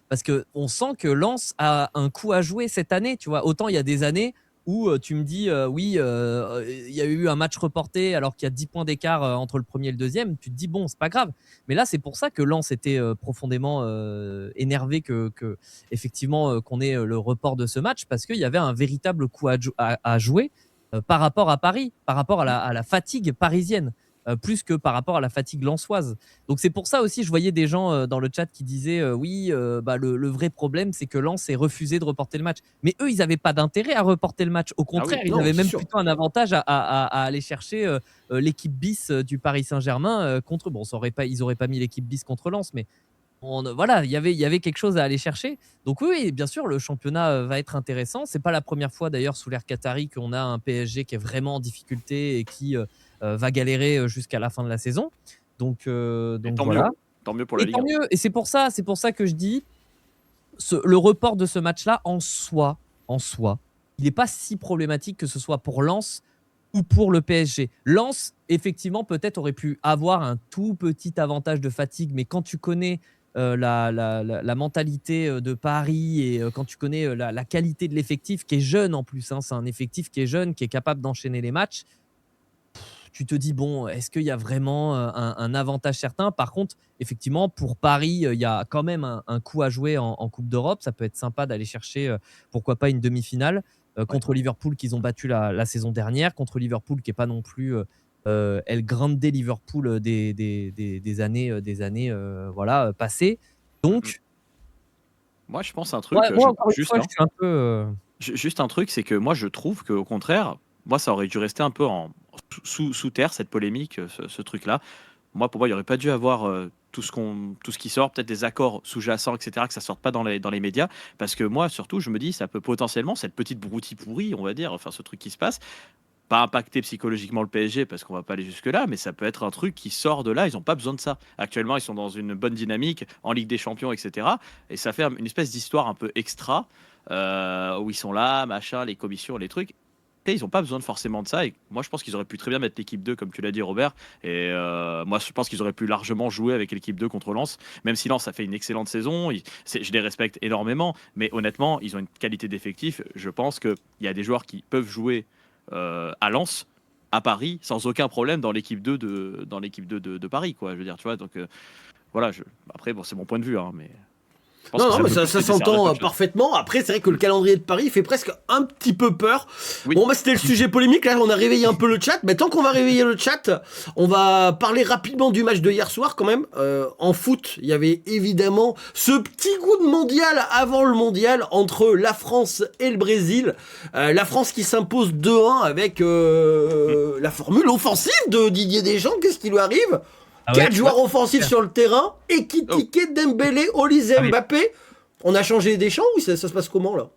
Parce qu'on sent que Lens a un coup à jouer cette année. Tu vois, autant il y a des années où tu me dis, oui, il y a eu un match reporté alors qu'il y a 10 points d'écart entre le premier et le deuxième. Tu te dis, bon, c'est pas grave. Mais là, c'est pour ça que Lens était profondément énervé effectivement, qu'on ait le report de ce match, parce qu'il y avait un véritable coup à jouer par rapport à Paris, par rapport à la fatigue parisienne. Plus que par rapport à la fatigue lensoise. Donc c'est pour ça aussi, je voyais des gens dans le chat qui disaient oui, le vrai problème, c'est que Lens ait refusé de reporter le match. Mais eux, ils n'avaient pas d'intérêt à reporter le match. Au contraire, ils avaient même plutôt un avantage à aller chercher l'équipe bis du Paris Saint-Germain contre. Bon, ils n'auraient pas mis l'équipe bis contre Lens, mais voilà, il y avait quelque chose à aller chercher. Donc oui, bien sûr, le championnat va être intéressant. C'est pas la première fois d'ailleurs sous l'ère qatari qu'on a un PSG qui est vraiment en difficulté et qui va galérer jusqu'à la fin de la saison. Donc tant voilà. mieux. Tant mieux pour la Et Ligue tant 1. mieux. Et c'est pour ça que je dis le report de ce match-là en soi, il n'est pas si problématique que ce soit pour Lens ou pour le PSG. Lens, effectivement, peut-être aurait pu avoir un tout petit avantage de fatigue, mais quand tu connais la mentalité de Paris et quand tu connais la qualité de l'effectif qui est jeune en plus, hein, c'est un effectif qui est jeune, qui est capable d'enchaîner les matchs, tu te dis, bon, est-ce qu'il y a vraiment un avantage certain? Par contre, effectivement, pour Paris, il y a quand même un coup à jouer en Coupe d'Europe. Ça peut être sympa d'aller chercher, pourquoi pas, une demi-finale contre Liverpool qu'ils ont battu la saison dernière, contre Liverpool qui n'est pas non plus El Grande Liverpool des années voilà, passées. Donc, Moi, je pense un truc. moi encore une fois, je suis un peu... Juste un truc, c'est que moi, je trouve qu'au contraire, moi, ça aurait dû rester un peu sous terre, cette polémique, ce truc-là. Pour moi, il n'y aurait pas dû avoir tout ce qui sort, peut-être des accords sous-jacents, etc., que ça ne sorte pas dans les médias. Parce que moi, surtout, je me dis, ça peut potentiellement, cette petite broutilles pourrie, on va dire, enfin, ce truc qui se passe, pas impacter psychologiquement le PSG, parce qu'on va pas aller jusque-là, mais ça peut être un truc qui sort de là, ils n'ont pas besoin de ça. Actuellement, ils sont dans une bonne dynamique, en Ligue des Champions, etc. Et ça fait une espèce d'histoire un peu extra, où ils sont là, machin, les commissions, les trucs. Et ils n'ont pas besoin forcément de ça. Et moi, je pense qu'ils auraient pu très bien mettre l'équipe 2, comme tu l'as dit, Robert. Et moi, je pense qu'ils auraient pu largement jouer avec l'équipe 2 contre Lens. Même si Lens a fait une excellente saison, je les respecte énormément. Mais honnêtement, ils ont une qualité d'effectif. Je pense qu'il y a des joueurs qui peuvent jouer à Lens, à Paris, sans aucun problème dans l'équipe 2 de Paris, quoi. Je veux dire, tu vois. Donc voilà. Après, bon, c'est mon point de vue, hein, mais. Non, mais ça s'entend parfaitement. Après, c'est vrai que le calendrier de Paris fait presque un petit peu peur. Oui. Bon, c'était le sujet polémique. Là, on a réveillé un peu le chat. Mais tant qu'on va réveiller le chat, on va parler rapidement du match de hier soir quand même. En foot, il y avait évidemment ce petit goût de mondial avant le mondial entre la France et le Brésil. La France qui s'impose 2-1 avec la formule offensive de Didier Deschamps. Qu'est-ce qui lui arrive ? 4 joueurs offensifs sur le terrain, Ekitike, Dembélé, Olise, Mbappé. On a changé les Deschamps ou ça se passe comment là ?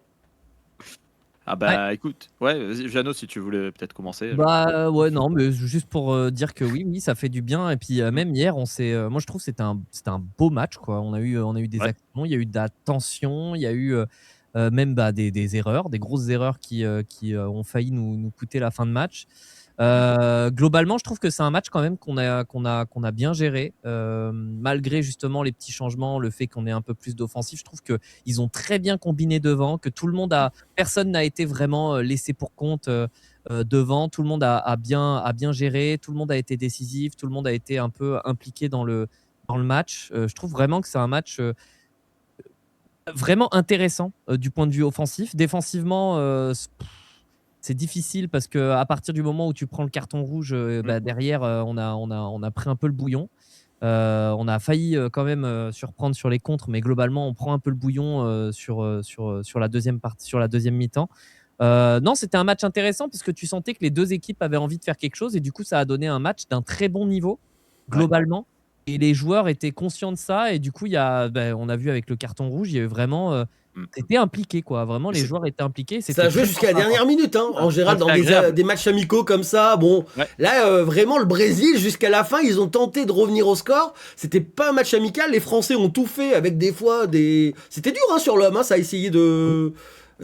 Ah bah écoute, ouais, vas-y, Jeannot, si tu voulais peut-être commencer. Bah ouais, non, mais juste pour dire que oui, ça fait du bien. Et puis même hier, moi je trouve que c'était un beau match, quoi. On a eu des Ouais. actions, il y a eu de la tension, il y a eu même des erreurs, des grosses erreurs qui ont failli nous coûter la fin de match. Globalement, je trouve que c'est un match quand même qu'on a bien géré, malgré justement les petits changements, le fait qu'on ait un peu plus d'offensif. Je trouve que ils ont très bien combiné devant, que personne n'a été vraiment laissé pour compte devant. Tout le monde a bien géré, tout le monde a été décisif, tout le monde a été un peu impliqué dans le match. Je trouve vraiment que c'est un match vraiment intéressant du point de vue offensif. Défensivement, c'est difficile parce que à partir du moment où tu prends le carton rouge, derrière, on a pris un peu le bouillon. On a failli quand même surprendre sur les contres, mais globalement, on prend un peu le bouillon sur la deuxième partie, sur la deuxième mi-temps. Non, c'était un match intéressant parce que tu sentais que les deux équipes avaient envie de faire quelque chose et du coup, ça a donné un match d'un très bon niveau globalement. Et les joueurs étaient conscients de ça et du coup, on a vu avec le carton rouge, il y avait vraiment Mm. c'était impliqué, quoi. Vraiment, les C'est- joueurs étaient impliqués. Ça a joué jusqu'à la dernière minute, hein. En Ah, général, c'est dans agréable. des matchs amicaux comme ça, bon, Ouais. là, vraiment, le Brésil, jusqu'à la fin, ils ont tenté de revenir au score. C'était pas un match amical. Les Français ont tout fait avec des fois des. C'était dur, hein, sur l'homme, hein. Ça a essayé de.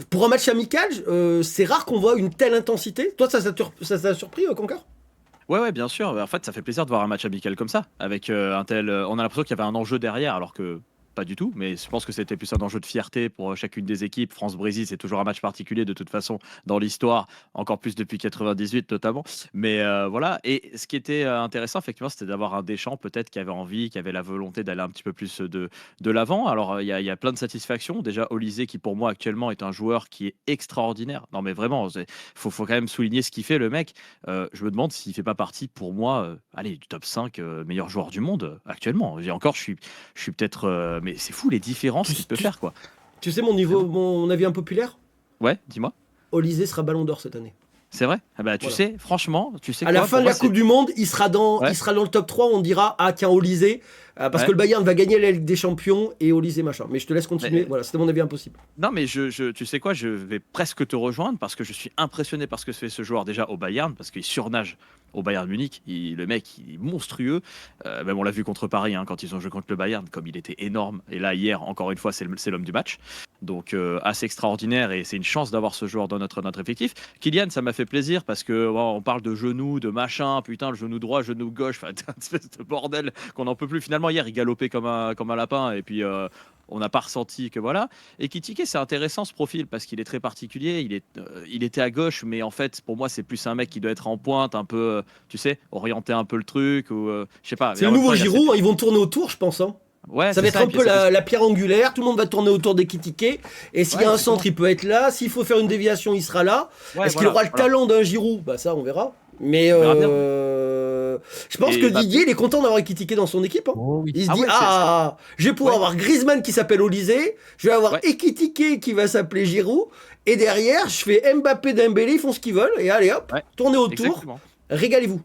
Pour un match amical, c'est rare qu'on voit une telle intensité. Toi, ça t'a surpris, Conquer? Ouais, bien sûr. En fait, ça fait plaisir de voir un match amical comme ça, avec un tel. On a l'impression qu'il y avait un enjeu derrière, alors que pas du tout. Mais je pense que c'était plus un enjeu de fierté pour chacune des équipes. France-Brésil, c'est toujours un match particulier de toute façon dans l'histoire, encore plus depuis 98 notamment. Mais voilà. Et ce qui était intéressant, effectivement, c'était d'avoir un Deschamps peut-être qui avait envie, qui avait la volonté d'aller un petit peu plus de l'avant. Alors, il y a plein de satisfactions. Déjà, Olysée, qui pour moi actuellement est un joueur qui est extraordinaire. Non, mais vraiment, faut quand même souligner ce qu'il fait, le mec. Je me demande s'il fait pas partie, pour moi, allez, du top 5 meilleur joueur du monde actuellement. Et encore, je suis peut-être. Mais c'est fou les différences qu'il peut faire, quoi. Tu sais mon avis impopulaire? Ouais, dis-moi. Olysée sera Ballon d'Or cette année. C'est vrai? Ah bah, tu Voilà. sais, franchement, tu sais À quoi, la fin pour de moi, la Coupe du Monde, il sera dans le top 3. On dira, ah tiens, Olysée, parce Ouais. que le Bayern va gagner la Ligue des Champions et Olysée machin. Mais je te laisse continuer. Mais- Voilà, c'était mon avis impossible. Non, mais tu sais quoi, je vais presque te rejoindre parce que je suis impressionné par ce que fait ce joueur déjà au Bayern, parce qu'il surnage au Bayern Munich. Le mec, il est monstrueux. Même on l'a vu contre Paris, hein, quand ils ont joué contre le Bayern, comme il était énorme. Et là, hier, encore une fois, c'est l'homme du match. Donc, assez extraordinaire et c'est une chance d'avoir ce joueur dans notre effectif. Kylian, ça m'a fait plaisir parce que on parle de genoux, de machin, putain, le genou droit, genou gauche, enfin, une espèce de bordel qu'on n'en peut plus. Finalement, hier, il galopait comme un lapin et puis on n'a pas ressenti que voilà. Et Kitike, c'est intéressant ce profil parce qu'il est très particulier. Il était à gauche, mais en fait, pour moi, c'est plus un mec qui doit être en pointe, un peu, tu sais, orienter un peu le truc ou je sais pas. C'est le nouveau Giroud, hein, ils vont tourner autour, je pense. Hein. Ouais, Ça va être un peu la pierre angulaire, tout le monde va tourner autour des Kitike. Et s'il y a un centre, il peut être là. S'il faut faire une déviation, il sera là. Ouais, Est-ce qu'il aura le talent d'un Giroud? Bah ça, on verra. Mais On verra bien. je pense que Didier, il est content d'avoir Kitike dans son équipe. Hein. Oh oui. Il se Ah dit, ouais, je vais pouvoir Ouais. avoir Griezmann qui s'appelle Olysée, je vais avoir Ouais. Ekitike qui va s'appeler Giroud, et derrière, je fais Mbappé, Dembélé, ils font ce qu'ils veulent, et allez hop, Ouais. tournez autour, Exactement. régalez-vous.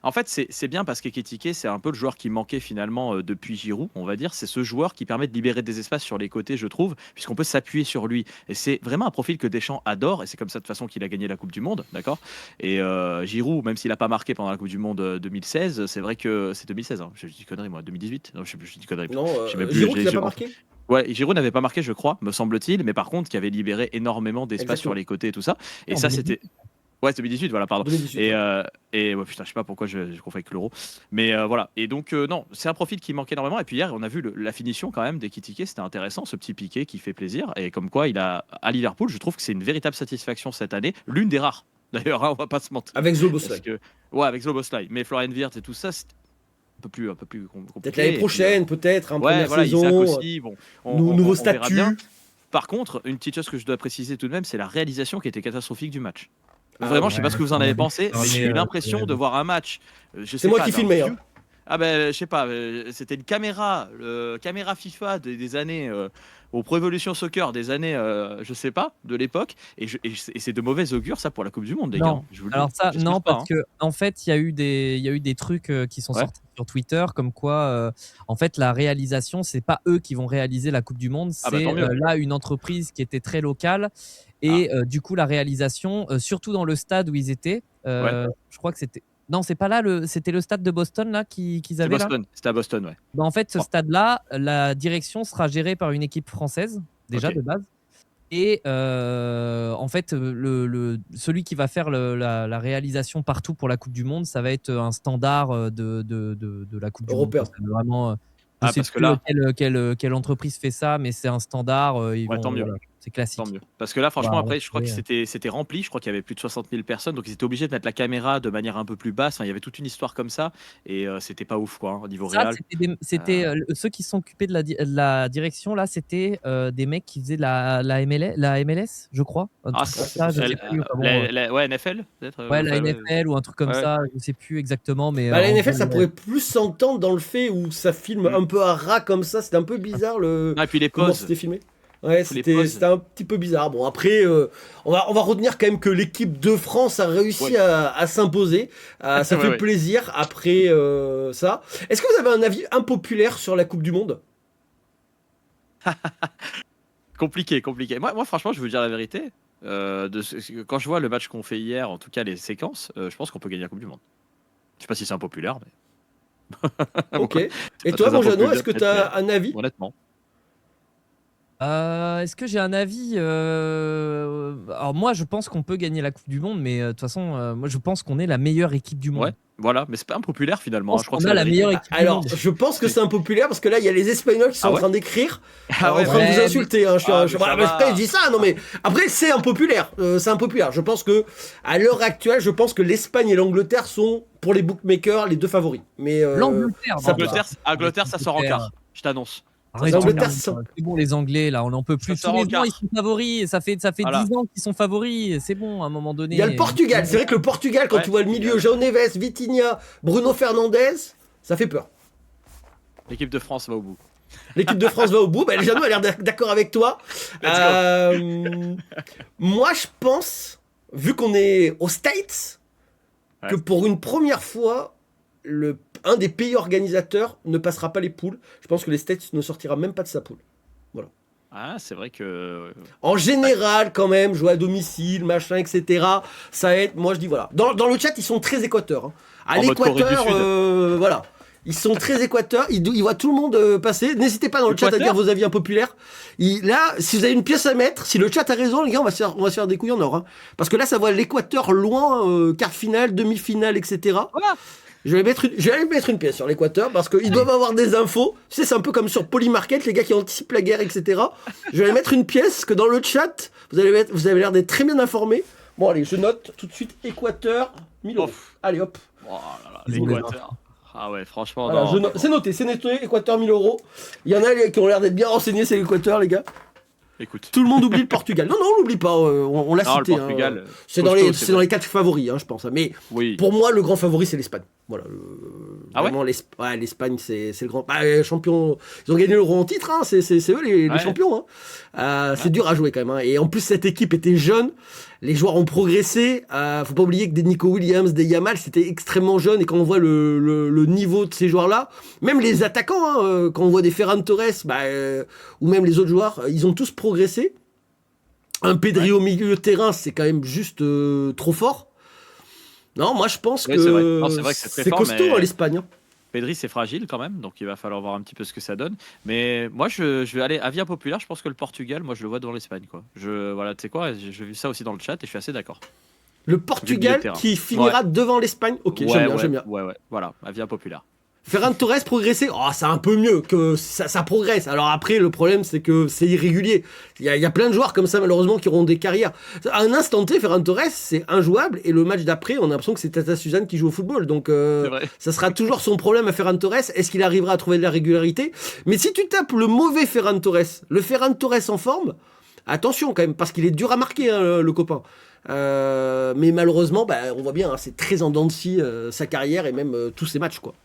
En fait, c'est bien parce qu'Ekitike, c'est un peu le joueur qui manquait finalement depuis Giroud, on va dire. C'est ce joueur qui permet de libérer des espaces sur les côtés, je trouve, puisqu'on peut s'appuyer sur lui. Et c'est vraiment un profil que Deschamps adore, et c'est comme ça de toute façon qu'il a gagné la Coupe du Monde, d'accord. Et Giroud, même s'il n'a pas marqué pendant la Coupe du Monde 2016, c'est vrai que c'est 2016, hein. Je dis conneries, moi, 2018. Non, je dis conneries. Non, Je sais même plus, Giroud qui j'ai- n'a j'ai- pas marqué. Ouais, Giroud n'avait pas marqué, je crois, me semble-t-il, mais par contre, qui avait libéré énormément d'espace Exactement. sur les côtés et tout ça. Et En ça, 2018. c'était. Ouais, 2018, voilà, pardon. 2018, Et, ouais. ouais, putain, je sais pas pourquoi je confonds avec l'euro. Mais voilà. Et donc, non, c'est un profil qui manquait énormément. Et puis hier, on a vu la finition quand même d'Ekitike. C'était intéressant, ce petit piqué qui fait plaisir. Et comme quoi, à Liverpool, je trouve que c'est une véritable satisfaction cette année. L'une des rares. D'ailleurs, hein, on va pas se mentir. Avec Parce Zoboslai. que, ouais, avec Szoboszlai. Mais Florian Wirtz et tout ça, c'est un peu plus compliqué. Peut-être l'année Et puis, prochaine, peut-être, hein, ouais, première voilà, Isaac saison, aussi. Bon, nouveau on verra statut. bien. Par contre, une petite chose que je dois préciser tout de même, c'est la réalisation qui était catastrophique du match. Ah, Vraiment, je sais ouais, pas ce que vous en on avez avait pensé, mais parlé, j'ai eu l'impression c'est- de voir un match. Je sais C'est moi pas, qui d'un filmais. vieux- Hein. Ah ben, je sais pas, c'était une caméra, caméra FIFA des années au Pro Evolution Soccer des années, je sais pas, de l'époque, et c'est de mauvais augure ça pour la Coupe du Monde, les gars. Non. Hein, je vous le dis. Alors ça, J'espère non, pas, parce hein. que en fait, il y a eu des trucs qui sont Ouais. sortis sur Twitter, comme quoi, en fait, la réalisation, c'est pas eux qui vont réaliser la Coupe du Monde, Ah bah, c'est tant mieux. là une entreprise qui était très locale Et du coup, la réalisation, surtout dans le stade où ils étaient, je crois que c'était. Non, c'est pas là, c'était le stade de Boston là qu'ils C'est avaient là. Boston, c'était à Boston, ouais. Bah, en fait, ce Bon. stade-là, la direction sera gérée par une équipe française, déjà Ok. de base. Et en fait, celui qui va faire la réalisation partout pour la Coupe du Monde, ça va être un standard de la Coupe du Européen. Monde. C'est vraiment, je sais parce que plus là, quelle entreprise fait ça, mais c'est un standard. Ils ouais, vont, tant mieux. voilà, c'est classique. Tant mieux. Parce que là, franchement, Bah, après, je crois que ouais. c'était rempli. Je crois qu'il y avait plus de 60 000 personnes. Donc, ils étaient obligés de mettre la caméra de manière un peu plus basse. Enfin, il y avait toute une histoire comme ça. Et c'était pas ouf, quoi, au niveau Ça, réel. c'était ceux qui sont occupés de la direction là, c'était des mecs qui faisaient la MLS, je crois. Un Ah, truc comme ça, je sais plus. Enfin, bon, ouais, NFL, peut-être. ouais, la Enfin, ouais. NFL ou un truc comme Ouais. ça, je sais plus exactement, mais Bah, la en NFL, gros, ça ouais. pourrait plus s'entendre dans le fait où ça filme un peu à ras comme ça. C'était un peu bizarre Ah, et puis les comment pauses. c'était filmé. Ouais, Tous les pauses. c'était un petit peu bizarre. Bon, après, on va retenir quand même que l'équipe de France a réussi Ouais. à s'imposer. Ça Ouais, fait ouais. plaisir après ça. Est-ce que vous avez un avis impopulaire sur la Coupe du Monde? Compliqué. Moi, franchement, je veux dire la vérité. Quand je vois le match qu'on fait hier, en tout cas les séquences, je pense qu'on peut gagner la Coupe du Monde. Je sais pas si c'est impopulaire, mais. Ok. Bon, Et pas toi, très mon Jeannot, impopulaire, est-ce que tu peut-être, as un avis? mais honnêtement. Est-ce que j'ai un avis Alors moi, je pense qu'on peut gagner la Coupe du Monde, mais de toute façon, moi, je pense qu'on est la meilleure équipe du monde. Ouais, voilà, mais c'est pas impopulaire finalement. Je Je pense crois que qu'on c'est a la vérité. meilleure équipe du Alors, monde. je pense que c'est impopulaire parce que là, il y a les Espagnols qui sont Ah en ouais train d'écrire, Ah ouais, en train de ouais, vous mais- insulter. Hein. Ah, mais ça Voilà, va. après, je dis ça, non mais après, c'est impopulaire. C'est impopulaire. Je pense que à l'heure actuelle, je pense que l'Espagne et l'Angleterre sont pour les bookmakers les deux favoris. Mais L'Angleterre, ça non, peut- bah, Angleterre, ça sort en quart. Je t'annonce. arrête, L'Angleterre, Angleterre, c'est bon les Anglais là, on n'en peut plus. sort Tous en les ans quart. ils sont favoris. Ça fait Voilà. 10 ans qu'ils sont favoris. C'est bon à un moment donné. il y a le Portugal. C'est vrai que le Portugal, quand Ouais, tu vois le milieu, João Neves, Vitinha, Bruno Fernandes, ça fait peur. L'équipe de France va au bout. L'équipe de France va au bout. Bah, Jeannot a l'air d'accord avec toi. Let's go. Moi, je pense, vu qu'on est aux States, que Ouais. pour une première fois, un des pays organisateurs ne passera pas les poules. Je pense que les States ne sortira même pas de sa poule. Ah, c'est vrai que. En général, quand même, jouer à domicile, machin, etc. Ça aide. Moi, je dis voilà. Dans le chat, ils sont très Équateur. Hein. À En mode Corée du l'Équateur, Sud. voilà. Ils sont très Équateur. Ils voient tout le monde passer. N'hésitez pas dans le chat à Équateur dire vos avis impopulaires. Là, si vous avez une pièce à mettre, si le chat a raison, les gars, on va se faire des couilles en or. Hein. Parce que là, ça voit l'Équateur loin, quart finale, demi-finale, etc. Voilà. Je vais aller mettre une pièce sur l'Équateur parce qu'ils doivent avoir des infos. Tu sais, c'est un peu comme sur Polymarket, les gars qui anticipent la guerre, etc. Je vais mettre une pièce parce que dans le chat, vous avez l'air d'être très bien informés. Bon, allez, je note tout de suite Équateur, 1000 €. Ouf. Allez, hop. Oh là là, Ils ont l'Équateur. Ah ouais, franchement. Voilà, non. c'est noté, Équateur, 1000 €. Il y en a qui ont l'air d'être bien renseignés, c'est l'Équateur, les gars. Écoute. Tout le monde oublie le Portugal. Non, on l'oublie pas, on l'a Non, cité. le Portugal. C'est dans costaud, les 4 favoris, hein, je pense. Mais Oui. pour moi, le grand favori, c'est l'Espagne. Voilà. Ah ouais vraiment, l'Espagne, c'est le grand. Bah, champion. Ils ont gagné l'Euro en titre, hein, c'est eux les Ouais. champions. Hein. C'est dur à jouer quand même. Hein. Et en plus, cette équipe était jeune. Les joueurs ont progressé. Faut pas oublier que des Nico Williams, des Yamal, c'était extrêmement jeune. Et quand on voit le niveau de ces joueurs-là, même les attaquants, hein, quand on voit des Ferran Torres, ou même les autres joueurs, ils ont tous progressé. Un Pedri au milieu de terrain, c'est quand même juste trop fort. Non, moi je pense Oui, que c'est vrai. Non, c'est vrai que c'est très fort, costaud mais- hein, l'Espagne. Hein. Pedri, c'est fragile quand même, donc il va falloir voir un petit peu ce que ça donne. Mais moi, je vais aller avis impopulaire. Je pense que le Portugal, moi, je le vois devant l'Espagne, quoi. Voilà, tu sais quoi, j'ai vu ça aussi dans le chat et je suis assez d'accord. Le Milieu de Portugal terrain. qui finira devant l'Espagne. Ok, j'aime bien. Ouais, voilà, avis impopulaire. Ferran Torres progressé, c'est un peu mieux que ça progresse. Alors après, le problème c'est que c'est irrégulier. Il y a plein de joueurs comme ça malheureusement qui auront des carrières. À un instant T, Ferran Torres c'est injouable et le match d'après, on a l'impression que c'est Tata Suzanne qui joue au football. Donc C'est vrai. ça sera toujours son problème à Ferran Torres. Est-ce qu'il arrivera à trouver de la régularité? Mais si tu tapes le mauvais Ferran Torres, le Ferran Torres en forme, attention quand même parce qu'il est dur à marquer hein, le copain. Mais malheureusement, on voit bien, hein, c'est très en dents de scie sa carrière et même tous ses matchs quoi.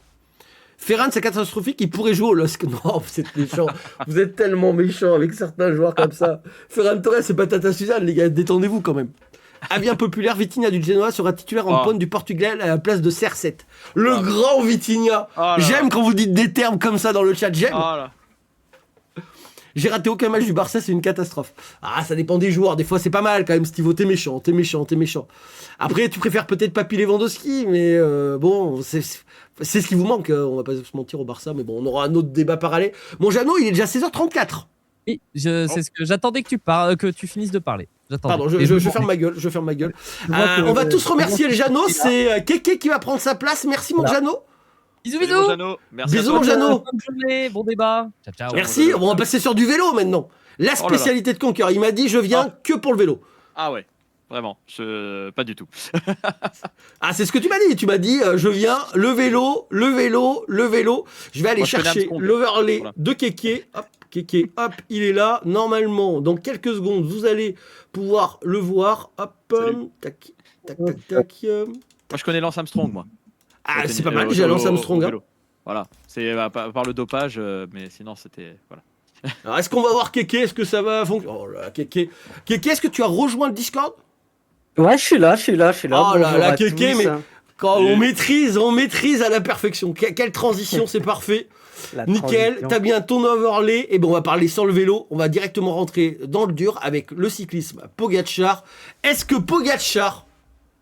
Ferran, c'est catastrophique, il pourrait jouer au LOSC. Non, vous êtes méchants. Vous êtes tellement méchants avec certains joueurs comme ça. Ferran Torres, c'est pas Tata Suzanne, les gars, détendez-vous quand même. Avis populaire, Vitinha du Genoa sera titulaire en pointe du Portugal à la place de CR7. Le grand Vitinha. Oh là J'aime quand vous dites des termes comme ça dans le chat, j'aime. Oh là. J'ai raté aucun match du Barça, c'est une catastrophe. Ah, ça dépend des joueurs. Des fois, c'est pas mal quand même, Stivo. T'es méchant. Après, tu préfères peut-être Papy Lewandowski, mais bon, c'est ce qui vous manque. On va pas se mentir au Barça, mais bon, on aura un autre débat parallèle. Mon Jeannot, il est déjà 16h34. Oui, c'est ce que j'attendais que tu parles, que tu finisses de parler. Pardon, je ferme ma gueule. On va tous remercier le Jeannot. C'est Kéké qui va prendre sa place. Merci, mon Jeannot. Bisous, Salut, bisous. mon Jeannot. Merci à Bisous, toi. mon Jeannot. Bonne journée, bon débat. Ciao, ciao. Merci. On va passer sur du vélo maintenant. La Oh là là. spécialité de Conquer. Il m'a dit, je viens que pour le vélo. Ah ouais, vraiment, pas du tout. Ah, c'est ce que tu m'as dit. Tu m'as dit, je viens, le vélo. Je vais aller Moi, je connais chercher Armstrong. l'overlay Voilà. de Kéké. Hop, Kéké, hop, il est là. Normalement, dans quelques secondes, vous allez pouvoir le voir. Hop, Salut. tac. Moi, je connais Lance Armstrong, moi. Ah, Au c'est tennis- pas mal, au- j'ai au- lancé au Armstrong. Hein. vélo. Voilà, c'est par le dopage, mais sinon c'était voilà. Alors, est-ce qu'on va voir Kéké? Est-ce que ça va fonctionner? Oh là, Kéké. Kéké, est-ce que tu as rejoint le Discord? Ouais, je suis là. Oh là Bonjour là, à Kéké, tous. mais quand Salut. on maîtrise à la perfection. Quelle transition, c'est parfait. La Nickel, transition. t'as bien ton overlay. Et bon, on va parler sans le vélo. On va directement rentrer dans le dur avec le cyclisme Pogacar. Est-ce que Pogacar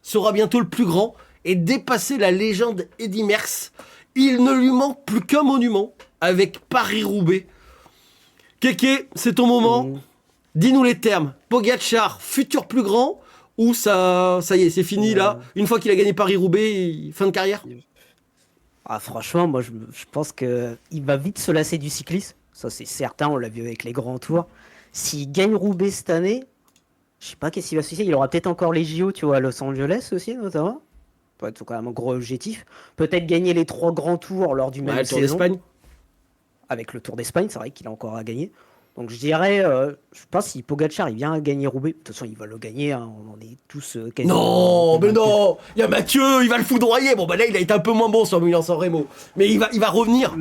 sera bientôt le plus grand et dépasser la légende Eddy Merckx? Il ne lui manque plus qu'un monument avec Paris-Roubaix. Kéké, c'est ton moment. Mmh. Dis-nous les termes. Pogacar, futur plus grand ou ça y est, c'est fini là. Une fois qu'il a gagné Paris-Roubaix, fin de carrière. Ah, franchement, moi, je pense qu'il va vite se lasser du cyclisme. Ça, c'est certain. On l'a vu avec les grands tours. S'il gagne Roubaix cette année, je sais pas qu'est-ce qu'il va se passer. Il aura peut-être encore les JO, tu vois, à Los Angeles aussi, notamment. Ça va être quand même un gros objectif. Peut-être gagner les 3 grands tours lors d'une Ouais, même le Tour saison. d'Espagne. Avec le Tour d'Espagne, c'est vrai qu'il a encore à gagner. Donc je dirais, je sais pas si Pogacar il vient à gagner Roubaix. De toute façon, il va le gagner. Hein. On en est tous quasiment. Non, mais non. Il y a Mathieu, il va le foudroyer. Bon, bah là, il a été un peu moins bon sur Milan-San Remo. Mais il va revenir.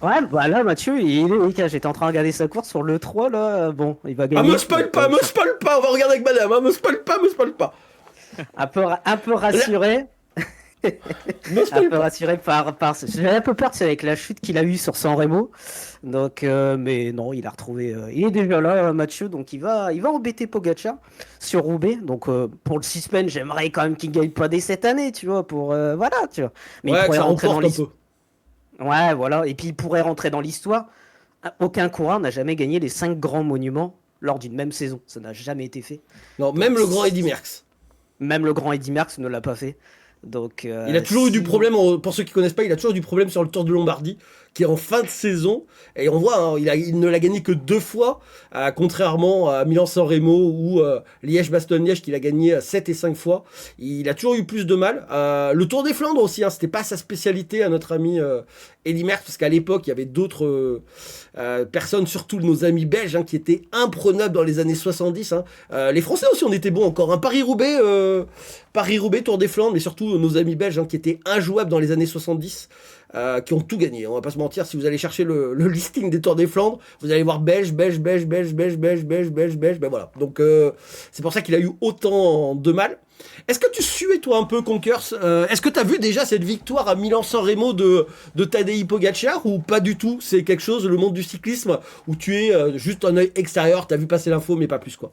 Ouais, bah là, Mathieu, j'étais en train de regarder sa course sur le 3, là. Bon, il va Ah, gagner. me spoil pas. On va regarder avec madame. Hein. Me spoil pas. Un peu rassuré. Me Un spoil peu pas. rassuré par. J'avais un peu peur, c'est avec la chute qu'il a eue sur San Remo. Donc, mais non, il a retrouvé. Il est déjà là, Mathieu. Donc, il va embêter Pogacar sur Roubaix. Donc, pour le suspense, j'aimerais quand même qu'il gagne pas dès cette année, tu vois. Voilà, tu vois. Mais il Ouais, que pourrait ça rentrer dans remporte un l'histoire. peu. Ouais, voilà. Et puis, il pourrait rentrer dans l'histoire. Aucun coureur n'a jamais gagné les 5 grands monuments lors d'une même saison. Ça n'a jamais été fait. Non, même le grand Eddy Merckx. Même le grand Eddy Merckx ne l'a pas fait. Donc, Il a toujours eu du problème, pour ceux qui connaissent pas, il a toujours eu du problème sur le Tour de Lombardie, qui est en fin de saison. Et on voit, hein, il ne l'a gagné que 2 fois, contrairement à Milan-San Remo ou Liège-Bastogne-Liège, qu'il a gagné 7 et 5 fois. Il a toujours eu plus de mal. Le Tour des Flandres aussi, hein, c'était pas sa spécialité à notre ami Eddy Merckx, parce qu'à l'époque, il y avait d'autres personnes, surtout nos amis belges, hein, qui étaient imprenables dans les années 70. Hein. Les Français aussi, on était bons encore. Hein. Paris-Roubaix, Tour des Flandres, mais surtout nos amis belges, hein, qui étaient injouables dans les années 70. Qui ont tout gagné. On va pas se mentir, si vous allez chercher le listing des Tours des Flandres, vous allez voir belge, ben voilà. Donc c'est pour ça qu'il a eu autant de mal. Est-ce que tu suais toi un peu Conkers? Est-ce que tu as vu déjà cette victoire à Milan-San Remo de Tadej Pogacar ou pas du tout? C'est quelque chose, le monde du cyclisme, où tu es juste un œil extérieur, tu as vu passer l'info mais pas plus quoi.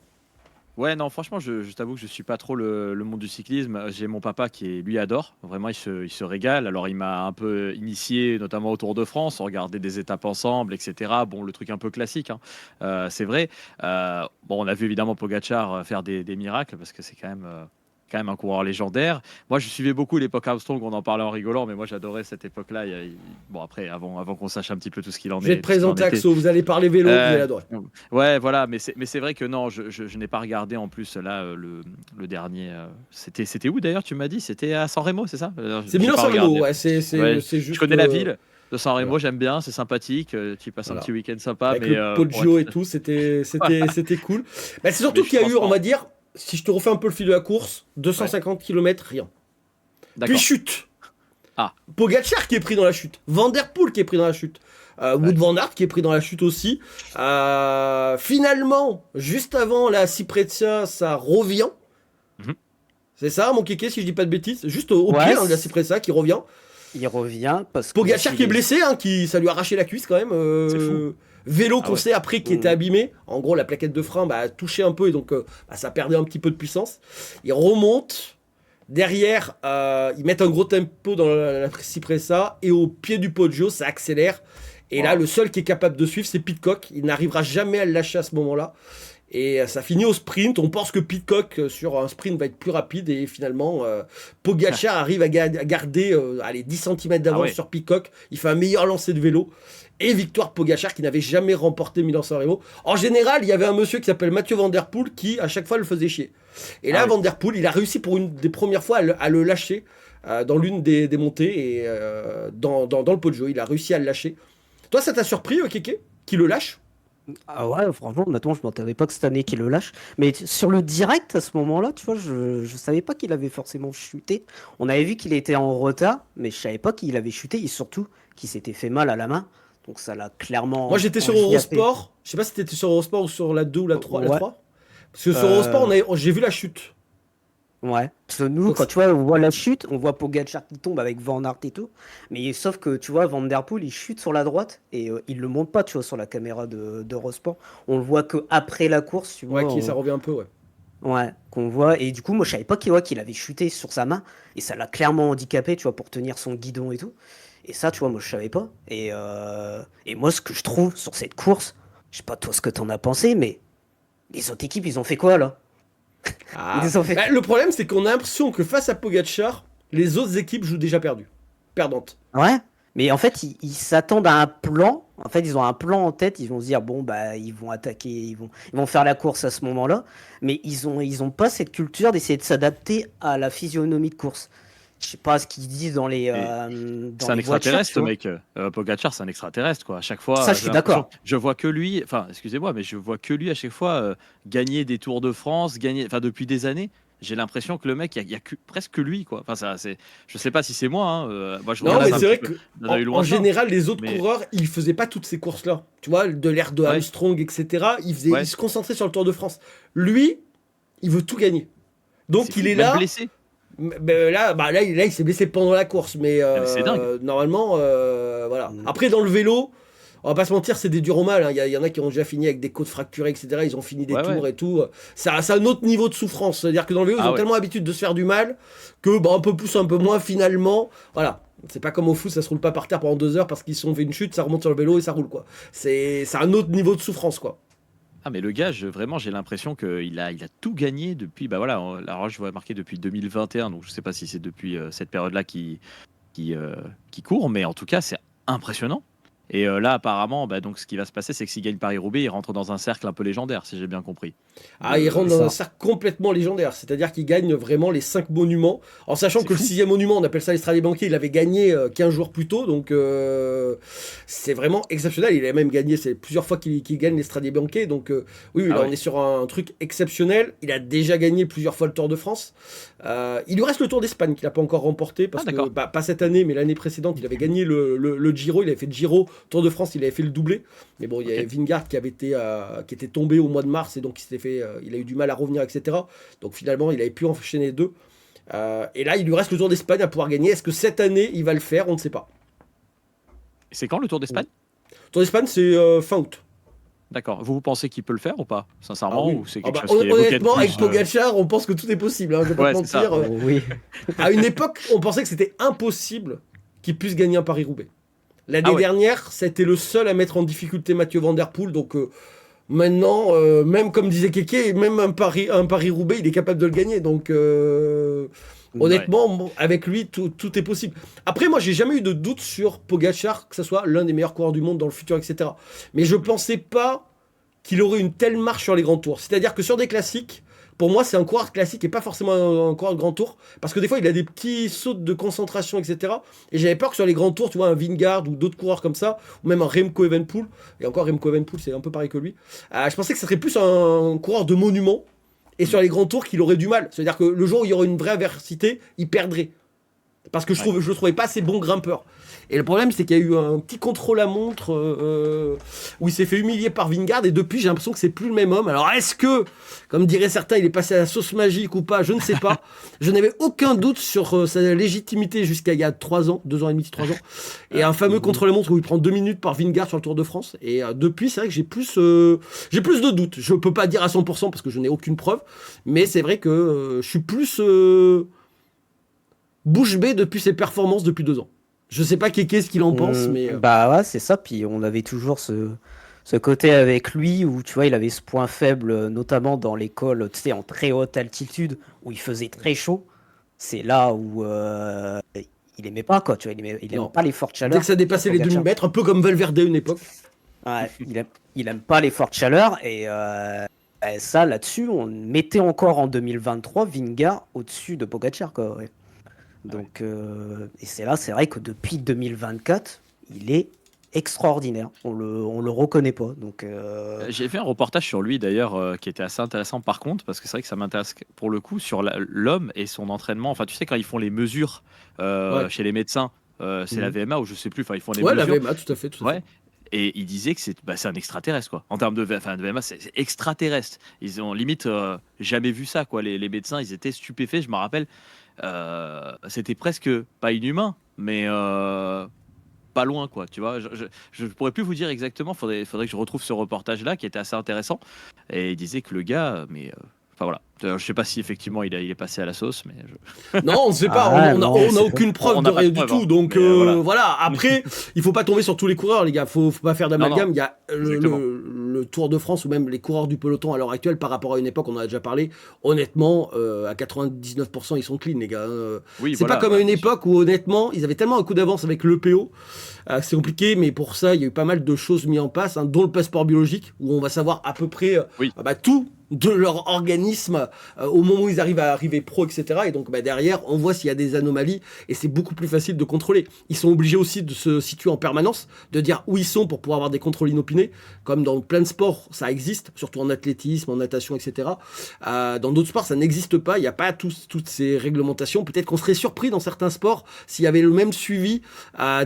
Ouais, non, franchement, je t'avoue que je suis pas trop le monde du cyclisme. J'ai mon papa qui, lui, adore. Vraiment, il se régale. Alors, il m'a un peu initié, notamment au Tour de France. On regardait des étapes ensemble, etc. Bon, le truc un peu classique, hein. C'est vrai. Bon, on a vu évidemment Pogacar faire des miracles parce que c'est quand même un coureur légendaire. Moi, je suivais beaucoup l'époque Armstrong, on en parlait en rigolant, mais moi, j'adorais cette époque-là. Bon, après, avant qu'on sache un petit peu tout ce qu'il en est. Je vais te présenter Axo, vous allez parler vélo, vous allez adorer. Ouais, voilà, mais c'est vrai que non, je n'ai pas regardé en plus là le dernier. C'était où d'ailleurs? Tu m'as dit c'était à San Remo, c'est ça? C'est Milan-San Remo, ouais, c'est juste. Je connais la ville de San Remo, j'aime bien, c'est sympathique. Tu passes un petit week-end sympa, avec mais le Poggio et tout, c'était cool. Bah, c'est surtout qu'il y a eu, on va dire, si je te refais un peu le fil de la course, 250 km, rien. Puis chute. Pogacar qui est pris dans la chute. Van Der Poel qui est pris dans la chute. Wout van Aert qui est pris dans la chute aussi. Finalement, juste avant la Ciprezza, ça revient. C'est ça, mon kéké, si je dis pas de bêtises. Juste au pied de la Ciprezza qui revient. Il revient parce que. Pogacar qui est blessé, hein, ça lui a arraché la cuisse quand même. C'est fou. Vélo Ah qu'on ouais. sait après qui était abîmé. En gros, la plaquette de frein a touché un peu et donc ça perdait un petit peu de puissance. Il remonte. Derrière, ils mettent un gros tempo dans la Cipressa et au pied du Poggio, ça accélère. Et là, Wow. le seul qui est capable de suivre, c'est Pidcock. Il n'arrivera jamais à le lâcher à ce moment-là. Et ça finit au sprint. On pense que Pidcock, sur un sprint, va être plus rapide. Et finalement, Pogacar arrive à garder allez, 10 cm d'avance ouais. sur Pidcock. Il fait un meilleur lancer de vélo. Et victoire Pogacar qui n'avait jamais remporté Milan-San Remo. En général, il y avait un monsieur qui s'appelle Mathieu Van Der Poel qui, à chaque fois, le faisait chier. Et là, Ah oui. Van Der Poel, il a réussi pour une des premières fois à le lâcher dans l'une des montées. Et dans le Poggio, il a réussi à le lâcher. Toi, ça t'a surpris, Keke, qui le lâche? Ah ouais, franchement, honnêtement, je m'attendais pas que cette année qu'il le lâche. Mais sur le direct, à ce moment-là, tu vois, je savais pas qu'il avait forcément chuté. On avait vu qu'il était en retard, mais je savais pas qu'il avait chuté et surtout qu'il s'était fait mal à la main. Donc ça l'a clairement. Moi, j'étais sur handicappé. Eurosport. Je sais pas si t'étais sur Eurosport ou sur la 2 ou la 3. La Ouais. 3. Parce que sur Euh, Eurosport, j'ai vu la chute. Ouais. Parce que nous, Donc, quand tu vois, on voit la chute, on voit Pogacar qui tombe avec Van Aert et tout. Mais sauf que tu vois, Van Der Poel, il chute sur la droite et il le montre pas, tu vois, sur la caméra d'Eurosport. On le voit que après la course, tu vois. Ouais, ça revient un peu, ouais. Ouais, qu'on voit. Et du coup, moi, je savais pas qu'il avait chuté sur sa main. Et ça l'a clairement handicapé, tu vois, pour tenir son guidon et tout. Et ça, tu vois, moi, je savais pas. Et moi, ce que je trouve sur cette course, je sais pas toi ce que t'en as pensé, mais les autres équipes, ils ont fait quoi, là? Ah. Ils ont fait... Bah, le problème, c'est qu'on a l'impression que face à Pogacar, les autres équipes jouent déjà perdu. Perdantes. Ouais. Mais en fait, ils s'attendent à un plan. En fait, ils ont un plan en tête. Ils vont se dire, bon, bah, ils vont attaquer, ils vont faire la course à ce moment-là. Mais ils ont pas cette culture d'essayer de s'adapter à la physionomie de course. Je sais pas ce qu'ils disent dans les. C'est un extraterrestre, mec. Pogacar, c'est un extraterrestre, quoi. À chaque fois, Ça, je suis d'accord. Je vois que lui, enfin, excusez-moi, mais je vois que lui à chaque fois gagner des Tours de France, enfin, depuis des années. J'ai l'impression que le mec, il y a presque que lui, quoi. Enfin, je sais pas si c'est moi. Hein. Moi, je Non, regarde mais un c'est vrai petit peu que d'un œil en lointain. général, les autres Mais- coureurs, ils faisaient pas toutes ces courses-là. Tu vois, de l'ère de Ouais. Armstrong, etc. Ouais. Ils se concentraient sur le Tour de France. Lui, il veut tout gagner. Donc, il fou, est même là. blessé. Là, il s'est blessé pendant la course, mais mais c'est dingue. normalement, voilà. Mm. Après, dans le vélo, on va pas se mentir, c'est des durs au mal. Hein. Il y en a qui ont déjà fini avec des côtes fracturées, etc. Ils ont fini des Ouais, tours ouais. et tout. C'est un autre niveau de souffrance. C'est-à-dire que dans le vélo, ils Ah ont ouais. tellement l'habitude de se faire du mal que, un peu plus, un peu moins, finalement, voilà. C'est pas comme au foot, ça se roule pas par terre pendant 2 heures parce qu'ils se sont fait une chute, ça remonte sur le vélo et ça roule, quoi. C'est un autre niveau de souffrance, quoi. Ah, mais le gars, vraiment, j'ai l'impression qu'il a tout gagné depuis. Bah voilà, alors je vois marqué depuis 2021, donc je sais pas si c'est depuis cette période-là qui court, mais en tout cas, c'est impressionnant. Et là, apparemment, bah, donc, ce qui va se passer, c'est que s'il gagne Paris-Roubaix, il rentre dans un cercle un peu légendaire, si j'ai bien compris. Ah, il rentre dans ça. un cercle complètement légendaire, c'est-à-dire qu'il gagne vraiment les 5 monuments, en sachant C'est que fou. le 6e monument, on appelle ça l'Estrade Banquier, il avait gagné 15 jours plus tôt, donc c'est vraiment exceptionnel. Il a même gagné, c'est plusieurs fois qu'il gagne l'Estrade Banquier, donc oui, là ouais. on est sur un truc exceptionnel. Il a déjà gagné plusieurs fois le Tour de France. Il lui reste le Tour d'Espagne qu'il n'a pas encore remporté, parce Ah, que d'accord. pas cette année, mais l'année précédente, il avait gagné le Giro, il avait fait le Giro, Tour de France, il avait fait le doublé. Mais bon, il y avait Vingegaard qui était tombé au mois de mars et donc il a eu du mal à revenir, etc. Donc finalement, il avait pu enchaîner 2. Et là, il lui reste le Tour d'Espagne à pouvoir gagner. Est-ce que cette année, il va le faire? On ne sait pas. C'est quand le Tour d'Espagne? Le Tour d'Espagne, c'est fin août. D'accord. Vous pensez qu'il peut le faire ou pas? Sincèrement, Ah oui. ou c'est Ah quelque bah, chose qui est évoqué de honnêtement, avec plus, Pogacar, on pense que tout est possible. Hein, je vais pas Ouais, te c'est ça. mentir. Oui. À une époque, on pensait que c'était impossible qu'il puisse gagner un Paris-Roubaix. L'année Ah ouais. dernière, c'était le seul à mettre en difficulté Mathieu Van Der Poel. Donc maintenant, même comme disait Keke, même un Paris-Roubaix, il est capable de le gagner. Donc honnêtement, bon, avec lui, tout est possible. Après, moi, j'ai jamais eu de doute sur Pogacar, que ce soit l'un des meilleurs coureurs du monde dans le futur, etc. Mais je pensais pas qu'il aurait une telle marche sur les grands tours. C'est-à-dire que sur des classiques, pour moi, c'est un coureur classique et pas forcément un coureur de grand tour. Parce que des fois, il a des petits sauts de concentration, etc. Et j'avais peur que sur les grands tours, tu vois, un Vingegaard ou d'autres coureurs comme ça, ou même un Remco Evenepoel, et encore Remco Evenepoel, c'est un peu pareil que lui, je pensais que ce serait plus un coureur de monument. Et sur les grands tours, qu'il aurait du mal. C'est-à-dire que le jour où il y aurait une vraie adversité, il perdrait. Parce que je le trouvais pas assez bon grimpeur. Et le problème, c'est qu'il y a eu un petit contre-la-montre où il s'est fait humilier par Vingegaard, et depuis, j'ai l'impression que c'est plus le même homme. Alors, est-ce que, comme diraient certains, il est passé à la sauce magique ou pas? Je ne sais pas. Je n'avais aucun doute sur sa légitimité jusqu'à il y a 3 ans, 2 ans et demi, 3 ans. Et un fameux contre-la-montre où il prend 2 minutes par Vingegaard sur le Tour de France. Et depuis, c'est vrai que j'ai plus de doutes. Je peux pas dire à 100% parce que je n'ai aucune preuve. Mais c'est vrai que je suis plus bouche bée depuis ses performances depuis 2 ans. Je sais pas qu'est-ce qu'il en pense, mais... Bah ouais, c'est ça. Puis on avait toujours ce côté avec lui où, tu vois, il avait ce point faible, notamment dans l'école, tu sais, en très haute altitude, où il faisait très chaud. C'est là où il aimait pas, quoi. Tu vois, il aime pas les fortes chaleurs. Dès que ça dépassait les 2000 mètres, un peu comme Valverde à une époque. Ouais, il aime pas les fortes chaleurs. Et ça, là-dessus, on mettait encore en 2023 Vingegaard au-dessus de Pogacar, quoi. Ouais. Donc, et c'est vrai que depuis 2024, il est extraordinaire. On le reconnaît pas. Donc, J'ai fait un reportage sur lui d'ailleurs qui était assez intéressant par contre, parce que c'est vrai que ça m'intéresse pour le coup sur l'homme et son entraînement. Enfin, tu sais, quand ils font les mesures chez les médecins, c'est la VMA ou je sais plus, enfin, ils font les mesures. Ouais, la VMA, tout à fait. Et il disait que c'est un extraterrestre, quoi. En termes de VMA, c'est extraterrestre. Ils ont limite jamais vu ça, quoi. Les médecins, ils étaient stupéfaits, je me rappelle. C'était presque pas inhumain, mais pas loin, quoi. Tu vois, je pourrais plus vous dire exactement. Faudrait que je retrouve ce reportage-là qui était assez intéressant. Et il disait que le gars, enfin voilà. Je sais pas si effectivement il est passé à la sauce, mais non, on ne sait pas. On n'a aucune preuve de rien du tout. Donc voilà. Après, il faut pas tomber sur tous les coureurs, les gars. Faut pas faire d'amalgame. Il y a le Tour de France ou même les coureurs du peloton à l'heure actuelle par rapport à une époque. On en a déjà parlé. Honnêtement, à 99%, ils sont clean, les gars. C'est pas comme à une époque où honnêtement, ils avaient tellement un coup d'avance avec l'EPO. C'est compliqué, mais pour ça, il y a eu pas mal de choses mises en place, dont le passeport biologique, où on va savoir à peu près tout de leur organisme au moment où ils arrivent à arriver pro, etc. Et donc derrière, on voit s'il y a des anomalies et c'est beaucoup plus facile de contrôler. Ils sont obligés aussi de se situer en permanence, de dire où ils sont pour pouvoir avoir des contrôles inopinés, comme dans plein de sports, ça existe, surtout en athlétisme, en natation, etc. Dans d'autres sports, ça n'existe pas, il n'y a pas toutes ces réglementations. Peut-être qu'on serait surpris dans certains sports s'il y avait le même suivi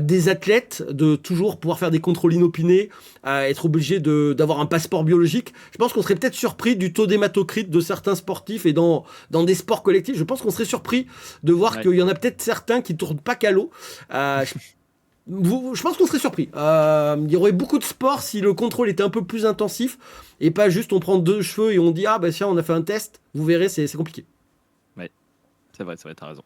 des athlètes, de toujours pouvoir faire des contrôles inopinés, être obligé d'avoir un passeport biologique. Je pense qu'on serait peut-être surpris du taux d'hématocrite de certains sportifs et dans des sports collectifs. Je pense qu'on serait surpris de voir qu'il y en a peut-être certains qui tournent pas qu'à l'eau. Je pense qu'on serait surpris. Il y aurait beaucoup de sports si le contrôle était un peu plus intensif et pas juste on prend 2 cheveux et on dit tiens, on a fait un test. Vous verrez, c'est compliqué. Ouais, c'est vrai, t'as raison.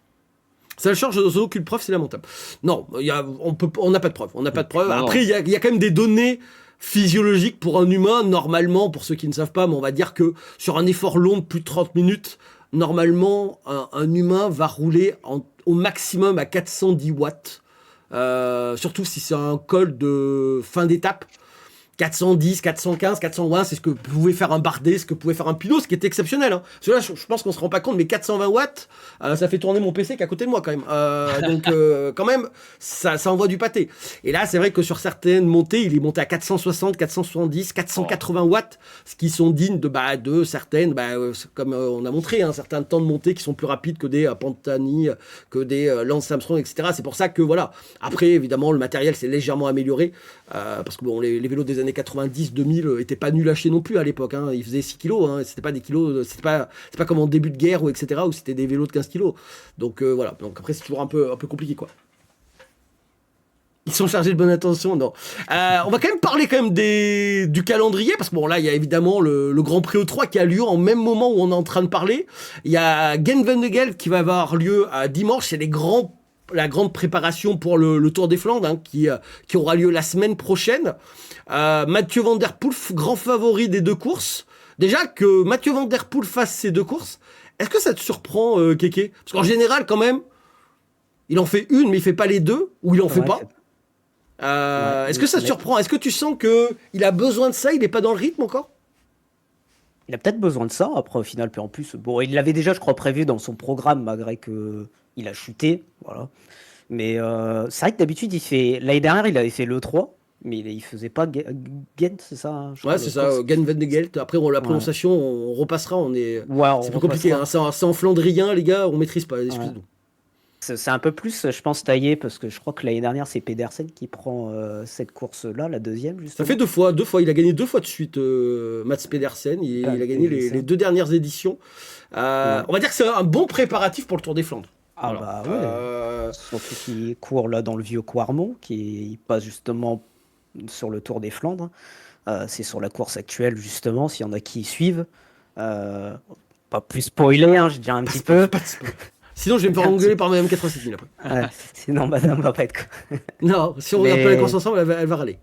Ça ne change aucune preuve, c'est lamentable. Non, on n'a pas de preuve. Après, il y a quand même des données physiologique pour un humain, normalement, pour ceux qui ne savent pas, mais on va dire que sur un effort long de plus de 30 minutes, normalement, un humain va rouler au maximum à 410 watts. Surtout si c'est un col de fin d'étape. 410, 415, 420, c'est ce que pouvait faire un Bardet, ce que pouvait faire un Pinot, ce qui est exceptionnel. Hein. Parce que là, je pense qu'on se rend pas compte, mais 420 watts, ça fait tourner mon PC qui est à côté de moi quand même. Donc quand même, ça envoie du pâté. Et là, c'est vrai que sur certaines montées, il est monté à 460, 470, 480 watts, ce qui sont dignes de certaines, comme on a montré, certains temps de montée qui sont plus rapides que des Pantani, que des Lance Armstrong, etc. C'est pour ça que voilà. Après, évidemment, le matériel s'est légèrement amélioré, parce que les vélos des années 90, 2000 étaient pas nuls à chier non plus à l'époque. Ils faisaient 6 kilos. C'était pas des kilos. C'est pas comme en début de guerre ou etc. où c'était des vélos de 15 kilos. Donc voilà. Donc après c'est toujours un peu compliqué quoi. Ils sont chargés de bonne attention, non. On va quand même parler du calendrier, parce que bon là il y a évidemment le Grand Prix E3 qui a lieu en même moment où on est en train de parler. Il y a Gent-Wevelgem qui va avoir lieu à dimanche. C'est la grande préparation pour le Tour des Flandres qui aura lieu la semaine prochaine. Mathieu Van Der Poel, grand favori des 2 courses. Déjà que Mathieu Van Der Poel fasse ces 2 courses, est-ce que ça te surprend, Kéké? Parce qu'en général, quand même, il en fait une, mais il fait pas les 2, ou il en fait pas. Est-ce que ça te surprend? Est-ce que tu sens qu'il a besoin de ça? Il n'est pas dans le rythme encore? Il a peut-être besoin de ça, après au final, puis en plus, bon, il l'avait déjà, je crois, prévu dans son programme, malgré qu'il a chuté, voilà. Mais c'est vrai que d'habitude, l'année dernière, il avait fait l'E3, mais il faisait pas Gent, c'est ça? Ouais, c'est ça, Gent-Wevelgem. Après, la prononciation, on repassera, c'est plus compliqué. C'est en flandrien, les gars, on maîtrise pas, excusez-nous. C'est un peu plus, je pense, taillé, parce que je crois que l'année dernière, c'est Pedersen qui prend cette course-là, la deuxième, Ça justement. fait deux fois. Il a gagné 2 fois de suite, Mats Pedersen. Il a gagné les 2 dernières éditions. Ouais. On va dire que c'est un bon préparatif pour le Tour des Flandres. Ah Voilà. bah ouais. Surtout qu'il court là dans le vieux Quarmont, il passe justement sur le Tour des Flandres. C'est sur la course actuelle, justement, s'il y en a qui y suivent. Euh, Pas plus spoiler, hein, je dirais un petit peu. Sinon, je vais me faire engueuler par Madame 87 000 après. Ouais, sinon, madame va pas être. Non, si on regarde pas les courses ensemble, elle va râler.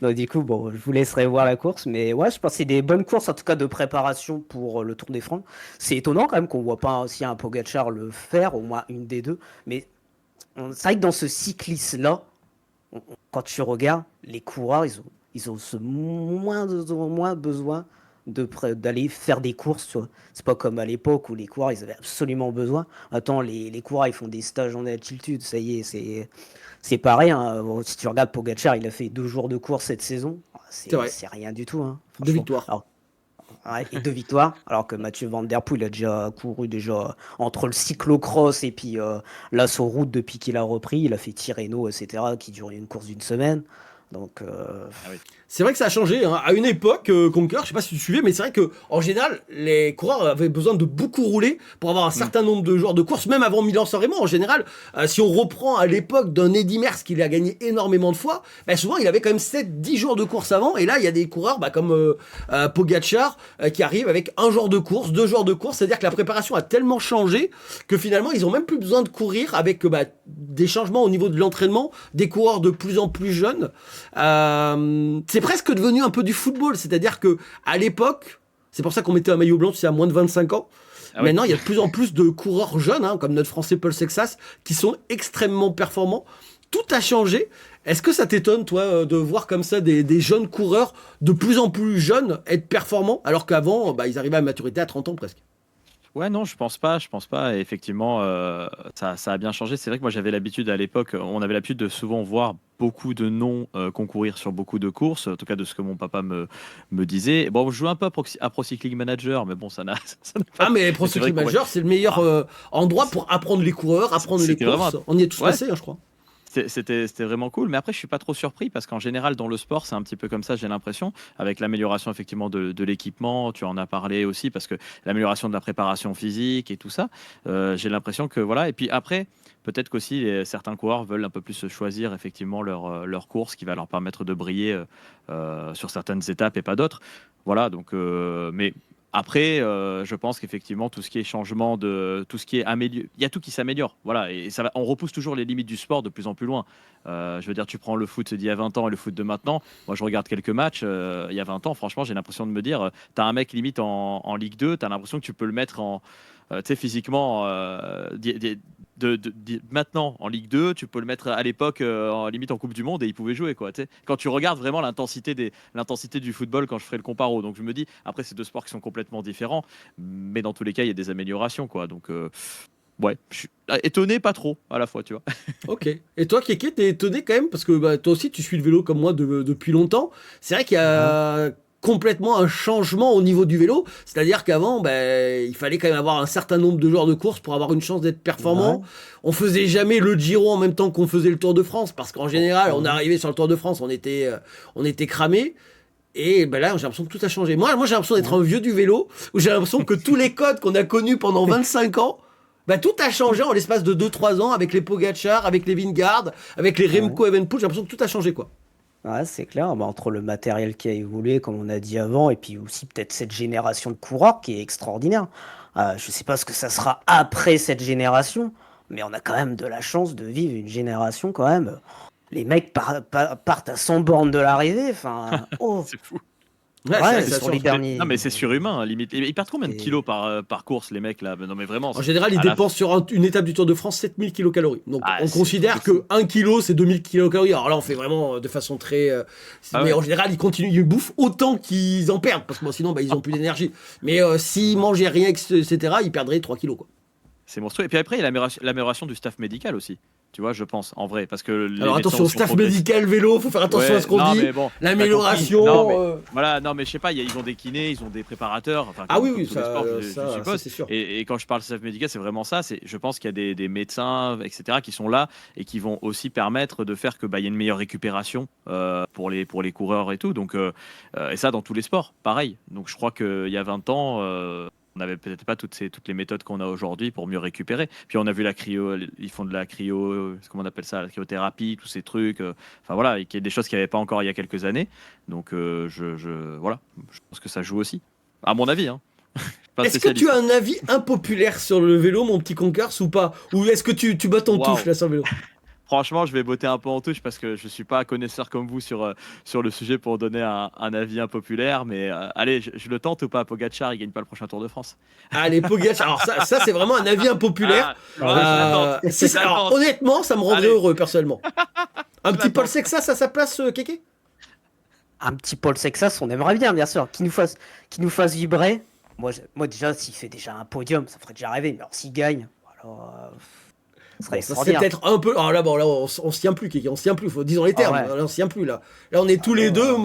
Donc, du coup, bon, je vous laisserai voir la course. Mais ouais, je pense que c'est des bonnes courses, en tout cas, de préparation pour le Tour des Flandres. C'est étonnant quand même qu'on voit pas aussi un Pogacar le faire, au moins une des deux. Mais c'est vrai que dans ce cyclisme-là, quand tu regardes, les coureurs, ils ont moins besoin d'aller faire des courses. Tu vois. C'est pas comme à l'époque où les coureurs, ils avaient absolument besoin. Attends, les coureurs, ils font des stages en altitude. Ça y est, c'est pareil. Hein. Bon, si tu regardes Pogacar, il a fait 2 jours de course cette saison. C'est vrai. C'est rien du tout. Hein, 2 franchement. victoires. Alors, ouais, et 2 victoires. Alors que Mathieu Van Der Poel, il a déjà couru entre le cyclocross et puis là, sur route depuis qu'il a repris. Il a fait Tirreno, etc., qui dure une course d'une semaine. Donc, C'est vrai que ça a changé. Hein. À une époque, Conquer, je sais pas si tu suivais, mais c'est vrai que en général, les coureurs avaient besoin de beaucoup rouler pour avoir un certain nombre de jours de courses, même avant Milan-San Remo. En général, si on reprend à l'époque d'un Eddy Merckx qu'il a gagné énormément de fois, bah, souvent il avait quand même 7-10 jours de course avant. Et là, il y a des coureurs comme Pogacar qui arrivent avec 1 jour de course, 2 jours de course. C'est-à-dire que la préparation a tellement changé que finalement, ils ont même plus besoin de courir avec des changements au niveau de l'entraînement, des coureurs de plus en plus jeunes. C'est presque devenu un peu du football, c'est-à-dire que à l'époque, c'est pour ça qu'on mettait un maillot blanc, c'est à moins de 25 ans. Ah ouais. Maintenant, il y a de plus en plus de coureurs jeunes, hein, comme notre Français Paul Sexas, qui sont extrêmement performants. Tout a changé. Est-ce que ça t'étonne, toi, de voir comme ça des jeunes coureurs de plus en plus jeunes être performants, alors qu'avant, ils arrivaient à maturité à 30 ans presque? Ouais, non, je pense pas. Et effectivement, ça a bien changé. C'est vrai que moi, j'avais l'habitude à l'époque, on avait l'habitude de souvent voir beaucoup de noms concourir sur beaucoup de courses, en tout cas de ce que mon papa me disait. Bon, je joue un peu à Pro Cycling Manager, mais bon, ça n'a pas. Ah, mais Pro c'est vrai Cycling qu'on- Manager, c'est le meilleur endroit pour apprendre les coureurs, apprendre les C'était courses. vraiment- On y est tous Ouais. passés, hein, je crois. C'était vraiment cool, mais après je suis pas trop surpris parce qu'en général dans le sport c'est un petit peu comme ça, j'ai l'impression, avec l'amélioration effectivement de l'équipement, tu en as parlé aussi, parce que l'amélioration de la préparation physique et tout ça, j'ai l'impression que voilà, et puis après peut-être qu'aussi certains coureurs veulent un peu plus choisir effectivement leur course qui va leur permettre de briller sur certaines étapes et pas d'autres, voilà, donc mais après, je pense qu'effectivement, tout ce qui est changement tout ce qui est amélioré, il y a tout qui s'améliore. Voilà, et on repousse toujours les limites du sport de plus en plus loin. Je veux dire, tu prends le foot d'il y a 20 ans et le foot de maintenant. Moi, je regarde quelques matchs. Il y a 20 ans, franchement, j'ai l'impression de me dire, t'as un mec limite en Ligue 2, t'as l'impression que tu peux le mettre tu sais, physiquement, maintenant en Ligue 2, tu peux le mettre à l'époque en limite en Coupe du Monde et il pouvait jouer, quoi. Tu sais. Quand tu regardes vraiment l'intensité du football, quand je ferai le comparo, donc je me dis, après c'est 2 sports qui sont complètement différents, mais dans tous les cas il y a des améliorations, quoi. Donc ouais, je suis étonné, pas trop à la fois, tu vois. Ok. Et toi, Kéké, t'es étonné quand même, parce que toi aussi, tu suis le vélo comme moi depuis longtemps. C'est vrai qu'il y a complètement un changement au niveau du vélo. C'est-à-dire qu'avant, il fallait quand même avoir un certain nombre de jours de course pour avoir une chance d'être performant. Ouais. On faisait jamais le Giro en même temps qu'on faisait le Tour de France, parce qu'en général, on arrivait sur le Tour de France, on était cramé. Et là, j'ai l'impression que tout a changé. Moi j'ai l'impression d'être un vieux du vélo, où j'ai l'impression que tous les codes qu'on a connus pendant 25 ans, tout a changé en l'espace de 2-3 ans, avec les Pogacar, avec les Vingegaard, avec les Remco Evenepoel. J'ai l'impression que tout a changé, quoi. Ouais, c'est clair. Entre le matériel qui a évolué, comme on a dit avant, et puis aussi peut-être cette génération de coureurs qui est extraordinaire. Je sais pas ce que ça sera après cette génération, mais on a quand même de la chance de vivre une génération quand même. Les mecs partent à 100 bornes de l'arrivée. Enfin, oh. C'est fou. Ouais, Ouais, ça sur change. les derniers. Non, mais c'est surhumain, hein, limite. Ils perdent combien de Et- kilos par course, les mecs là? Non, mais vraiment. En général, ils à la- dépensent sur une étape du Tour de France 7000 kilocalories. Donc, Ah, on c'est considère fou. que 1 kilo, c'est 2000 kilocalories. Alors là, on fait vraiment de façon très... Ah mais ouais. en général, ils continuent, ils bouffent autant qu'ils en perdent. Parce que sinon, ils ont plus d'énergie. Mais s'ils mangeaient rien, etc., ils perdraient 3 kilos, quoi. C'est monstrueux. Et puis après, il y a l'amélioration du staff médical aussi. Tu vois, je pense, en vrai. Parce que les Alors médecins attention, aussi ont staff progressé. médical, vélo, faut faire attention Ouais, à ce qu'on non, dit. mais bon, L'amélioration. t'as compris. euh, Voilà, non, mais je sais pas, ils ont des kinés, ils ont des préparateurs. Enfin, Ah comme, oui, comme oui, tous les sports, je ça suppose. c'est sûr. Et quand je parle de staff médical, c'est vraiment ça. Je pense qu'il y a des médecins, etc., qui sont là et qui vont aussi permettre de faire que il y ait une meilleure récupération pour les coureurs et tout. Donc, et ça dans tous les sports, pareil. Donc, je crois qu'il y a 20 ans, on n'avait peut-être pas toutes les méthodes qu'on a aujourd'hui pour mieux récupérer. Puis on a vu la cryo, ils font de la cryo, comment on appelle ça, la cryothérapie, tous ces trucs. Enfin voilà, il y a des choses qu'il n'y avait pas encore il y a quelques années. Donc voilà, je pense que ça joue aussi. À mon avis, hein. Pas Est-ce que tu spécialiste. as un avis impopulaire sur le vélo, mon petit Conkers, ou pas? Ou est-ce que tu bottes en Waouh. touche là sur le vélo? Franchement, je vais botter un peu en touche parce que je suis pas connaisseur comme vous sur le sujet pour donner un avis impopulaire. Mais allez, je le tente ou pas? Pogacar, il gagne pas le prochain Tour de France. Allez, Pogacar. Alors ça c'est vraiment un avis impopulaire. Ah, ouais, je l'attends. Si Je ça- alors, l'attends. honnêtement, ça me rendrait Allez. heureux personnellement. Un petit l'attends. Paul Sexas à sa place, Kéké? Un petit Paul Sexas, on aimerait bien sûr, qu'il nous fasse vibrer. Moi déjà, s'il fait déjà un podium, ça ferait déjà rêver. Mais alors s'il gagne, alors, ce serait Bon, ça c'est extraordinaire. peut-être un peu. Alors là, bon, là, on se tient plus, Kéké, on se tient plus. Disons les termes. Ah ouais. Là, on se tient plus là. Là, on est tous les deux.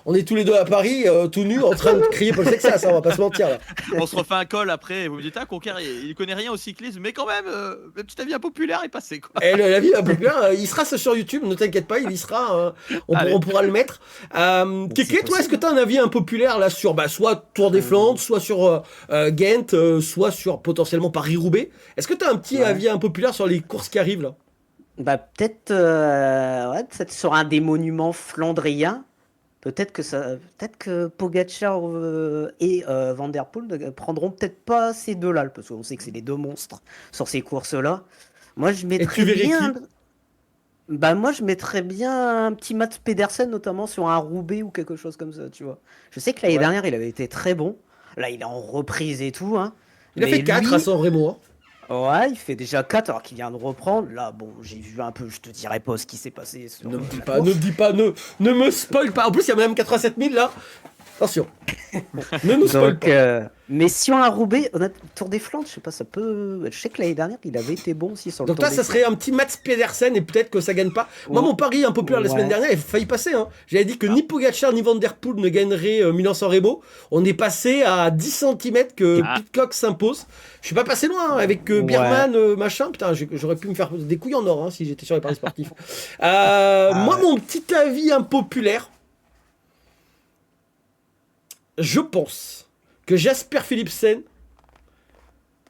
On est tous les deux à Paris, tout nus, en train de crier Paul Sexas. On va pas se mentir là. On se refait un col après et vous me dites, ah, Conquer, il connaît rien au cyclisme, mais quand même, le petit avis impopulaire est passé, quoi. Et la vie impopulaire, il sera sur YouTube, ne t'inquiète pas, il y sera. Allez. On pourra le mettre. Kéké, toi, est-ce que tu as un avis impopulaire là sur soit Tour des Flandres, soit sur Ghent, soit sur potentiellement Paris-Roubaix? Est-ce que tu as un petit Ouais. avis impopulaire sur les courses qui arrivent là? Bah peut-être sur un des monuments flandriens. Peut-être que Pogacar et Van der Poel ne prendront peut-être pas ces deux-là, parce qu'on sait que c'est les deux monstres sur ces courses-là. Moi, je mettrais verrais bien. Bah moi, je mettrais bien un petit Mats Pedersen, notamment sur un Roubaix ou quelque chose comme ça, tu vois. Je sais que l'année Ouais. dernière, il avait été très bon. Là, il est en reprise et tout, hein. Il a Mais fait 4 lui- à San Remo. Hein. Ouais, il fait déjà 4 alors qu'il vient de reprendre. Là, bon, j'ai vu un peu, je te dirai pas ce qui s'est passé. Sur Ne me dis la pas, course. ne me dis pas, ne me spoil pas. En plus, il y a même 87 000 là. Attention. Ne nous spoil Donc, pas. mais sur un Roubaix, Tour des Flandres, je sais pas, ça peut. Je sais que l'année dernière, il avait été bon aussi sur le Donc Tour toi, des ça serait un petit Mats Pedersen et peut-être que ça gagne pas. Moi, Ouais. mon pari impopulaire la semaine Ouais. dernière, il a failli passer. Hein. J'avais dit que ni Pogacar ni Van der Poel ne gagneraient Milan-San Remo. On est passé à 10 cm que Ah. Pidcock s'impose. Je suis pas passé loin hein, avec Ouais. Biermann, machin. Putain, j'aurais pu me faire des couilles en or hein, si j'étais sur les paris sportifs. Moi, ouais. mon petit avis impopulaire, je pense que Jasper Philipsen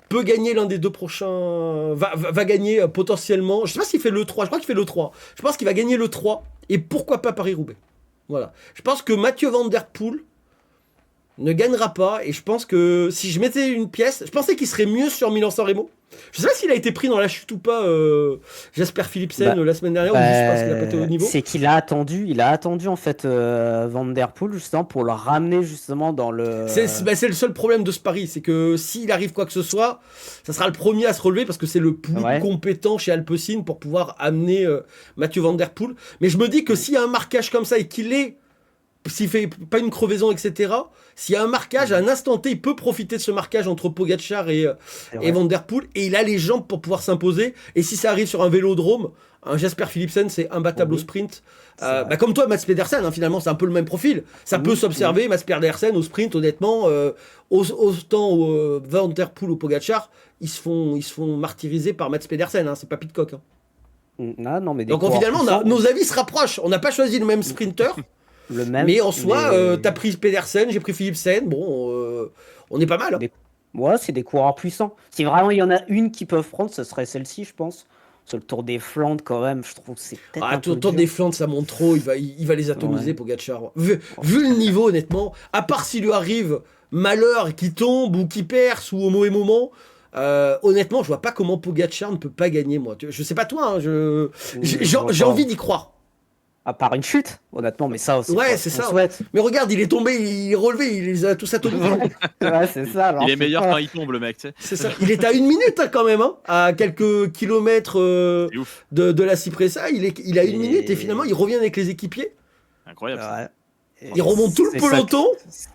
peut gagner l'un des deux prochains. Va gagner potentiellement. Je sais pas s'il fait le 3. Je crois qu'il fait le 3. Je pense qu'il va gagner le 3. Et pourquoi pas Paris-Roubaix. Voilà. Je pense que Mathieu Van Der Poel ne gagnera pas. Et je pense que si je mettais une pièce, je pensais qu'il serait mieux sur Milan-San Remo. Je sais pas s'il a été pris dans la chute ou pas, Jasper Philipsen, Bah, la semaine dernière, ou juste parce qu'il a pas été au niveau. c'est qu'il a attendu en fait Van Der Poel justement pour le ramener justement dans le. C'est le seul problème de ce pari, c'est que s'il arrive quoi que ce soit, ça sera le premier à se relever parce que c'est le plus Ouais. compétent chez Alpecin pour pouvoir amener Mathieu Van Der Poel. Mais je me dis que s'il y a un marquage comme ça et s'il fait pas une crevaison, etc., s'il y a un marquage, à un instant T, il peut profiter de ce marquage entre Pogacar et Van Der Poel et il a les jambes pour pouvoir s'imposer. Et si ça arrive sur un vélodrome, un Jasper Philipsen, c'est imbattable Oui. au sprint. C'est vrai. Comme toi, Mats Pedersen, hein, finalement, c'est un peu le même profil. Ça peut s'observer, Mats Pedersen au sprint, honnêtement, autant Van Der Poel ou Pogacar, ils se font martyriser par Mats Pedersen, hein, c'est pas Pidcock. Hein. Non, mais des Donc coureurs finalement, puissants, nos avis se rapprochent. On n'a pas choisi le même sprinter, le même. mais en soi, mais- t'as pris Pedersen, j'ai pris Philipsen, bon, on est pas mal. Hein. Des- Ouais, c'est des coureurs puissants. Si vraiment il y en a une qu'ils peuvent prendre, ce serait celle-ci, je pense. Sur le Tour des Flandres, quand même, je trouve que c'est peut-être un peu Tour dur. des Flandres, ça monte trop, il va les atomiser, Ouais. Pogacar. Vu le niveau, honnêtement, à part s'il lui arrive malheur qui tombe ou qui perce ou au mauvais moment, honnêtement, je vois pas comment Pogacar ne peut pas gagner, moi. Je sais pas toi, hein, j'ai je vois j'ai pas. envie d'y croire. À part une chute, honnêtement, mais ça aussi. Ouais, c'est ça. Souhaite. Mais regarde, il est tombé, il est relevé, il les a tous atomisés. Ouais, c'est ça. alors Il est c'est meilleur pas- quand il tombe, le mec, tu sais. C'est ça. Il est à 1 minute hein, quand même, hein, à quelques kilomètres C'est ouf. de la Cipressa. Il a 1 Et- minute et finalement il revient avec les équipiers. Incroyable. ça. Ouais. Il remonte tout le C'est ça peloton.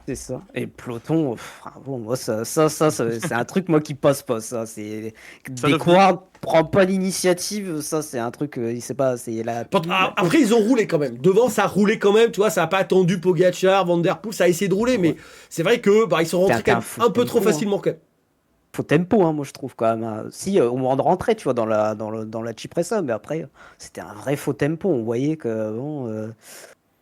C'est ça. Et le peloton, bon, moi, c'est un truc, moi, qui passe pas, ça. C'est Ça des le- coureurs prend pas l'initiative, ça, c'est un truc, il sait pas, c'est la. Après, ils ont roulé quand même. Devant, ça a roulé quand même. Tu vois, ça a pas attendu Pogacar, Van Der Poel. Ça a essayé de rouler, mais c'est vrai que ils sont rentrés quand même faux un peu trop tempo, hein. facilement quand même. Faux tempo, hein, moi, je trouve, quand même, hein. Si, au moment de rentrer, tu vois, dans la Cipressa, mais après, c'était un vrai faux tempo. On voyait que,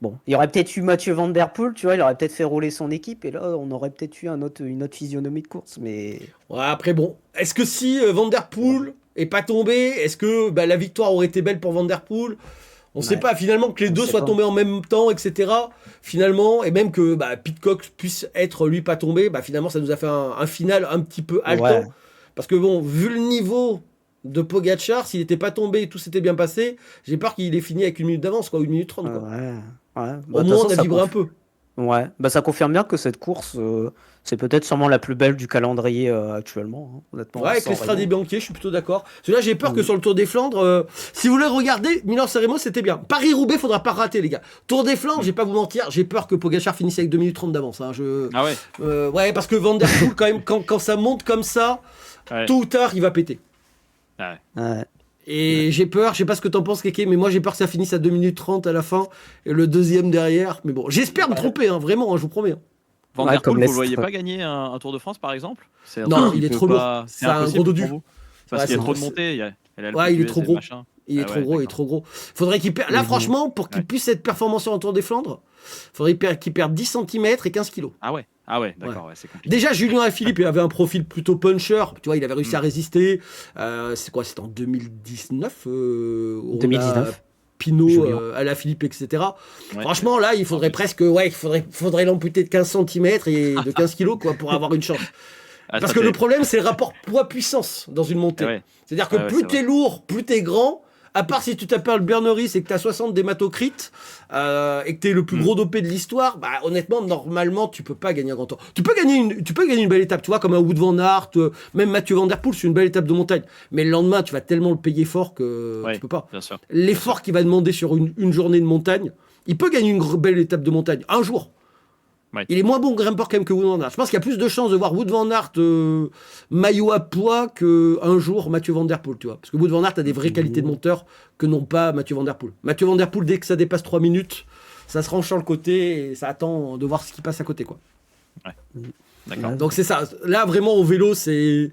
bon, il y aurait peut-être eu Mathieu Van Der Poel, tu vois, il aurait peut-être fait rouler son équipe, et là, on aurait peut-être eu une autre physionomie de course, mais. Ouais, après, bon. Est-ce que si Van Der Poel est pas tombé, est-ce que la victoire aurait été belle pour Van Der Poel? On sait Ouais. pas, finalement, que les On deux sait soient pas. tombés en même temps, etc. Finalement, et même que Pidcock puisse être lui pas tombé, finalement, ça nous a fait un final un petit peu haletant. Ouais. Parce que bon, vu le niveau de Pogacar, s'il n'était pas tombé et tout s'était bien passé, j'ai peur qu'il ait fini avec 1 minute d'avance, quoi, 1 minute 30. Quoi. Ouais. Ouais. Au moins, on a vibré un peu. Ouais, ça confirme bien que cette course, c'est peut-être sûrement la plus belle du calendrier actuellement, hein, honnêtement. Ouais, avec sans l'Estrade des raison. Bianchi, je suis plutôt d'accord. Celui-là, j'ai peur que sur le Tour des Flandres, si vous voulez regarder, Milan-San Remo, c'était bien. Paris-Roubaix, faudra pas rater, les gars. Tour des Flandres, je vais pas vous mentir, j'ai peur que Pogacar finisse avec 2 minutes 30 d'avance. Hein. Ah ouais. Ouais, parce que Van Der Poel, quand même, quand ça monte comme ça, Ouais. tôt ou tard, il va péter. Ouais. Et j'ai peur, je sais pas ce que t'en penses, Kéké, mais moi j'ai peur que ça finisse à 2 minutes 30 à la fin, et le deuxième derrière. Mais bon, j'espère me tromper, hein, vraiment, hein, je vous promets. Hein. Van Ouais, Der comme Poel, vous l'Est. le voyez pas gagner un Tour de France, par exemple? C'est un Non, truc il qui est peut trop lourd. pas- C'est un impossible gros dodu. pour vous Parce Ouais, qu'il y a c'est trop de vrai. montées. Il y a Ouais, il est trop gros. machin. Il est Ah trop ouais, gros, il est d'accord. trop gros. Faudrait qu'il perde. Là, franchement, pour qu'il Ouais. puisse être performant sur un Tour des Flandres, faudrait qu'il perde 10 cm et 15 kilos. Ah ouais, d'accord, ouais, c'est compliqué. Déjà, Julien Alaphilippe, il avait un profil plutôt puncher. Tu vois, il avait réussi à résister. C'est quoi? C'était en 2019 où on a 2019. Pinot, Julien. Alaphilippe, etc. Ouais. Franchement, là, il faudrait presque. Ouais, faudrait l'amputer de 15 cm et de 15 kilos quoi, pour avoir une chance. Ah, Parce ça que le fait- problème, c'est le rapport poids-puissance dans une montée. Ouais. C'est-à-dire que Ouais, plus c'est t'es lourd, plus t'es grand. À part si tu t'appelles Berneris et que t'as 60 d'hématocrite et que t'es le plus gros dopé de l'histoire, honnêtement, normalement, tu peux pas gagner un grand tour. Tu peux gagner une belle étape, tu vois, comme un Wout van Aert, même Mathieu Van Der Poel, c'est une belle étape de montagne. Mais le lendemain, tu vas tellement le payer fort que Ouais. tu peux pas. Bien sûr. L'effort qu'il va demander sur une journée de montagne, il peut gagner une belle étape de montagne un jour. Ouais. Il est moins bon grimpeur quand même que Wout van Aert. Je pense qu'il y a plus de chances de voir Wout van Aert maillot à poids qu'un jour Mathieu Van Der Poel, tu vois. Parce que Wout van Aert a des vraies qualités de monteur que n'ont pas Mathieu Van Der Poel. Mathieu Van Der Poel, dès que ça dépasse 3 minutes, ça se range sur le côté et ça attend de voir ce qui passe à côté, quoi. D'accord. Donc c'est ça. Là, vraiment, au vélo, c'est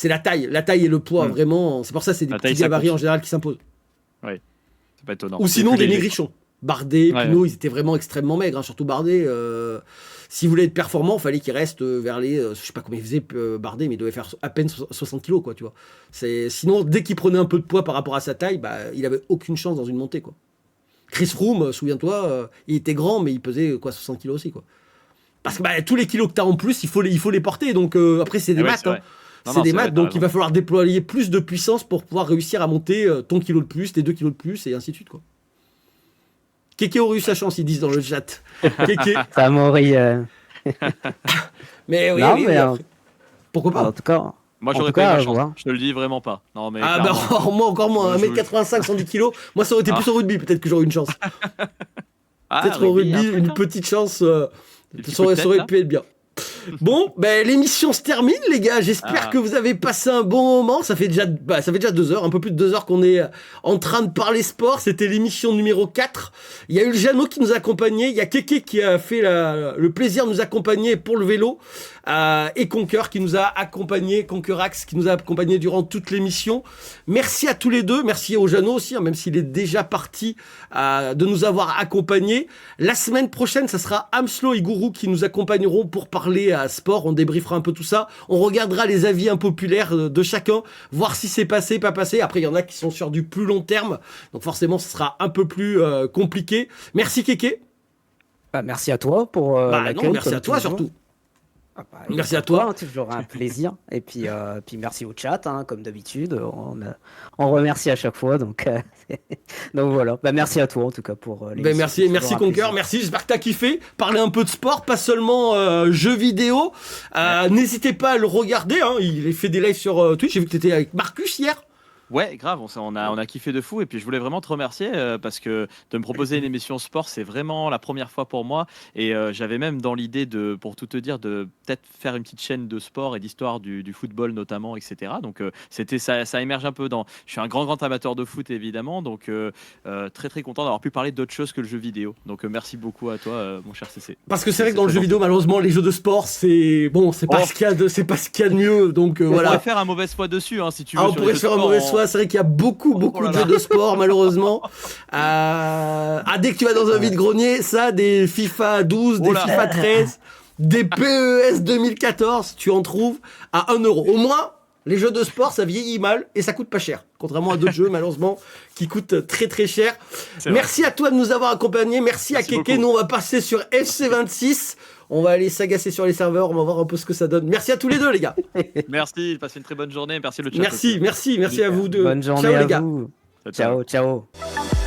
la taille. La taille et le poids, Mm. vraiment. C'est pour ça que c'est des La petits taille, ça gabarits compte. en général qui s'imposent. C'est pas étonnant. Ou C'est sinon plus des léger, maigrichons. Bardet, Ouais, Pinot, ils étaient vraiment extrêmement maigres, hein, surtout Bardet. S'il voulait être performant, il fallait qu'il reste vers les. Je sais pas combien il faisait Bardet, mais il devait faire à peine 60 kilos, quoi, tu vois. Sinon, dès qu'il prenait un peu de poids par rapport à sa taille, il avait aucune chance dans une montée, quoi. Chris Froome, souviens-toi, il était grand, mais il pesait 60 kilos aussi, quoi. Parce que tous les kilos que tu as en plus, il faut les porter. Donc après, c'est des Ah ouais, maths. c'est vrai. Non, C'est non, des c'est maths, vrai, t'as donc raison. il va falloir déployer plus de puissance pour pouvoir réussir à monter ton kilo de plus, tes 2 kilos de plus, et ainsi de suite, quoi. Kéké aurait eu sa chance, ils disent dans le chat. Kéké. Ça m'aurait. Mais oui, Non, oui, mais, oui, après. Pourquoi pas En tout cas. Moi, En j'aurais tout pas eu cas, ma à chance. voir. Je te le dis vraiment pas. Non, mais Ah clairement. moi encore moins, Je- 1m85, 110 kilos. Moi ça aurait été plus au rugby, peut-être que j'aurais eu une chance. Ah, Peut-être au rugby, un truc, une hein. petite chance, Des petits ça aurait, coups de ça aurait tête, pu être bien. Bon, l'émission se termine, les gars. J'espère Ah. que vous avez passé un bon moment. Ça fait déjà 2 heures, un peu plus de 2 heures qu'on est en train de parler sport. C'était l'émission numéro 4. Il y a eu le Jeannot qui nous a accompagnés. Il y a Kéké qui a fait le plaisir de nous accompagner pour le vélo. Et Conquer qui nous a accompagnés, Conquerax qui nous a accompagnés durant toute l'émission. Merci à tous les deux. Merci au Jeannot aussi, hein, même s'il est déjà parti, de nous avoir accompagnés. La semaine prochaine, ça sera Amslo et Gourou qui nous accompagneront pour parler à sport. On débriefera un peu tout ça. On regardera les avis impopulaires de chacun, voir si c'est passé, pas passé. Après, il y en a qui sont sur du plus long terme. Donc forcément, ce sera un peu plus compliqué. Merci Kéké. Merci à toi pour l'accueil. Non, merci comme à toi toujours. surtout. Merci Merci à toi. hein, toujours un plaisir. Et puis merci au chat, hein, comme d'habitude. On remercie à chaque fois. Donc, donc voilà. Merci à toi en tout cas pour l'émission. Merci, C'est merci toujours un Conquer, plaisir. merci, j'espère que t'as kiffé. Parler un peu de sport, pas seulement jeux vidéo. N'hésitez pas à le regarder, hein. Il a fait des lives sur Twitch. J'ai vu que t'étais avec Marcus hier. Ouais, grave, on a kiffé de fou. Et puis je voulais vraiment te remercier parce que de me proposer une émission sport, c'est vraiment la première fois pour moi. Et j'avais même dans l'idée pour tout te dire, de peut-être faire une petite chaîne de sport et d'histoire du football notamment, etc. Donc ça émerge un peu dans. Je suis un grand amateur de foot évidemment, donc très très content d'avoir pu parler d'autre chose que le jeu vidéo. Donc merci beaucoup à toi, mon cher CC. Parce que c'est vrai que dans le très jeu vidéo, malheureusement, les jeux de sport, c'est pas Oh. ce qu'il y a de, c'est pas ce qu'il y a de mieux. Donc On voilà. pourrait faire un mauvaise foi dessus, hein, si tu veux. Ah, on sur les pourrait jeux se faire de un sport, mauvais choix. C'est vrai qu'il y a beaucoup là de là. jeux de sport, malheureusement. Dès que tu vas dans un vide-grenier, ça, des FIFA 12, des Oh là. FIFA 13, des PES 2014, tu en trouves à 1 euro. Au moins, les jeux de sport, ça vieillit mal et ça coûte pas cher. Contrairement à d'autres jeux, malheureusement, qui coûtent très très cher. C'est vrai. Merci à toi de nous avoir accompagnés. Merci à Merci Kéké. beaucoup. Nous, on va passer sur FC26. On va aller s'agacer sur les serveurs. On va voir un peu ce que ça donne. Merci à tous les deux, les gars. Merci, passez une très bonne journée. Merci le chat. Merci à vous deux. Bonne journée Ciao, à les gars. vous. Ciao, ciao. Ciao, ciao.